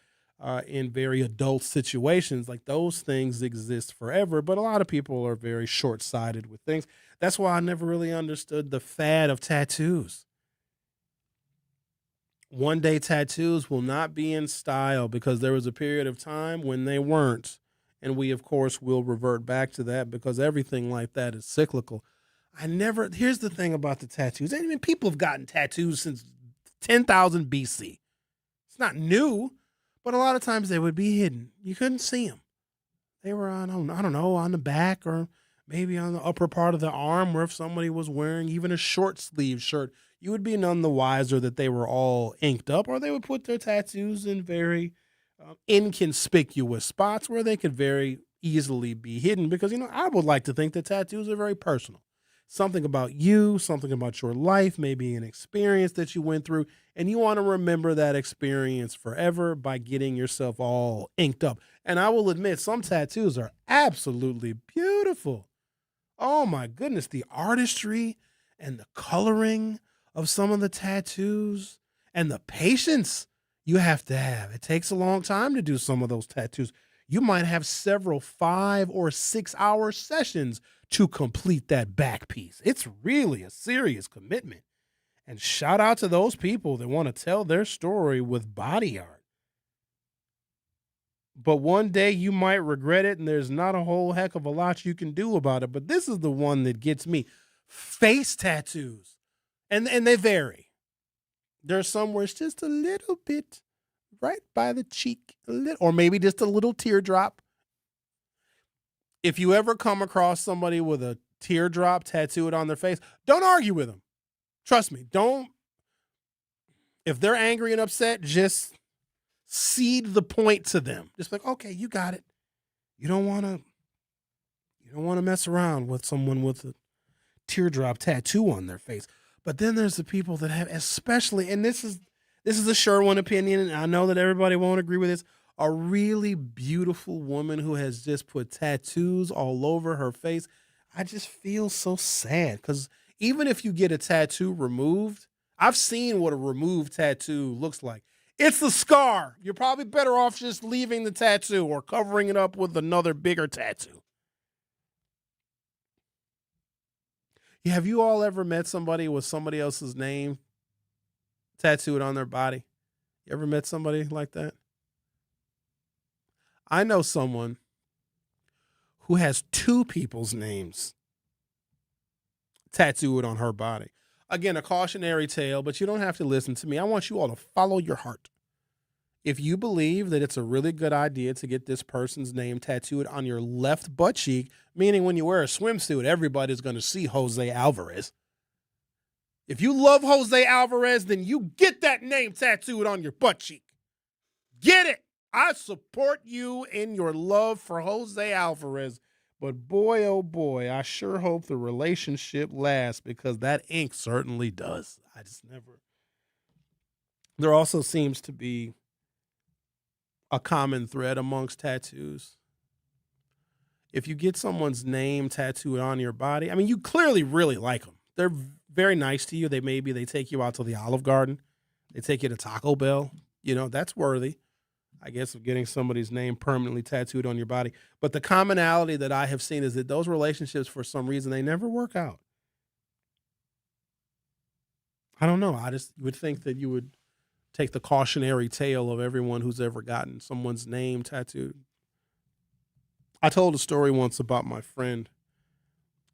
in very adult situations, like those things exist forever, but a lot of people are very short-sighted with things. That's why I never really understood the fad of tattoos. One day tattoos will not be in style because there was a period of time when they weren't. And we, of course, will revert back to that because everything like that is cyclical. Here's the thing about the tattoos. I mean, people have gotten tattoos since 10,000 BC. It's not new, but a lot of times they would be hidden. You couldn't see them. They were on, I don't know, on the back or maybe on the upper part of the arm, or if somebody was wearing even a short sleeve shirt, you would be none the wiser that they were all inked up, or they would put their tattoos in very inconspicuous spots where they could very easily be hidden because, I would like to think that tattoos are very personal. Something about you, something about your life, maybe an experience that you went through, and you want to remember that experience forever by getting yourself all inked up. And I will admit, some tattoos are absolutely beautiful. Oh my goodness, the artistry and the coloring of some of the tattoos and the patience you have to have. It takes a long time to do some of those tattoos. You might have several 5 or 6 hour sessions to complete that back piece. It's really a serious commitment. And shout out to those people that want to tell their story with body art. But one day you might regret it, and there's not a whole heck of a lot you can do about it. But this is the one that gets me. Face tattoos. And they vary. There's some where it's just a little bit right by the cheek, or maybe just a little teardrop. If you ever come across somebody with a teardrop tattooed on their face, don't argue with them. Trust me, don't. If they're angry and upset, just cede the point to them. Just like, okay, you got it. You don't want to mess around with someone with a teardrop tattoo on their face. But then there's the people that have, especially, and this is a Sherwin opinion, and I know that everybody won't agree with this, a really beautiful woman who has just put tattoos all over her face. I just feel so sad because even if you get a tattoo removed, I've seen what a removed tattoo looks like. It's the scar. You're probably better off just leaving the tattoo or covering it up with another bigger tattoo. Have you all ever met somebody with somebody else's name tattooed on their body? You ever met somebody like that? I know someone who has 2 people's names tattooed on her body. Again, a cautionary tale, but you don't have to listen to me. I want you all to follow your heart. If you believe that it's a really good idea to get this person's name tattooed on your left butt cheek, meaning when you wear a swimsuit, everybody's going to see Jose Alvarez. If you love Jose Alvarez, then you get that name tattooed on your butt cheek. Get it. I support you in your love for Jose Alvarez, but boy, oh boy, I sure hope the relationship lasts because that ink certainly does. I just never. There also seems to be a common thread amongst tattoos. If you get someone's name tattooed on your body, I mean, you clearly really like them. They're very nice to you. They take you out to the Olive Garden. They take you to Taco Bell. That's worthy, I guess, of getting somebody's name permanently tattooed on your body. But the commonality that I have seen is that those relationships, for some reason, they never work out. I don't know. I just would think that you would take the cautionary tale of everyone who's ever gotten someone's name tattooed. I told a story once about my friend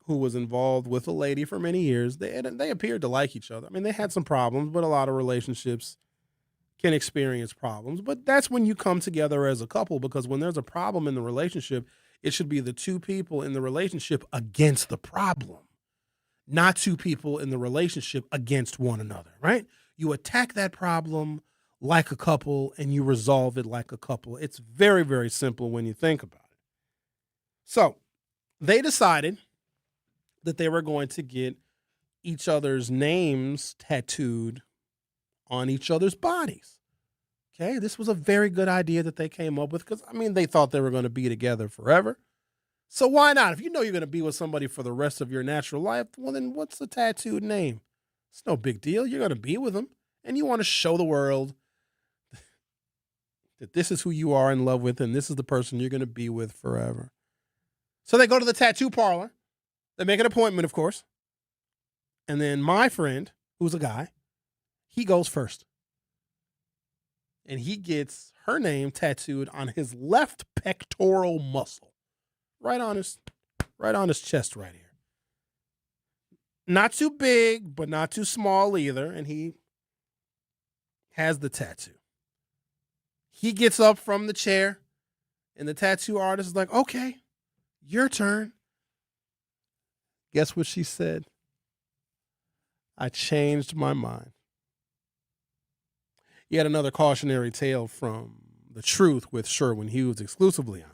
who was involved with a lady for many years. They appeared to like each other. I mean, they had some problems, but a lot of relationships can experience problems. But that's when you come together as a couple, because when there's a problem in the relationship, it should be the 2 people in the relationship against the problem, not 2 people in the relationship against one another, right? You attack that problem like a couple and you resolve it like a couple. It's very, very simple when you think about it. So they decided that they were going to get each other's names tattooed on each other's bodies. Okay, this was a very good idea that they came up with because, they thought they were going to be together forever. So why not? If you know you're going to be with somebody for the rest of your natural life, well, then what's the tattooed name? It's no big deal. You're going to be with them, and you want to show the world that this is who you are in love with, and this is the person you're going to be with forever. So they go to the tattoo parlor. They make an appointment, of course. And then my friend, who's a guy, he goes first. And he gets her name tattooed on his left pectoral muscle. Right on his chest right here. Not too big, but not too small either. And he has the tattoo. He gets up from the chair, and the tattoo artist is like, okay, your turn. Guess what she said? I changed my mind. Yet another cautionary tale from The Truth with Sherwin Hughes exclusively on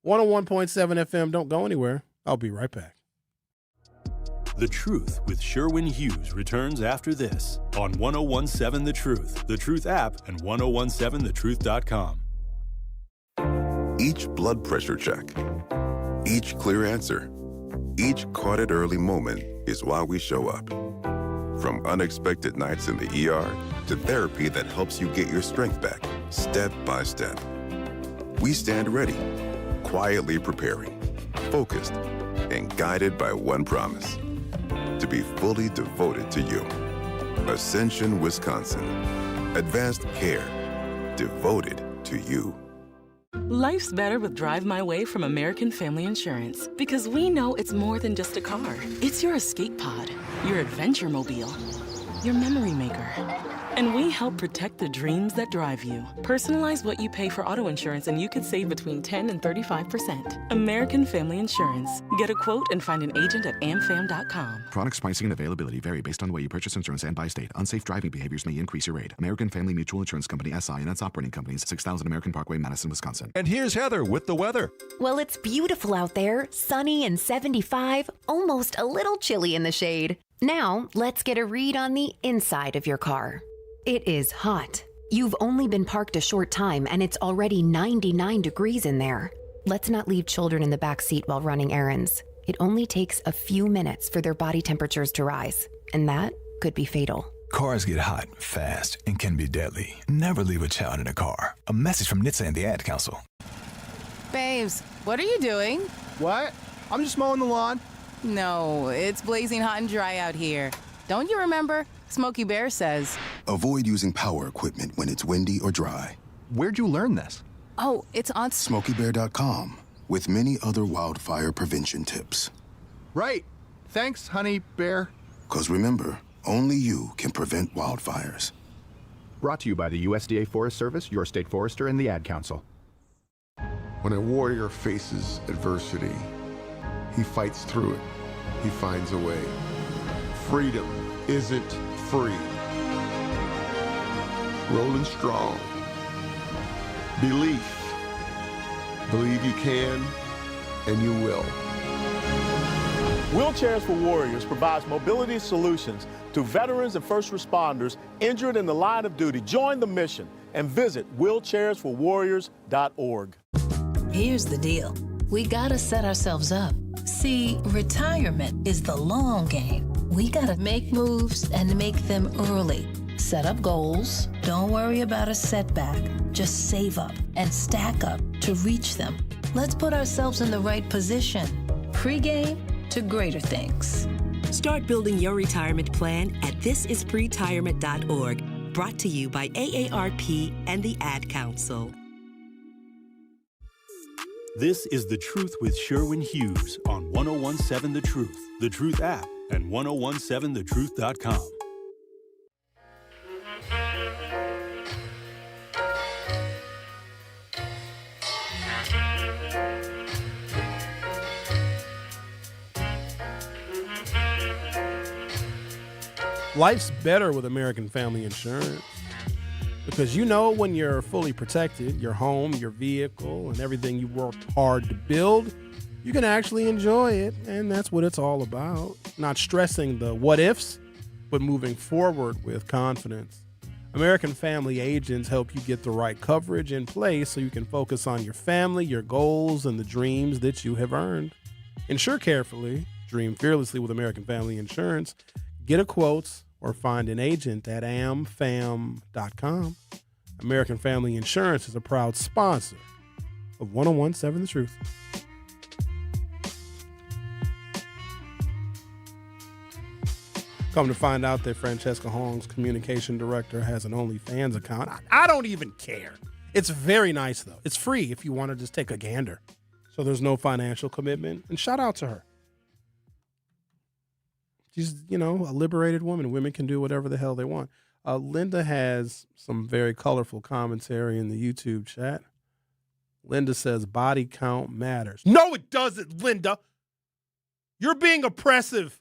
101.7 FM. Don't go anywhere. I'll be right back. The Truth with Sherwin Hughes returns after this on 1017 The Truth app, and 1017thetruth.com. Each blood pressure check, each clear answer, each caught it early moment is why we show up. From unexpected nights in the ER to therapy that helps you get your strength back, step by step. We stand ready, quietly preparing, focused, and guided by one promise: to be fully devoted to you. Ascension, Wisconsin. Advanced care. Devoted to you. Life's better with Drive My Way from American Family Insurance, because we know it's more than just a car. It's your escape pod, your adventure mobile, your memory maker. And we help protect the dreams that drive you. Personalize what you pay for auto insurance and you could save between 10 and 35%. American Family Insurance. Get a quote and find an agent at amfam.com. Products, pricing, and availability vary based on the way you purchase insurance and by state. Unsafe driving behaviors may increase your rate. American Family Mutual Insurance Company, SI, and its operating companies, 6000 American Parkway, Madison, Wisconsin. And here's Heather with the weather. Well, it's beautiful out there, sunny and 75, almost a little chilly in the shade. Now, let's get a read on the inside of your car. It is hot. You've only been parked a short time and it's already 99 degrees in there. Let's not leave children in the back seat while running errands. It only takes a few minutes for their body temperatures to rise, and that could be fatal. Cars get hot, fast, and can be deadly. Never leave a child in a car. A message from NHTSA and the Ad Council. Babes, what are you doing? What? I'm just mowing the lawn. No, it's blazing hot and dry out here. Don't you remember? Smokey Bear says. Avoid using power equipment when it's windy or dry. Where'd you learn this? Oh, it's on SmokeyBear.com, with many other wildfire prevention tips. Right. Thanks, honey bear. 'Cause remember, only you can prevent wildfires. Brought to you by the USDA Forest Service, your state forester, and the Ad Council. When a warrior faces adversity, he fights through it. He finds a way. Freedom isn't free. Rolling strong. Belief. Believe you can, and you will. Wheelchairs for Warriors provides mobility solutions to veterans and first responders injured in the line of duty. Join the mission and visit wheelchairsforwarriors.org. Here's the deal. We gotta set ourselves up. See, retirement is the long game. We gotta make moves and make them early. Set up goals. Don't worry about a setback. Just save up and stack up to reach them. Let's put ourselves in the right position. Pre-game to greater things. Start building your retirement plan at thisispretirement.org. Brought to you by AARP and the Ad Council. This is The Truth with Sherwin Hughes on 1017 The Truth app, and 1017thetruth.com. Life's better with American Family Insurance, because you know when you're fully protected, your home, your vehicle, and everything you worked hard to build, you can actually enjoy it, and that's what it's all about. Not stressing the what ifs, but moving forward with confidence. American Family agents help you get the right coverage in place so you can focus on your family, your goals, and the dreams that you have earned. Insure carefully, dream fearlessly with American Family Insurance. Get a quote or find an agent at amfam.com. American Family Insurance is a proud sponsor of 1017 The Truth. Come to find out that Francesca Hong's communication director has an OnlyFans account. I don't even care. It's very nice, though. It's free if you want to just take a gander. So there's no financial commitment. And shout out to her. She's, a liberated woman. Women can do whatever the hell they want. Linda has some very colorful commentary in the YouTube chat. Linda says body count matters. No, it doesn't, Linda. You're being oppressive.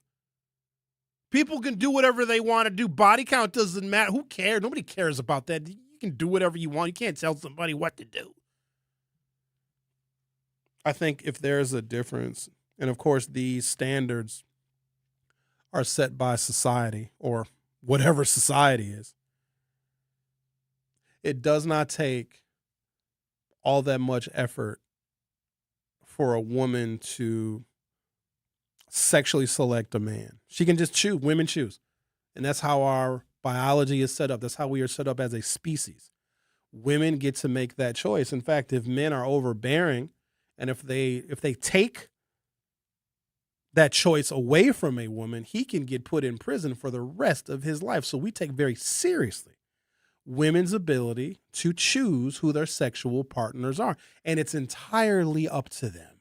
People can do whatever they want to do. Body count doesn't matter. Who cares? Nobody cares about that. You can do whatever you want. You can't tell somebody what to do. I think if there's a difference, and of course these standards are set by society or whatever society is, it does not take all that much effort for a woman to sexually select a man. She can just choose. Women choose. And that's how our biology is set up. That's how we are set up as a species. Women get to make that choice. In fact, if men are overbearing and if they take that choice away from a woman, he can get put in prison for the rest of his life. So we take very seriously women's ability to choose who their sexual partners are. And it's entirely up to them.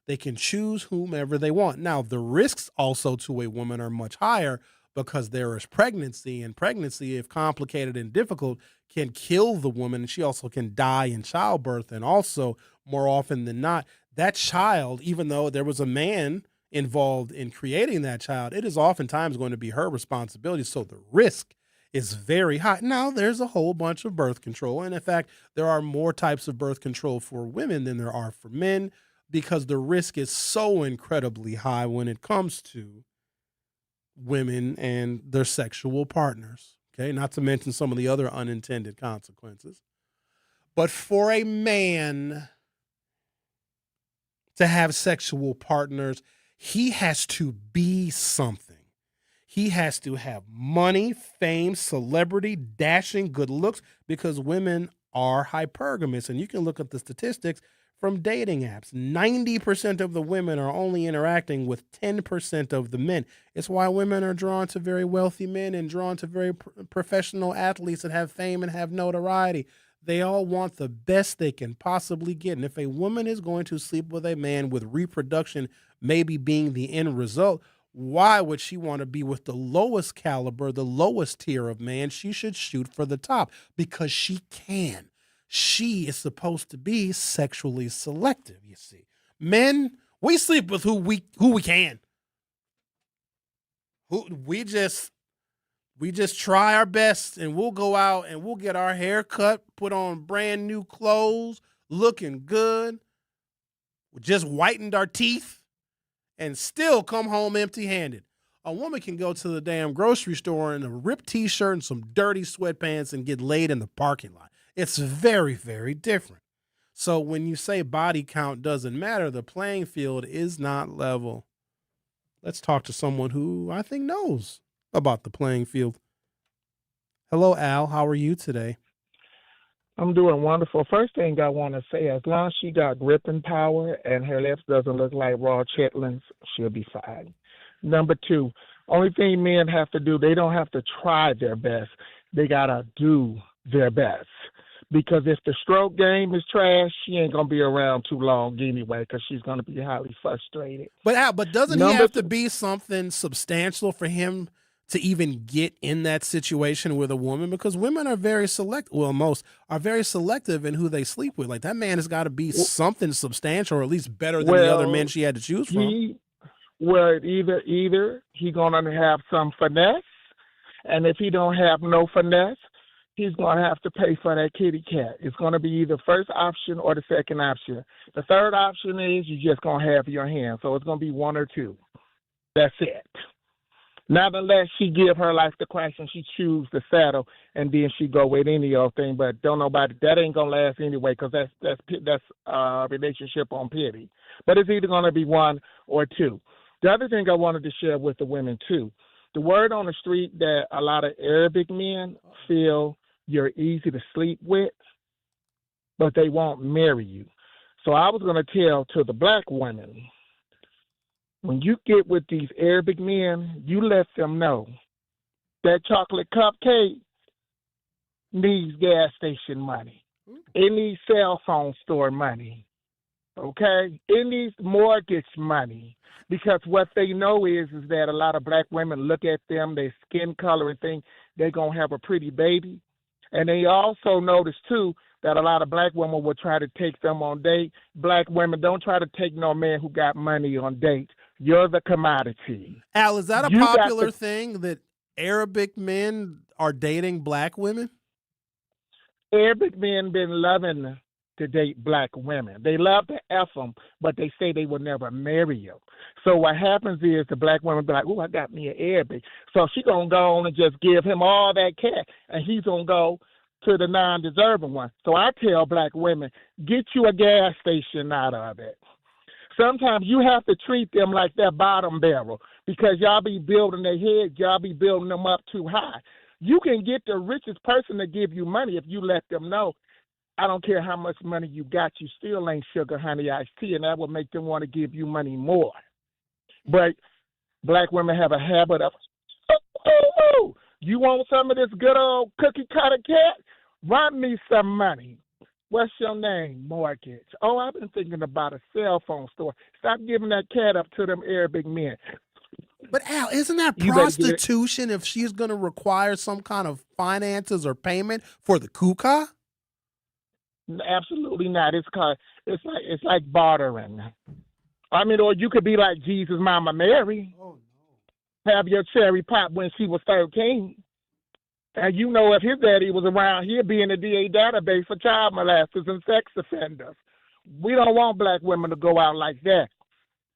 They can choose whomever they want. Now, the risks also to a woman are much higher because there is pregnancy, and pregnancy, if complicated and difficult, can kill the woman. And she also can die in childbirth. And also, more often than not, that child, even though there was a man involved in creating that child, it is oftentimes going to be her responsibility. So the risk is very high. Now, there's a whole bunch of birth control. And in fact, there are more types of birth control for women than there are for men, because the risk is so incredibly high when it comes to women and their sexual partners. Okay, not to mention some of the other unintended consequences. But for a man to have sexual partners, he has to be something. He has to have money, fame, celebrity, dashing, good looks, because women are hypergamous. And you can look at the statistics from dating apps. 90% of the women are only interacting with 10% of the men. It's why women are drawn to very wealthy men and drawn to very professional athletes that have fame and have notoriety. They all want the best they can possibly get. And if a woman is going to sleep with a man with reproduction maybe being the end result, why would she want to be with the lowest caliber, the lowest tier of man? She should shoot for the top because she can. She is supposed to be sexually selective, you see. Men, we sleep with who we can. We just try our best, and we'll go out and we'll get our hair cut, put on brand new clothes, looking good. We just whitened our teeth and still come home empty-handed. A woman can go to the damn grocery store in a ripped T-shirt and some dirty sweatpants and get laid in the parking lot. It's very, very different. So when you say body count doesn't matter, the playing field is not level. Let's talk to someone who I think knows about the playing field. Hello, Al. How are you today? I'm doing wonderful. First thing I want to say, as long as she got gripping power and her lips doesn't look like raw chitlins, she'll be fine. Number two, only thing men have to do, they don't have to try their best. They got to do their best. Because if the stroke game is trash, she ain't going to be around too long anyway, because she's going to be highly frustrated. But Al, doesn't he have to be something substantial for him to even get in that situation with a woman? Because women are very selective. Well, most are very selective in who they sleep with. Like, that man has got to be something substantial, or at least better than the other men she had to choose from. Either he going to have some finesse, and if he don't have no finesse, he's going to have to pay for that kitty cat. It's going to be either first option or the second option. The third option is you're just going to have your hand. So it's going to be one or two. That's it. Not unless she give her life the crash and she choose the saddle, and then she go with any old thing. But don't nobody, that ain't going to last anyway, because that's relationship on pity. But it's either going to be one or two. The other thing I wanted to share with the women, too, the word on the street that a lot of Arabic men feel you're easy to sleep with, but they won't marry you. So I was going to tell to the black women, when you get with these Arabic men, you let them know that chocolate cupcake needs gas station money. It needs cell phone store money. Okay? It needs mortgage money. Because what they know is that a lot of black women look at them, their skin color and things, they're going to have a pretty baby. And they also notice, too, that a lot of black women will try to take them on dates. Black women, don't try to take no man who got money on dates. You're the commodity. Al, is that a You got popular thing that Arabic men are dating black women? Arabic men been loving to date black women. They love to F them, but they say they will never marry them. So what happens is the black woman be like, oh, I got me an Arabic. So she going to go on and just give him all that cash, and he's going to go to the non-deserving one. So I tell black women, get you a gas station out of it. Sometimes you have to treat them like their bottom barrel because y'all be building their heads, y'all be building them up too high. You can get the richest person to give you money if you let them know, I don't care how much money you got, you still ain't sugar, honey, iced tea, and that will make them want to give you money more. But black women have a habit of, you want some of this good old cookie cutter cat? Run me some money. What's your name? Mortgage. Oh, I've been thinking about a cell phone store. Stop giving that cat up to them Arabic men. But Al, isn't that prostitution if she's going to require some kind of finances or payment for the kuka? Absolutely not. It's like bartering. I mean, or you could be like Jesus' Mama Mary. Oh, no. Have your cherry pop when she was 13. And you know if his daddy was around, he'd be in the DA database for child molesters and sex offenders. We don't want black women to go out like that.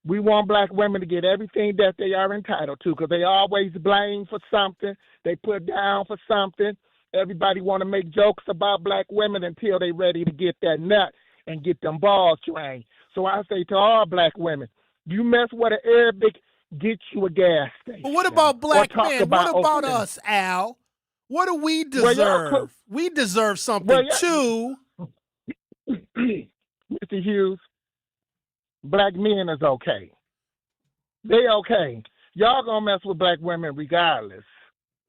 We want black women to get everything that they are entitled to because they always blame for something. They put down for something. Everybody want to make jokes about black women until they ready to get that nut and get them balls trained. So I say to all black women, you mess with an Arabic, get you a gas station. But what about black men? What about us, Al? What do we deserve? We deserve something too. Mr. Hughes, black men is okay. They okay. Y'all gonna mess with black women regardless.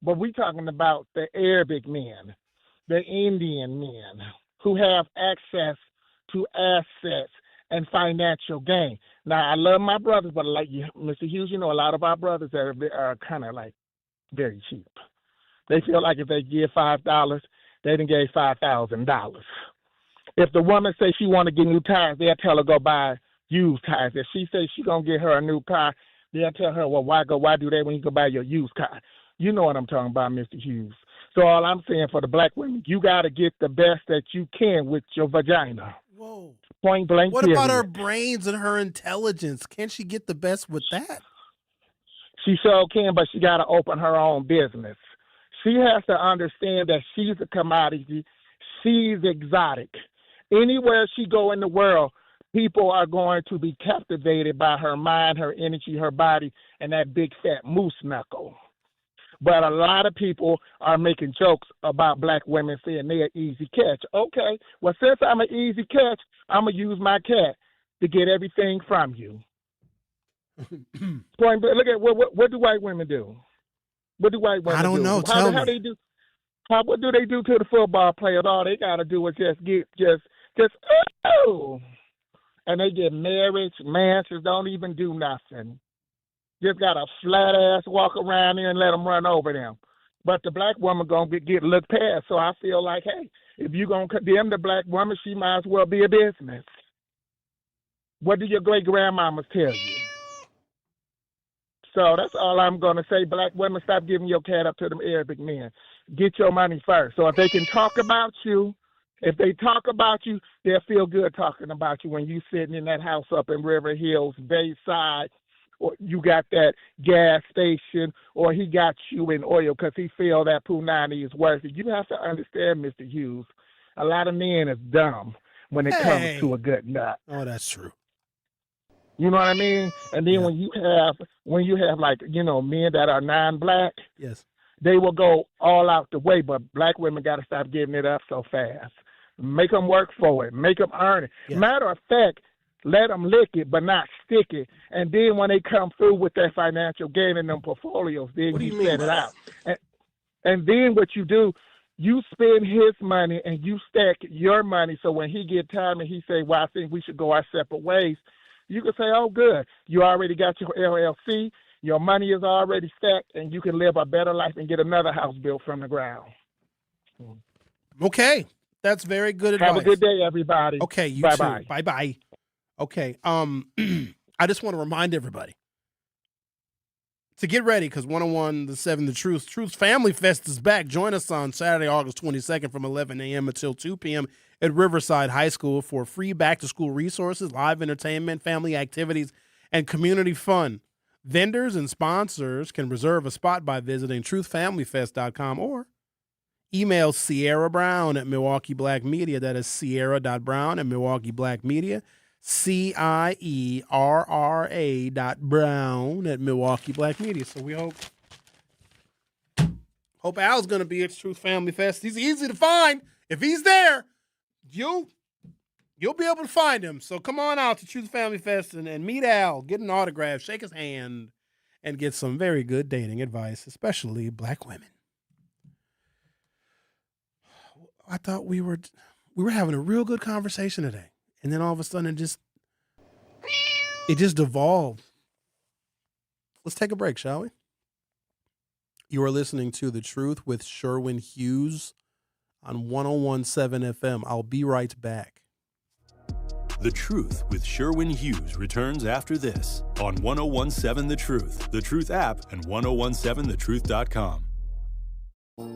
But we talking about the Arabic men, the Indian men who have access to assets and financial gain. Now, I love my brothers, but like you, Mr. Hughes, you know, a lot of our brothers are kind of like very cheap. They feel like if they give $5, they done gave $5,000. If the woman says she want to get new tires, they'll tell her go buy used tires. If she says she gonna get her a new car, they'll tell her, well, why do that when you can buy your used car? You know what I'm talking about, Mr. Hughes. So all I'm saying for the black women, you got to get the best that you can with your vagina. Whoa. Point blank. What about her brains and her intelligence? Can't she get the best with that? She sure can, but she got to open her own business. She has to understand that she's a commodity. She's exotic. Anywhere she go in the world, people are going to be captivated by her mind, her energy, her body, and that big fat moose knuckle. But a lot of people are making jokes about black women saying they're an easy catch. Okay, well, since I'm an easy catch, I'm going to use my cat to get everything from you. Look at what do white women do? What do white women do? I don't know. How they do? What do they do to the football players? All they got to do is just and they get married, mansions, don't even do nothing. Just got a flat ass walk around there and let them run over them. But the black woman going to get looked past. So I feel like, hey, if you're going to condemn the black woman, she might as well be a business. What did your great-grandmamas tell you? So that's all I'm going to say. Black women, stop giving your cat up to them Arabic men. Get your money first. So if they can talk about you, they'll feel good talking about you when you sitting in that house up in River Hills, Bayside, or you got that gas station, or he got you in oil because he feel that Punani is worth it. You have to understand, Mr. Hughes, a lot of men is dumb when it comes to a good nut. Oh, that's true. You know what I mean? And then when you have like, you know, men that are non-black, yes, they will go all out the way, but black women got to stop giving it up so fast. Make them work for it. Make them earn it. Yes. Matter of fact, let them lick it, but not stick it. And then when they come through with their financial gain in them portfolios, then you set it out. And then what you do, you spend his money and you stack your money. So when he get time and he say, well, I think we should go our separate ways, you can say, oh, good. You already got your LLC. Your money is already stacked, and you can live a better life and get another house built from the ground. Okay. That's very good advice. Have a good day, everybody. Okay, you Bye-bye. too. Bye-bye. Okay, I just want to remind everybody to get ready because 101.7 The Truth Family Fest is back. Join us on Saturday, August 22nd from 11 a.m. until 2 p.m. at Riverside High School for free back-to-school resources, live entertainment, family activities, and community fun. Vendors and sponsors can reserve a spot by visiting truthfamilyfest.com or email Sierra Brown at Milwaukee Black Media. That is Sierra.Brown at Milwaukee Black Media. CIERRA.Brown at Milwaukee Black Media. So we hope Al's going to be at Truth Family Fest. He's easy to find. If he's there, you'll be able to find him. So come on out to Truth Family Fest and meet Al, get an autograph, shake his hand, and get some very good dating advice, especially black women. I thought we were having a real good conversation today. And then all of a sudden it just devolved. Let's take a break, shall we? You are listening to The Truth with Sherwin Hughes on 101.7 FM. I'll be right back. The Truth with Sherwin Hughes returns after this on 101.7 The Truth app, and 101.7thetruth.com.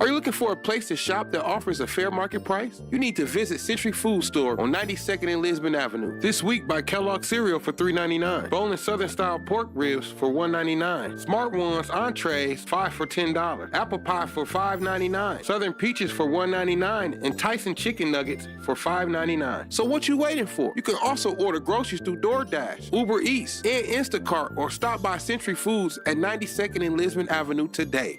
Are you looking for a place to shop that offers a fair market price? You need to visit Century Food Store on 92nd and Lisbon Avenue. This week, buy Kellogg cereal for $3.99. Bone & Southern style pork ribs for $1.99. Smart Ones entrees, 5 for $10. Apple pie for $5.99. Southern peaches for $1.99. And Tyson chicken nuggets for $5.99. So what you waiting for? You can also order groceries through DoorDash, Uber Eats, and Instacart, or stop by Century Foods at 92nd and Lisbon Avenue today.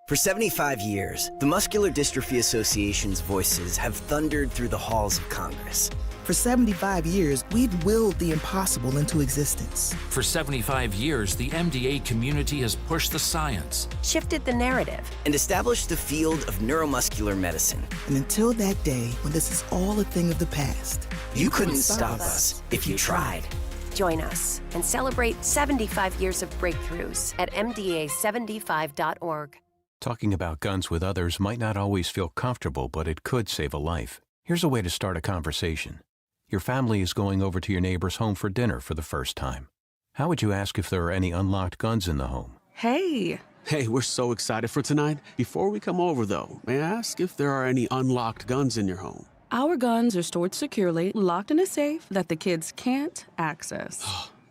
For 75 years, the Muscular Dystrophy Association's voices have thundered through the halls of Congress. For 75 years, we've willed the impossible into existence. For 75 years, the MDA community has pushed the science, shifted the narrative, and established the field of neuromuscular medicine. And until that day when this is all a thing of the past, you couldn't stop us if you tried. Join us and celebrate 75 years of breakthroughs at MDA75.org. Talking about guns with others might not always feel comfortable, but it could save a life. Here's a way to start a conversation. Your family is going over to your neighbor's home for dinner for the first time. How would you ask if there are any unlocked guns in the home? Hey, we're so excited for tonight. Before we come over, though, may I ask if there are any unlocked guns in your home? Our guns are stored securely, locked in a safe that the kids can't access.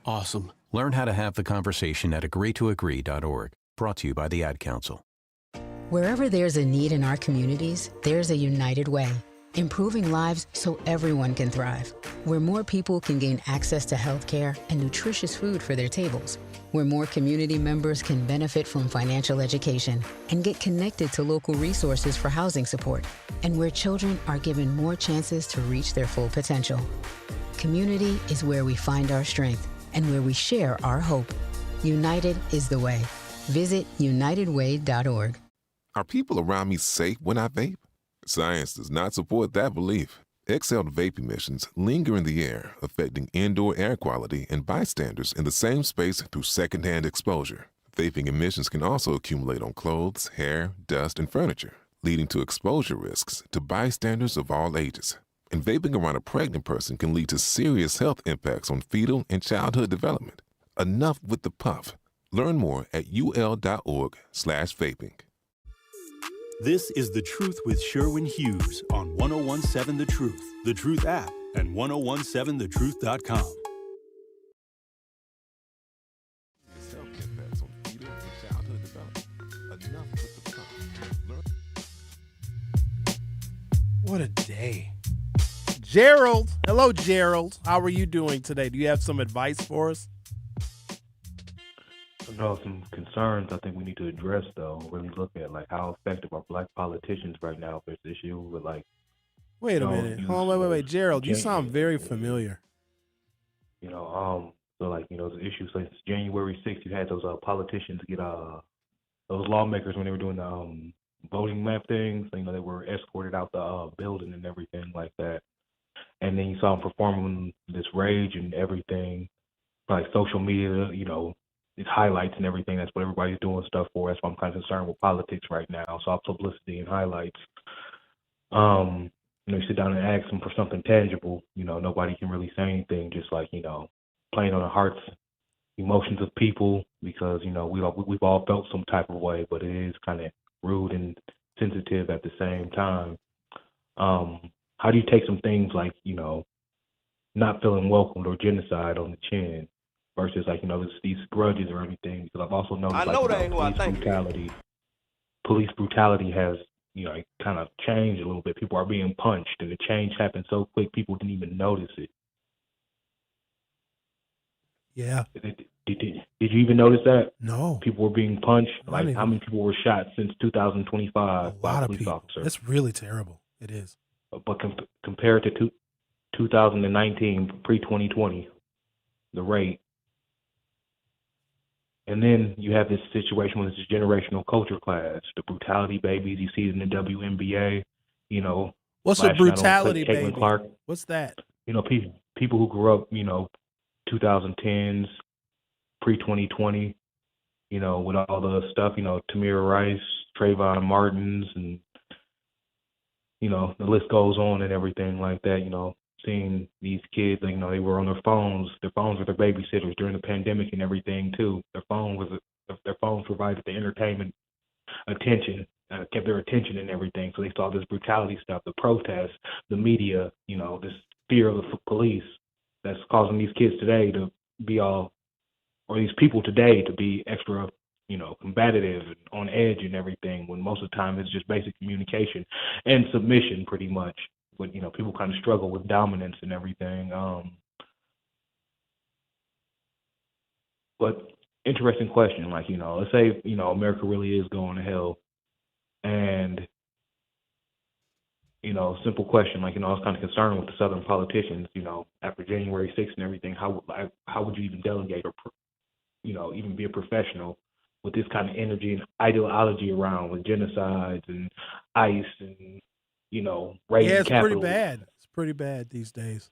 Awesome. Learn how to have the conversation at agreetoagree.org. Brought to you by the Ad Council. Wherever there's a need in our communities, there's a United Way, improving lives so everyone can thrive. Where more people can gain access to health care and nutritious food for their tables. Where more community members can benefit from financial education and get connected to local resources for housing support. And where children are given more chances to reach their full potential. Community is where we find our strength and where we share our hope. United is the way. Visit unitedway.org. Are people around me safe when I vape? Science does not support that belief. Exhaled vape emissions linger in the air, affecting indoor air quality and bystanders in the same space through secondhand exposure. Vaping emissions can also accumulate on clothes, hair, dust, and furniture, leading to exposure risks to bystanders of all ages. And vaping around a pregnant person can lead to serious health impacts on fetal and childhood development. Enough with the puff. Learn more at ul.org/vaping. This is The Truth with Sherwin Hughes on 101.7 The Truth app, and 101.7thetruth.com. What a day. Gerald. Hello, Gerald. How are you doing today? Do you have some advice for us? Some concerns I think we need to address, though. Really look at like how effective are black politicians right now with this issue with like. Wait a minute. Hold on, wait. Gerald, you sound very familiar. So like the issue since January 6th, you had those politicians get those lawmakers when they were doing the voting map things. They were escorted out the building and everything like that. And then you saw them performing this rage and everything, like social media. it's highlights and everything. That's what everybody's doing stuff for. That's why I'm kind of concerned with politics right now. So publicity and highlights. You sit down and ask them for something tangible. Nobody can really say anything. Just like playing on the hearts, emotions of people, because we've all felt some type of way, but it is kind of rude and sensitive at the same time. How do you take some things like not feeling welcomed or genocide on the chin versus these grudges or anything? Because I've also noticed police brutality has kind of changed a little bit. People are being punched, and the change happened so quick people didn't even notice it. Yeah. Did you even notice that? No. People were being punched. How many people were shot since 2025 by a police officer? That's really terrible. It is. But compared to 2019, pre-2020, the rate. And then you have this situation with this generational culture clash, the brutality babies. You see it in the WNBA. What's a brutality Caitlin baby? Clark. What's that? People who grew up, 2010s, pre-2020, with all the stuff, Tamir Rice, Trayvon Martins, and, the list goes on and everything like that, seeing these kids, they were on their phones were their babysitters during the pandemic and everything too. Their phones provided the entertainment attention, kept their attention and everything. So they saw this brutality stuff, the protests, the media, this fear of the police that's causing these kids today to be these people today to be extra, combative and on edge and everything, when most of the time it's just basic communication and submission pretty much. But, people kind of struggle with dominance and everything. But interesting question, let's say, America really is going to hell. And, simple question, I was kind of concerned with the Southern politicians, after January 6th and everything, how would you even delegate or, even be a professional with this kind of energy and ideology around with genocides and ICE and, raising it's capital. pretty bad. It's pretty bad these days.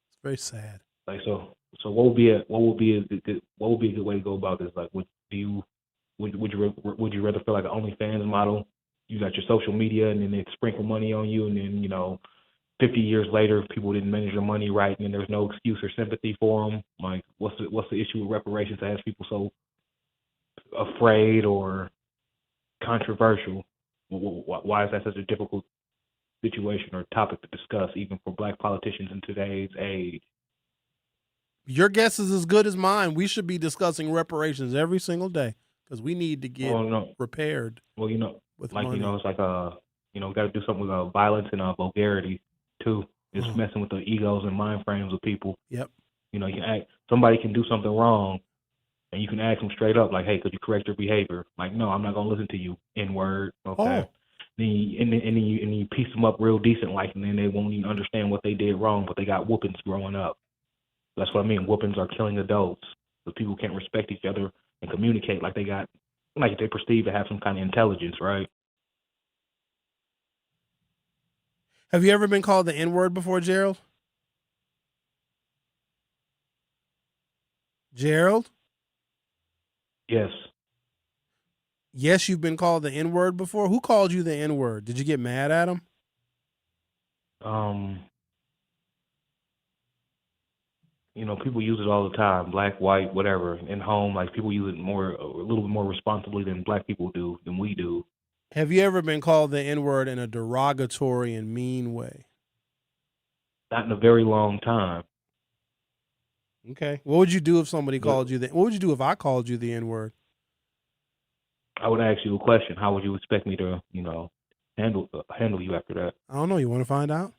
It's very sad. So what would be a good way to go about this? Would you rather feel like an OnlyFans model? You got your social media, and then they sprinkle money on you, and then 50 years later, if people didn't manage their money right, and then there's no excuse or sympathy for them. What's the issue with reparations that has people so afraid or controversial? Why is that such a difficult situation or topic to discuss, even for Black politicians in today's age? Your guess is as good as mine. We should be discussing reparations every single day because we need to get repaired. Well, with money. It's like got to do something with violence and vulgarity too. Just messing with the egos and mind frames of people. Yep. Somebody can do something wrong, and you can ask them straight up, hey, could you correct your behavior? No, I'm not gonna listen to you. N-word. Okay. Oh. Then you piece them up real decent, and then they won't even understand what they did wrong, but they got whoopings growing up. That's what I mean. Whoopings are killing adults. So people can't respect each other and communicate they perceive to have some kind of intelligence, right? Have you ever been called the N-word before, Gerald? Gerald? Yes. Yes, you've been called the N-word before? Who called you the N-word? Did you get mad at him? People use it all the time, black, white, whatever, in home. People use it a little bit more responsibly than Black people do, than we do. Have you ever been called the N-word in a derogatory and mean way? Not in a very long time. Okay. What would you do if somebody called you what would you do if I called you the N-word? I would ask you a question. How would you expect me to, handle you after that? I don't know. You want to find out?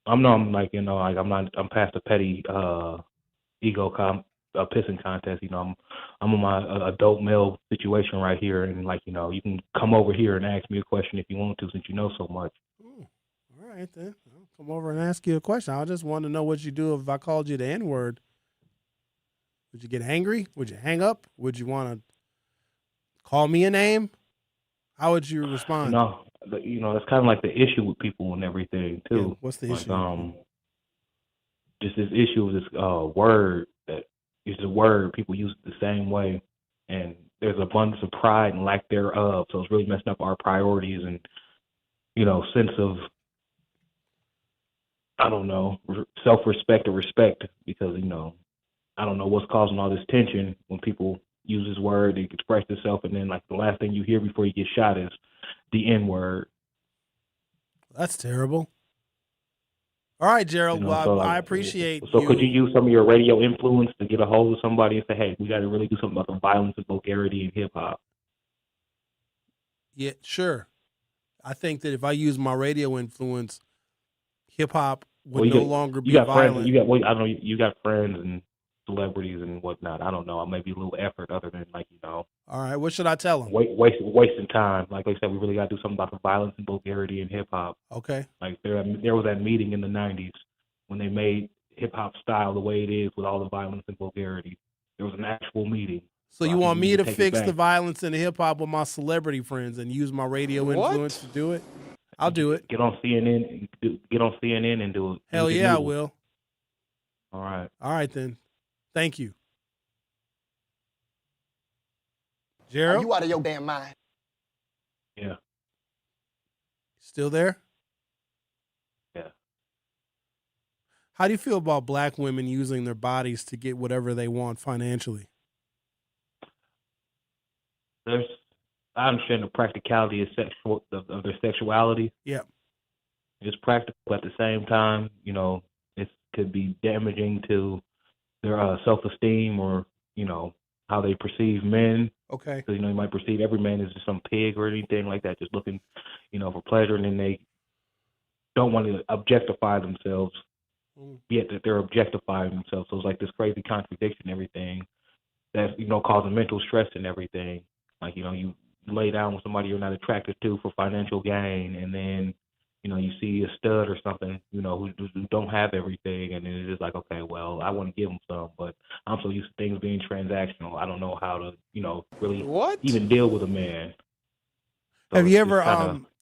I'm past the petty ego pissing contest. I'm in my adult male situation right here, and you can come over here and ask me a question if you want to, since you know so much. Ooh, all right then, I'll come over and ask you a question. I just want to know what you do if I called you the N-word. Would you get angry? Would you hang up? Would you want to call me a name? How would you respond? No, that's kind of like the issue with people and everything too. Yeah, what's the issue? Just this issue of this word that is a word. People use it the same way, and there's abundance of pride and lack thereof. So it's really messing up our priorities and, sense of, I don't know, self-respect or respect, because, I don't know what's causing all this tension when people use this word to express themselves, and then like the last thing you hear before you get shot is the N-word. That's terrible. All right, Gerald. Well, I appreciate So you. could you use some of your radio influence to get a hold of somebody and say, hey, we got to really do something about the violence and vulgarity in hip-hop? Yeah, sure. I think that if I use my radio influence, hip-hop would no longer be violent. You got friends and celebrities and whatnot. I don't know. Maybe a little effort other than All right, what should I tell them? Wasting time. Like I said, we really got to do something about the violence and vulgarity in hip hop. Okay. Like there was that meeting in the '90s when they made hip hop style the way it is with all the violence and vulgarity. There was an actual meeting. So you want me to fix the violence in hip hop with my celebrity friends and use my radio influence to do it? I'll do it. Get on CNN. Get on CNN and do it. Hell yeah, I will. All right. All right then. Thank you. Gerald? You out of your damn mind. Yeah. Still there? Yeah. How do you feel about black women using their bodies to get whatever they want financially? I understand the practicality of their sexuality. Yeah. It's practical at the same time, it could be damaging to their self-esteem or, how they perceive men. Okay. Because, you might perceive every man as just some pig or anything like that, just looking, for pleasure, and then they don't want to objectify themselves, yet that they're objectifying themselves. So it's like this crazy contradiction and everything that's, causing mental stress and everything. Like, you lay down with somebody you're not attracted to for financial gain, and then, you see a stud or something, who don't have everything, and then it's just like, okay, well, I want to give them some, but I'm so used to things being transactional. I don't know how to, really even deal with a man. So Have you ever,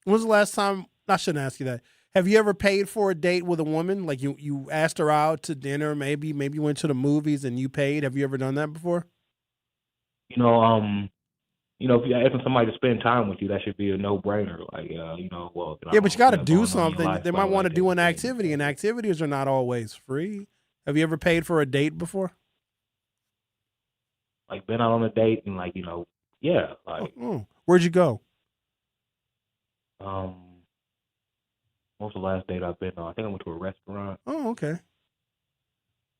when was the last time, I shouldn't ask you that. Have you ever paid for a date with a woman? Like you asked her out to dinner, maybe you went to the movies and you paid. Have you ever done that before? If you're asking somebody to spend time with you, that should be a no-brainer. Like, Yeah, but you got to do something. They might want to do an activity, and activities are not always free. Have you ever paid for a date before? Like, been out on a date and, yeah. Like, where'd you go? What was the last date I've been on? I think I went to a restaurant. Oh, okay.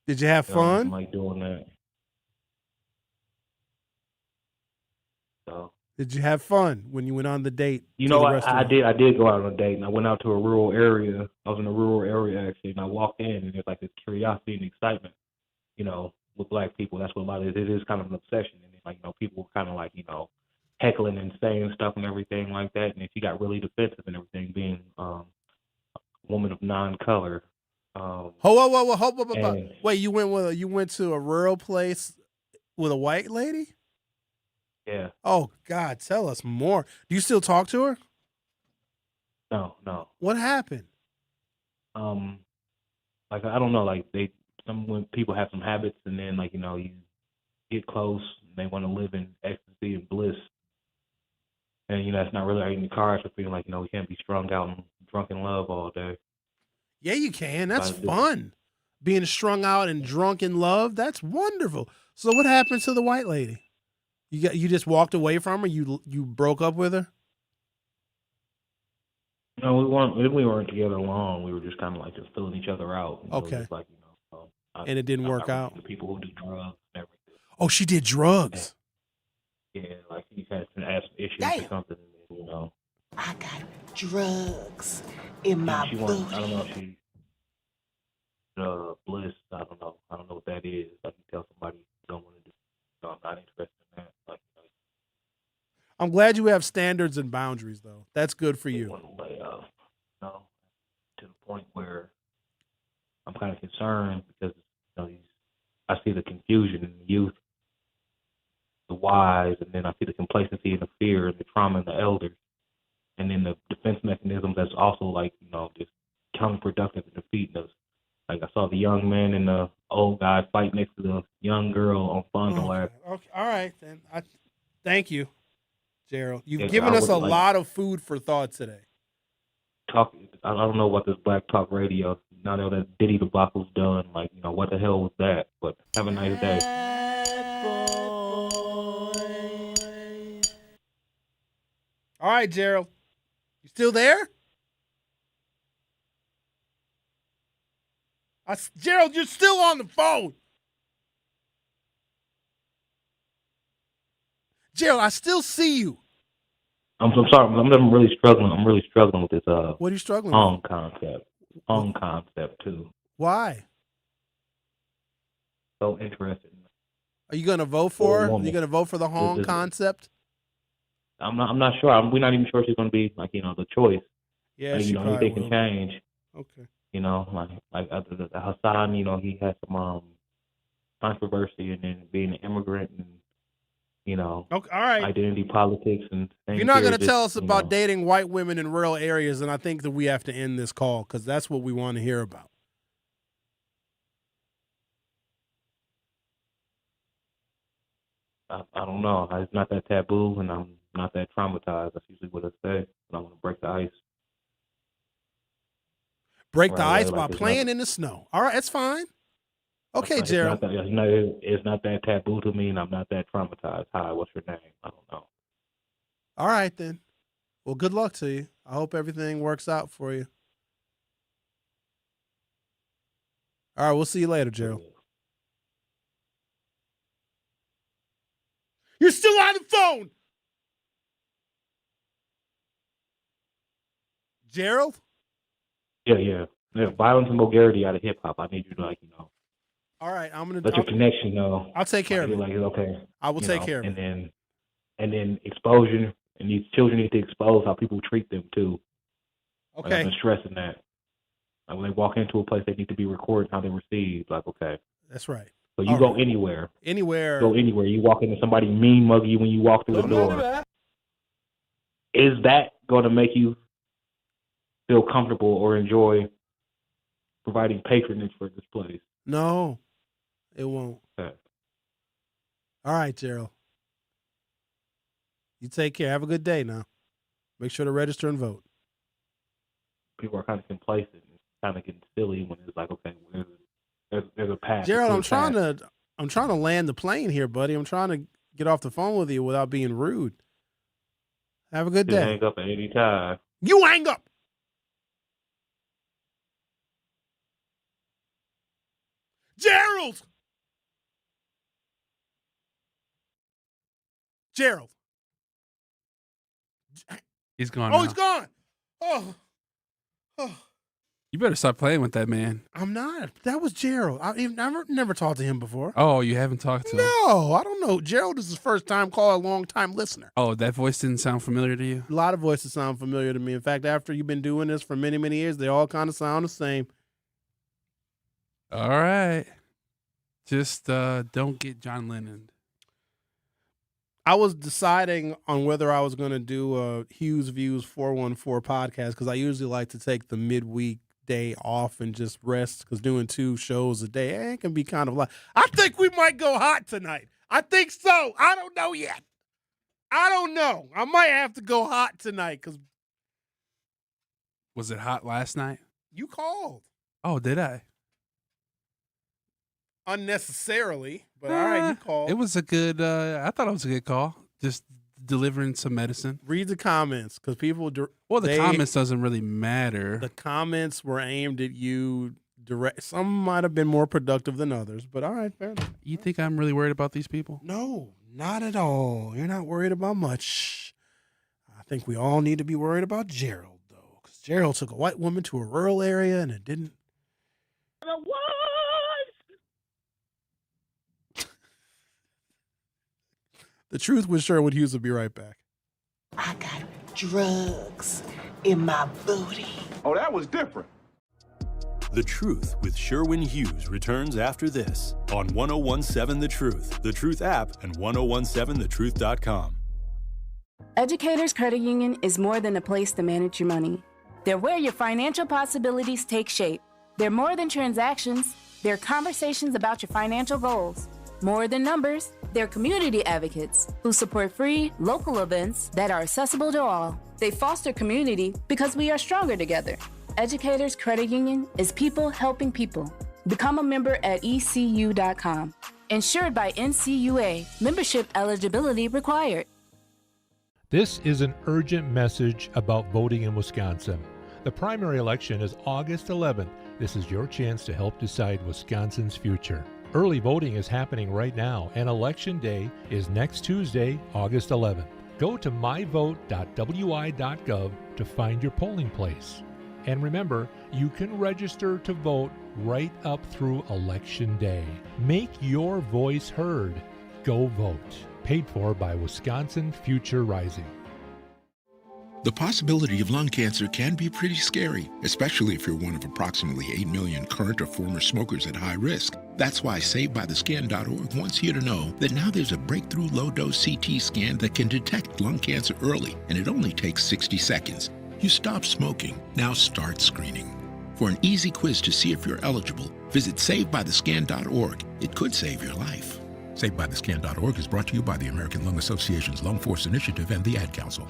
Did you have fun? Like doing that. So. Did you have fun when you went on the date? I did go out on a date, and I went out to a rural area. I was in a rural area, actually, and I walked in, and there's like this curiosity and excitement, with black people. That's what a lot of it is, kind of an obsession. And people were kind of like, heckling and saying stuff and everything like that. And if you got really defensive and everything, being a woman of non-color. Wait, you went to a rural place with a white lady? Yeah. Oh God, tell us more. Do you still talk to her? No. What happened? Like I don't know. Like when people have some habits, and then you get close, and they want to live in ecstasy and bliss, and it's not really in the cards for feeling like we can't be strung out and drunk in love all day. Yeah, you can. That's fun. Being strung out and drunk in love, that's wonderful. So what happened to the white lady? You just walked away from her? You broke up with her? No, we weren't together long. We were just kind of like just filling each other out. Okay. Just And it didn't work out. The people who do drugs and everything. Oh, she did drugs. Yeah, like she had some issues or something. I got drugs in my booty. I don't know if she bliss. I don't know what that is. Like you tell somebody you don't want to do. I'm not interested in that. I'm glad you have standards and boundaries, though. That's good for you. To the point where I'm kind of concerned because I see the confusion in the youth, the wise, and then I see the complacency and the fear and the trauma in the elders, and then the defense mechanisms that's also just counterproductive and defeating us. Like I saw the young man and the old guy fight next to the young girl on Fondle last. Okay, all right then. Thank you, Gerald. You've Yeah, given I us would a like- lot of food for thought today. I don't know about this Black Talk Radio. Now that Diddy the Block was done, like, you know, what the hell was that? But have a nice day. All right, Gerald. You still there? Gerald, you're still on the phone. Gerald, I still see you. I'm sorry. I'm really struggling. I'm really struggling with this. What are you struggling with? Concept too. Why? So interested. Are you going to vote for her? Are woman. you going to vote for the Hong concept? I'm not sure. We're not even sure she's going to be, like, you know, the choice. Yeah, like, she you know, probably anything will. can change. Okay. You know, like Hassan, you know, he had some controversy, and then being an immigrant, and, you know, Okay, all right. identity politics, and If things you're not here going to just, tell us you about know, dating white women in rural areas, then I think that we have to end this call because that's what we want to hear about. I don't know. It's not that taboo, and I'm not that traumatized. That's usually what I say. But I want to break the ice. Break the Right, ice like by it's playing not- in the snow. All right, that's fine. Okay, It's Gerald. it's not that taboo to me, and I'm not that traumatized. Hi, what's your name? I don't know. All right, then. Well, good luck to you. I hope everything works out for you. All right, we'll see you later, Gerald. You're still on the phone! Gerald? Yeah. Violence and vulgarity out of hip hop. I need you to, like, you know, All right, I'm going let your connection know. I'll take care of it. Like, okay. I will you take know, care of and it. then exposure, and these children need to expose how people treat them too. Like, Okay. I've been stressing that. Like, when they walk into a place, they need to be recording how they receive. Like, okay. That's right. So you All go right. anywhere. Anywhere. Go anywhere. You walk into somebody mean mug you when you walk through the door. Is that going to make you feel comfortable or enjoy providing patronage for this place? No, it won't. Okay. All right, Gerald. You take care. Have a good day now. Make sure to register and vote. People are kind of complacent and kind of getting silly when it's like, okay, there's a path. Gerald, There's a path. I'm trying to land the plane here, buddy. I'm trying to get off the phone with you without being rude. Have a good Just day. hang up at any time. You hang up. Gerald. Gerald. He's gone. Oh, now. he's gone. Oh. You better stop playing with that man. I'm not. That was Gerald. I've never talked to him before. Oh, you haven't talked to him? No, I don't know. Gerald is his first time call, a long time listener. Oh, that voice didn't sound familiar to you? A lot of voices sound familiar to me. In fact, after you've been doing this for many, many years, they all kind of sound the same. All right. Just don't get John Lennon. I was deciding on whether I was going to do a Hughes Views 414 podcast because I usually like to take the midweek day off and just rest because doing 2 shows a day it can be kind of like. I think we might go hot tonight. I think so. I don't know yet. I don't know. I might have to go hot tonight because Was it hot last night? you called Oh, did I? unnecessarily. But all right, you called. It was a good, I thought it was a good call. Just delivering some medicine. Read the comments because people. Well, the comments doesn't really matter. The comments were aimed at you direct. Some might have been more productive than others, but all right, fair enough. You think I'm really worried about these people? No, not at all. You're not worried about much. I think we all need to be worried about Gerald, though, because Gerald took a white woman to a rural area and it didn't. The Truth with Sherwin Hughes will be right back. I got drugs in my booty. Oh, that was different. The Truth with Sherwin Hughes returns after this on 1017 The Truth app, and 1017thetruth.com. Educators Credit Union is more than a place to manage your money. They're where your financial possibilities take shape. They're more than transactions. They're conversations about your financial goals. More than numbers, they're community advocates who support free, local events that are accessible to all. They foster community because we are stronger together. Educators Credit Union is people helping people. Become a member at ecu.com. Insured by NCUA. Membership eligibility required. This is an urgent message about voting in Wisconsin. The primary election is August 11th. This is your chance to help decide Wisconsin's future. Early voting is happening right now, and Election Day is next Tuesday, August 11th. Go to myvote.wi.gov to find your polling place. And remember, you can register to vote right up through Election Day. Make your voice heard. Go vote. Paid for by Wisconsin Future Rising. The possibility of lung cancer can be pretty scary, especially if you're one of approximately 8 million current or former smokers at high risk. That's why SaveByTheScan.org wants you to know that now there's a breakthrough low-dose CT scan that can detect lung cancer early, and it only takes 60 seconds. You stop smoking, now start screening. For an easy quiz to see if you're eligible, visit SaveByTheScan.org. It could save your life. SaveByTheScan.org is brought to you by the American Lung Association's Lung Force Initiative and the Ad Council.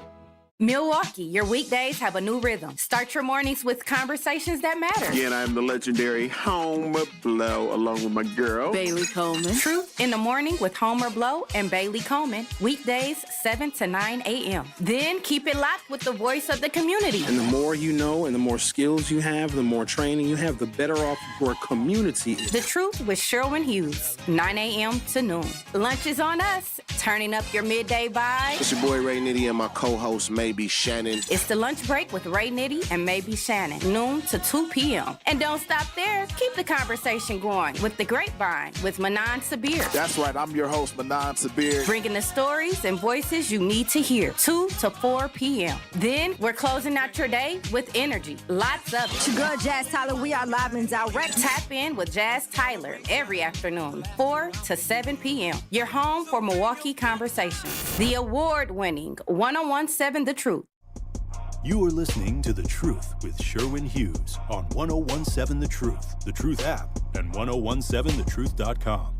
Milwaukee, your weekdays have a new rhythm. Start your mornings with conversations that matter. Again, I'm the legendary Homer Blow, along with my girl, Bailey Coleman. Truth in the Morning with Homer Blow and Bailey Coleman. Weekdays, 7 to 9 a.m. Then keep it locked with the voice of the community. And the more you know and the more skills you have, the more training you have, the better off your community is. The Truth with Sherwin Hughes, 9 a.m. to noon. Lunch is on us. Turning up your midday vibe. It's your boy Ray Nitty and my co-host Maybe Shannon. It's the lunch break with Ray Nitty and Maybe Shannon, noon to 2 p.m. And don't stop there. Keep the conversation going with The Grapevine with Manan Sabir. That's right. I'm your host, Manan Sabir. Bringing the stories and voices you need to hear, 2 to 4 p.m. Then we're closing out your day with energy. Lots of it. It's your girl, Jazz Tyler. We are live and direct. Tap in with Jazz Tyler every afternoon, 4 to 7 p.m. Your home for Milwaukee Conversations. The award-winning 1017 The Truth. You are listening to The Truth with Sherwin Hughes on 1017 The Truth, The Truth app, and 1017thetruth.com.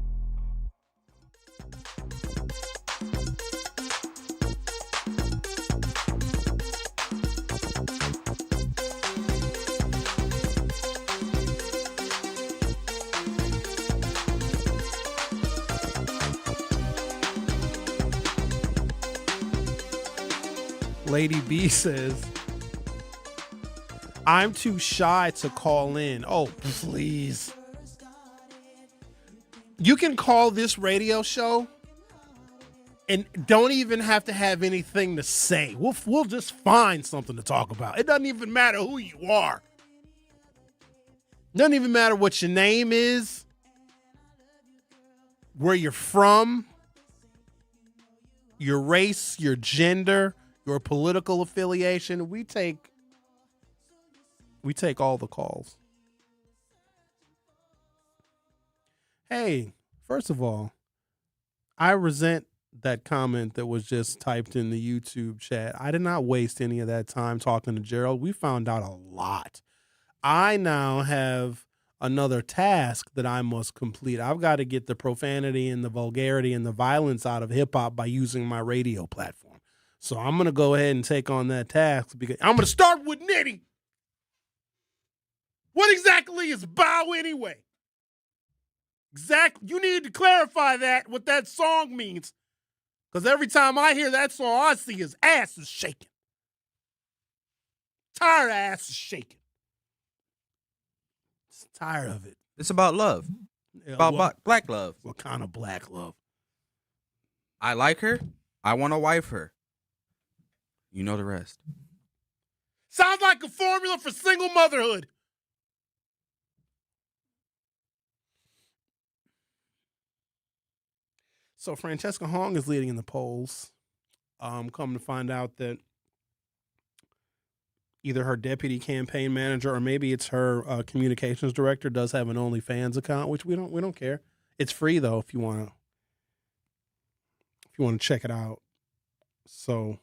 Lady B says, I'm too shy to call in. Oh, please. You can call this radio show and don't even have to have anything to say. We'll just find something to talk about. It doesn't even matter who you are. It doesn't even matter what your name is, where you're from, your race, your gender, your political affiliation. We take all the calls. Hey, first of all, I resent that comment that was just typed in the YouTube chat. I did not waste any of that time talking to Gerald. We found out a lot. I now have another task that I must complete. I've got to get the profanity and the vulgarity and the violence out of hip hop by using my radio platform. So I'm going to go ahead and take on that task because I'm going to start with Nitty. What exactly is bow anyway? Exactly. You need to clarify that, what that song means. Because every time I hear that song, all I see is asses shaking. Tired of asses shaking. Just tired of it. It's about love. Yeah, About black love. What kind of black love? I like her. I want to wife her. You know the rest. Sounds like a formula for single motherhood. So Francesca Hong is leading in the polls. Come to find out that either her deputy campaign manager or maybe it's her communications director does have an OnlyFans account, which we don't care. It's free though if you want to check it out. So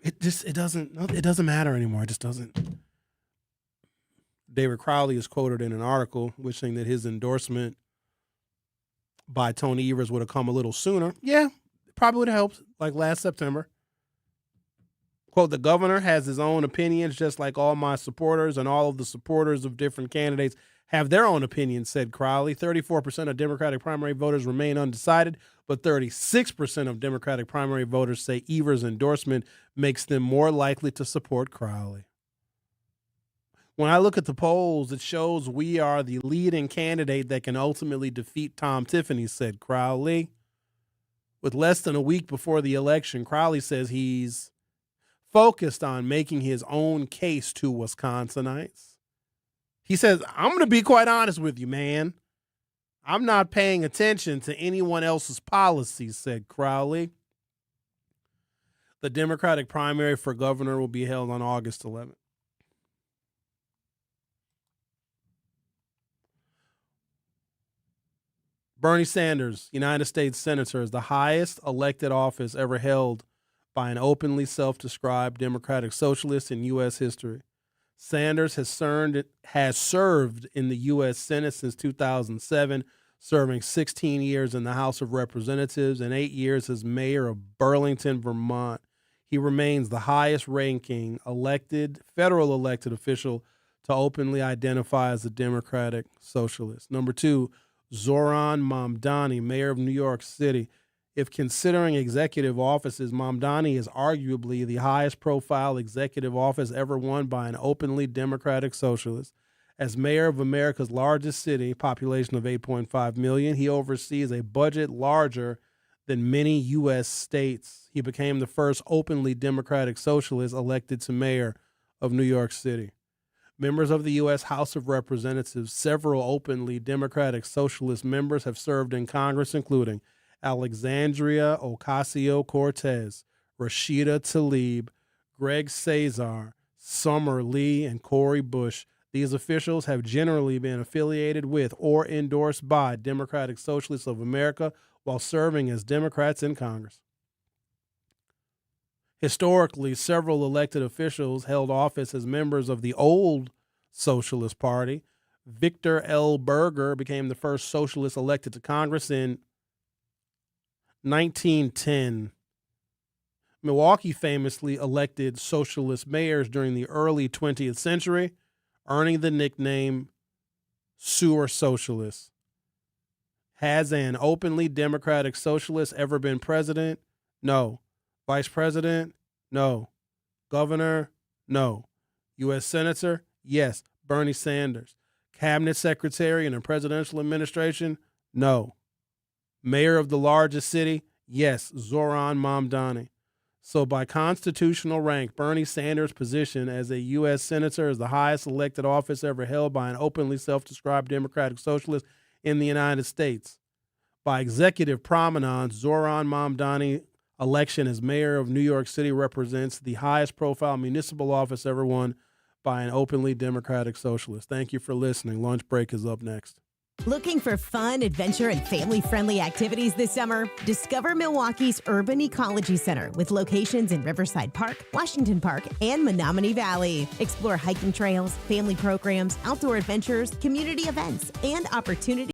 it doesn't matter anymore. It just doesn't. David Crowley is quoted in an article wishing that his endorsement by Tony Evers would have come a little sooner. Yeah, probably would have helped, like last September. Quote, the governor has his own opinions, just like all my supporters, and all of the supporters of different candidates have their own opinions, said Crowley. 34% of Democratic primary voters remain undecided, but 36% of Democratic primary voters say Evers' endorsement makes them more likely to support Crowley. When I look at the polls, it shows we are the leading candidate that can ultimately defeat Tom Tiffany, said Crowley. With less than a week before the election, Crowley says he's focused on making his own case to Wisconsinites. He says, I'm going to be quite honest with you, man. I'm not paying attention to anyone else's policies, said Crowley. The Democratic primary for governor will be held on August 11th. Bernie Sanders, United States Senator, is the highest elected office ever held by an openly self-described Democratic Socialist in U.S. history. Sanders has served in the U.S. Senate since 2007, serving 16 years in the House of Representatives and 8 years as mayor of Burlington, Vermont. He remains the highest-ranking federal elected official to openly identify as a Democratic Socialist. Number 2, Zohran Mamdani, mayor of New York City. If considering executive offices, Mamdani is arguably the highest profile executive office ever won by an openly Democratic Socialist. As mayor of America's largest city, population of 8.5 million, he oversees a budget larger than many U.S. states. He became the first openly Democratic Socialist elected to mayor of New York City. Members of the U.S. House of Representatives, several openly Democratic Socialist members have served in Congress, including Alexandria Ocasio-Cortez, Rashida Tlaib, Greg Cesar, Summer Lee, and Cori Bush. These officials have generally been affiliated with or endorsed by Democratic Socialists of America while serving as Democrats in Congress. Historically, several elected officials held office as members of the old Socialist Party. Victor L. Berger became the first socialist elected to Congress in 1910. Milwaukee famously elected socialist mayors during the early 20th century, earning the nickname Sewer Socialists. Has an openly Democratic Socialist ever been president? No. Vice President? No. Governor? No. U.S. Senator? Yes. Bernie Sanders. Cabinet Secretary in a presidential administration? No. Mayor of the largest city? Yes. Zohran Mamdani. So by constitutional rank, Bernie Sanders' position as a U.S. Senator is the highest elected office ever held by an openly self-described Democratic Socialist in the United States. By executive provenance, Zohran Mamdani election as mayor of New York City represents the highest profile municipal office ever won by an openly Democratic Socialist. Thank you for listening. Lunch break is up next. Looking for fun, adventure, and family-friendly activities this summer? Discover Milwaukee's Urban Ecology Center with locations in Riverside Park, Washington Park, and Menominee Valley. Explore hiking trails, family programs, outdoor adventures, community events, and opportunities